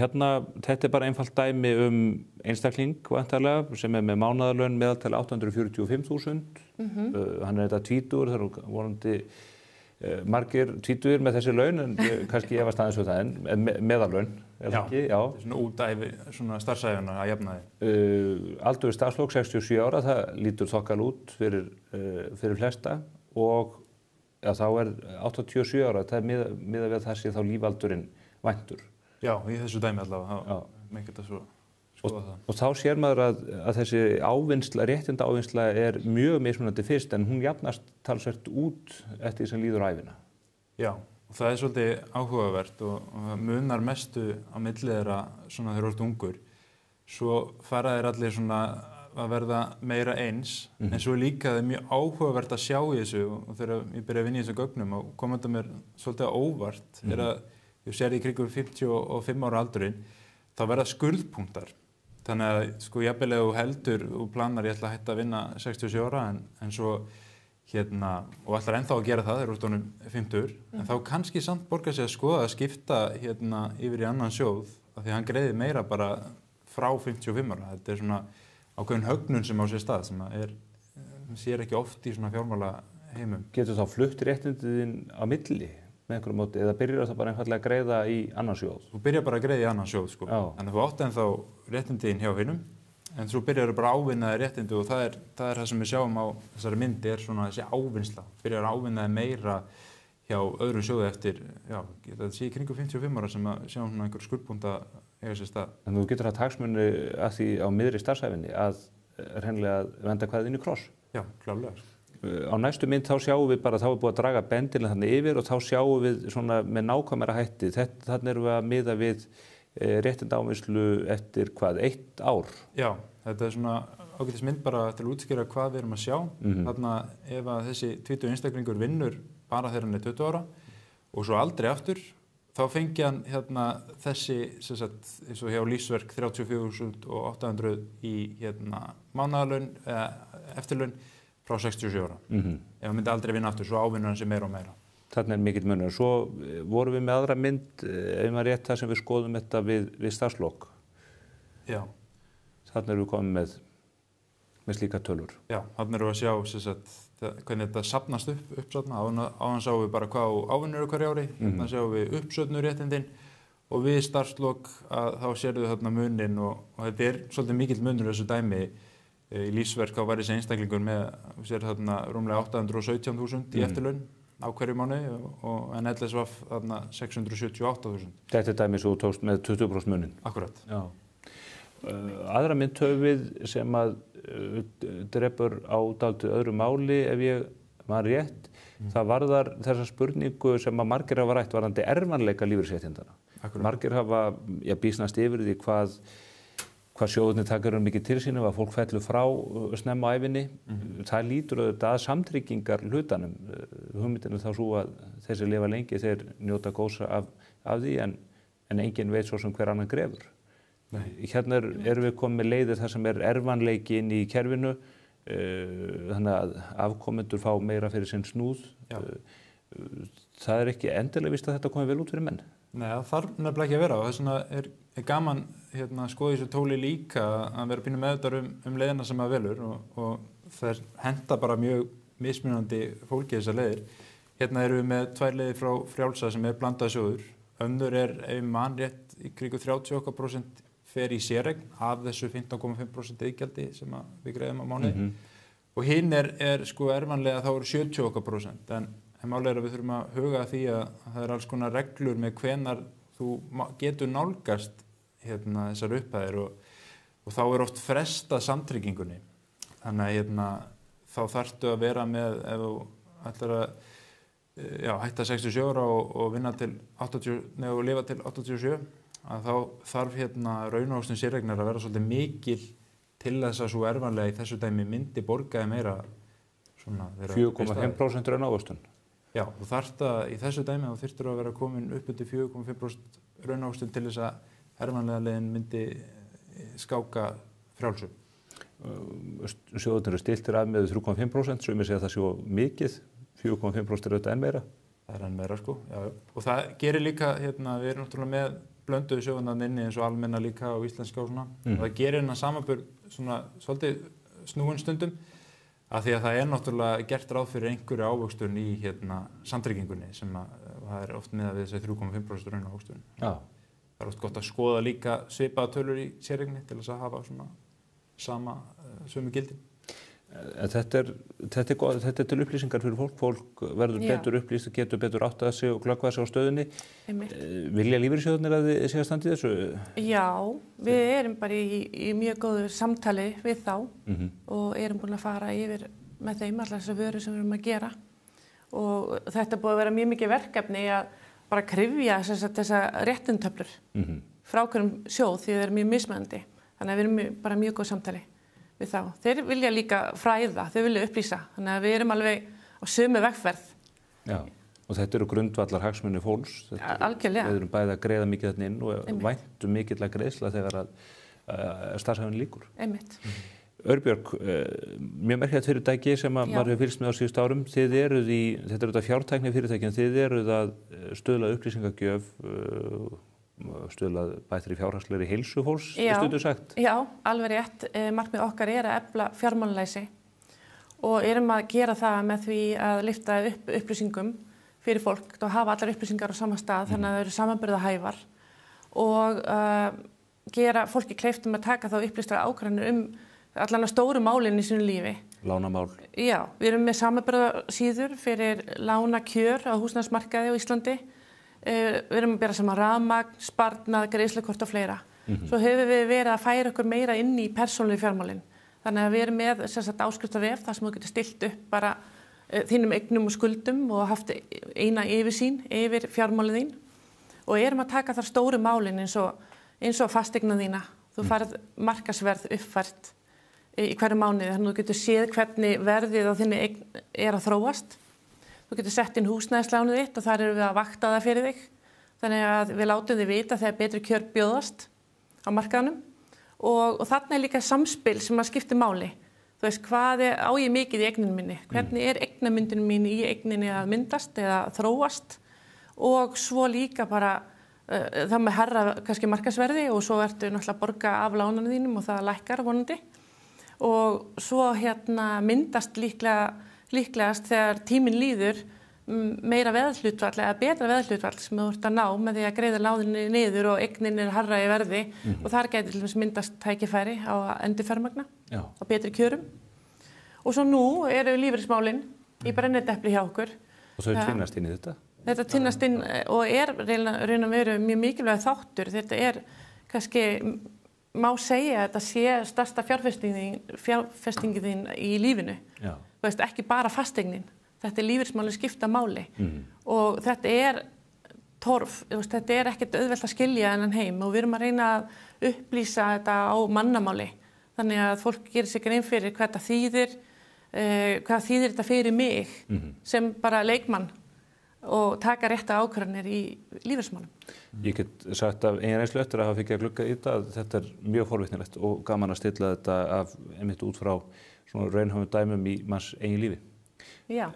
Þetta bara einfalt dæmi einstakling væntanlega sem með mánaðarlaun meðaltal 845.000. Hann þetta tvítugur, það eru vonandi margir tvítugir með þessi laun, en kannski efast aðeins við það, en meðallaun, er það ekki? Já. Þetta svona útæfi, svona starfsæfina að jafnaði. Aldur starfslok 67 ára, það lítur þokkal út fyrir flesta og þá 87 ára, það miðað við að það sé þá lífaldurinn væntur. Já, í þessu dæmi allavega, með geta svo skoða það. Og þá sér maður að þessi ávinnsla, réttinda ávinnsla mjög mismunandi fyrst, en hún jafnast talsvert út eftir því sem líður ævina. Já, og það svolítið áhugavert og munar mestu á milli þeirra svona þegar þú ert ungur. Svo fara þeir allir svona að verða meira eins, en svo líka það mjög áhugavert að sjá í þessu og þegar ég byrja að vinna í þessu gögnum og kom þetta mér svolítið óvart er að ég sér í kringum 55 ára aldurinn, þá verða skuldpunktar. Þannig að sko jafnvel ef þú heldur og planar ég ætla að hætta að vinna 67 ára en svo og ætlar ennþá að gera það þegar þú ert orðinn 50, en þá kannski samt borgar sig að skoða að skipta yfir í annan sjóð af því að hann greiðir meira bara frá 55 ára. Þetta svona ákveðin högnun sem á sér stað sem sér ekki oft í svona fjármála heimum. Getur þá flutt réttindiðin á milli með einhverjum móti eða byrjar það bara einfallega að greiða í annan sjóð? Þú byrjar bara að greiða í annan sjóð sko. Þannig að þú átt ennþá réttindiðin hjá hinum en svo byrjar þú bara að ávinna þér réttindi og það er það sem við sjáum á þessari myndi svona þessi ávinnsla. Byrjar að ávinna þér meira hjá öðrum sjóði eftir, það sé í kringum 55 ára sem að sjáum svona einhver skuldbúnda eiga sér stað. En þú getur haft hagsmuni að því á miðri starfsæfinni að hreinlega venda hvað inn í kross? Já, klárlega. Á næstu mynd þá sjáum við bara, þá er búið að draga bendilin þannig yfir og þá sjáum við svona með nákvæmara hætti. Þannig erum við að miða við réttinda ávinnslu eftir hvað, 1 ár? Já, þetta er svona ágætis mynd bara til að útskýra hvað við erum að sjá. Þarna ef að þessi 20 einstaklingur vinnur bara þegar hann er 20 ára og svo aldrei aftur, þá fengi hann þessi, sem sagt, eins og hjá lífsverk 34.800 í mánaðarlaun, eftirlaun frá 67 ára. Ef hann myndi aldrei vinna aftur, svo ávinnur hann sig meira og meira. Þarna mikill munur. Svo vorum við með aðra mynd, ef maður rétt það sem við skoðum þetta við starfslok. Já. Þarna erum við komið með slíka tölur. Já, þarna erum við að sjá, sem sagt, hvernig þetta safnast upp þarna. Áðan sáum við bara hvað ávinnur eru hverju ári, þarna sjáum við uppsöfnu réttindin og við starfslok að þá sérðu þarna munin og þetta svolítið mikill munur þessu dæmi í lífsverk á væri þessi einstaklingur með sér þarna rúmlega 817.000 í eftirlaun á hverju mánuði en LSVaf þarna 678.000. Þetta dæmi svo tókst með 20% munin. Akkurat. Já. Aðra mynd höfum við sem að drepur á dálítið öðru máli ef ég man rétt. Það varðar þessa spurningu sem að margir hafa rætt varðandi erfanleika lífeyrisréttindana. Margir hafa býsnast yfir því hvað sjóðirnir taka mikið til sín að fólk fellur frá snemma á ævinni. Það lítur auðvitað að samtryggingar hlutanum. Hugmyndin þá svo að þeir sem lifa lengi þeir njóta góðs af því en enginn veit svo sem hver annan grefur. Hérna erum við komið með leiðir þar sem erfanleiki inn í kerfinu þannig að afkomendur fá meira fyrir sinn snúð. Það ekki endilega víst að þetta komið vel út fyrir menn. Nei, það þarf nefnilega ekki að vera og þess vegna er gaman skoða þessu tóli líka að vera pínu meðvitaður leiðina sem maður velur og það henta bara mjög mismunandi fólki þessar leiðir. Hérna erum við með 2 leiðir frá Frjálsa sem blandað sjóður. Önnur ef mann rétt í kringu 38% fer í séreign af þessu 15,5% iðgjaldi sem við greiðum á mánuði. Og hinn erfanlega þá eru 70% en málega við þurfum að huga að því að það alls konar reglur með hvenar þú getur nálgast þessar upphæðir og þá oft frestað samtryggingunni. Þannig að þá þarftu að vera með ef þú ætlar að hætta 67 ára og vinna til 80 og lifa til 87 að þá þarf raunávöxtun séreignar að vera svolítið mikil til þess að svo erfanlega í þessu dæmi myndi borgaði meira 4,5% raunávöxtun. Já, þú þarft að í þessu dæmi þá þyrftur að vera komin upp undir 4,5% raunávöxtun til þess að erfanlega leiðin myndi skáka Frjálsu. Sjóðirnir eru stiltir af með 3,5%, sumir segja að það sé mikið, 4,5% er auðvitað enn meira. Það enn meira já. Og það gerir líka, við erum náttúrulega með blönduðu sjóðirnar inni eins og almenna líka á íslenska og svona. Og það gerir hennar samanburð svona svolítið snúin stundum. Af því að það náttúrulega gert ráð fyrir einhverju ávöxtun í samtryggingunni sem það oft með við þessi 3,5% raunávöxtun. Já. Það oft gott að skoða líka svipaða tölur í séreigni til þess að hafa svona sömu gildi. Þetta er til upplýsingar fyrir fólk. Fólk verður betur upplýst og getur betur áttað sig og glöggvað sig á stöðunni. Vilja lífeyrissjóðirnir að þið sé að standa í þessu? Já, við erum bara í mjög góðu samtali við þá og erum búin að fara yfir með þeim allar þessar vörur sem við erum að gera. Og þetta búið að vera mjög mikið verkefni að bara kryfja þessa réttintöflur frá hverjum sjóð því það er mjög mismunandi. Þannig að við erum bara mjög góð samtali við þá. Þeir vilja líka fræða, þeir vilja upplýsa. Þannig að við erum alveg á sömu vegferð. Já, og þetta eru grundvallar hagsmuni fólks. Algjörlega. Við erum bæði að greiða mikið þarna inn og væntum mikillega greiðsla þegar að starfshæfin lýkur. Einmitt. Örbjörg, mjög merkilegt fyrirtæki sem að maður hefur fylgst með á síðustu árum. Þið eruð þetta er þetta fjártækni fyrirtæki, en þið eruð að stuðla upplýsingagjöf, stuðlað bættri fjárhagslegri heilsu fólks, stundu sagt? Já, alveg rétt. Markmið okkar er að efla fjármálalæsi og erum að gera það með því að lyfta upp upplýsingum fyrir fólk og hafa allar upplýsingar á sama stað þannig að það eru samanburðarhæfar og gera fólki kleift að taka þá upplýstar ákvarðanir allan að stóru málin í sínu lífi. Lánamál. Já, við erum með samanburðarsíður fyrir lánakjör á húsnæðismarkaði á Íslandi. Við erum að bera saman rafmagn, sparnað, greiðslukort og fleira. Svo höfum við verið að færa okkur meira inn í persónulegu fjármálin. Þannig að við erum með áskriftarvef þar sem þú getur stilt upp bara þínum eignum og skuldum og haft eina yfirsýn yfir fjármálið þín og erum að taka þar stóru málin eins og fasteigna þína. Þú farið markaðsverð uppfært í hverju mánuði þannig að þú getur séð hvernig verðið á þinni eign er að þróast. Þú getur sett inn húsnæðislánið þitt og þar erum við að vakta það fyrir þig. Þannig að við látum þig vita þegar betri kjör bjóðast á markaðnum og þarna er líka samspil sem að skipti máli. Þú veist, hvað á ég mikið í eigninu minni? Hvernig er eignamyndinu mín í eigninni að myndast eða þróast? Og svo líka bara það með herra kannski markaðsverði og svo ertu náttúrulega að borga af lánunum þínum og það lækkar vonandi. Og svo myndast líklegast þegar tíminn líður meira veðhlutfall eða betra veðhlutfall sem þú ert að ná með því að greiða láninni niður og eignin hærra í verði og þar gæti til dæmis myndast tækifæri á að endurfjármagna á betri kjörum. Og svo nú eru lífeyrismálin í brennidepli hjá okkur. Og þau tvinnast inn í þetta? Þetta tvinnast inn og raun og veru mjög mikilvæg þáttur. Þetta kannski, má segja að þetta sé stærsta fjárfestingin þín í lífinu. Þú veist, ekki bara fasteignin. Þetta lífeyrismálin skipta máli og þetta torf, þetta ekkert auðvelt að skilja þennan heim og við erum að reyna að upplýsa þetta á mannamáli. Þannig að fólk gerir sig grein fyrir hvað þetta þýðir, hvað þýðir þetta fyrir mig sem bara leikmann og taka rétta ákvarðanir í lífeyrismálum. Ég get sagt af eigin reynslu eftir að hafa fengið að glugga í þetta að þetta mjög forvitnilegt og gaman að stilla þetta einmitt út frá svona raunhæfum dæmum í manns eigin lífi. Já.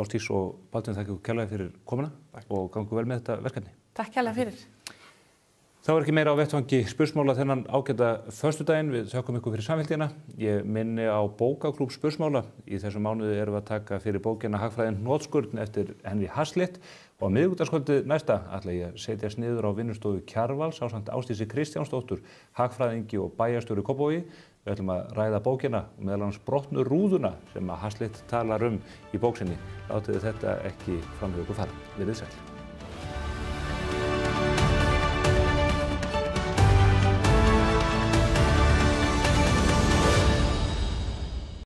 Ásdís og Baldvin, þakka ykkur kærlega fyrir komuna og gangu vel með þetta verkefni. Takk kærlega fyrir. Þá ekki meira á vettvangi spursmála þennan ágæta föstudaginn. Við þökkum ykkur fyrir samfélgina. Ég minni á bókaklúbb spursmála. Í þessum mánuði erum við að taka fyrir bókina Hagfræðin hnotskurn eftir Henry Hazlitt og á miðvikudagskvöldið næsta ætla ég að setjast niður á vinnustofu Kjarvals ásamt Ásdísi Kristjánsdóttur, hagfræðingi og bæjarstjóri í Kópavogi. Við ætlum að ræða bókina og meðal annars brotnu rúðuna sem Hazlitt talar í bók sinni. Látið þetta ekki fram hjá ykkur fara. Verið sæl.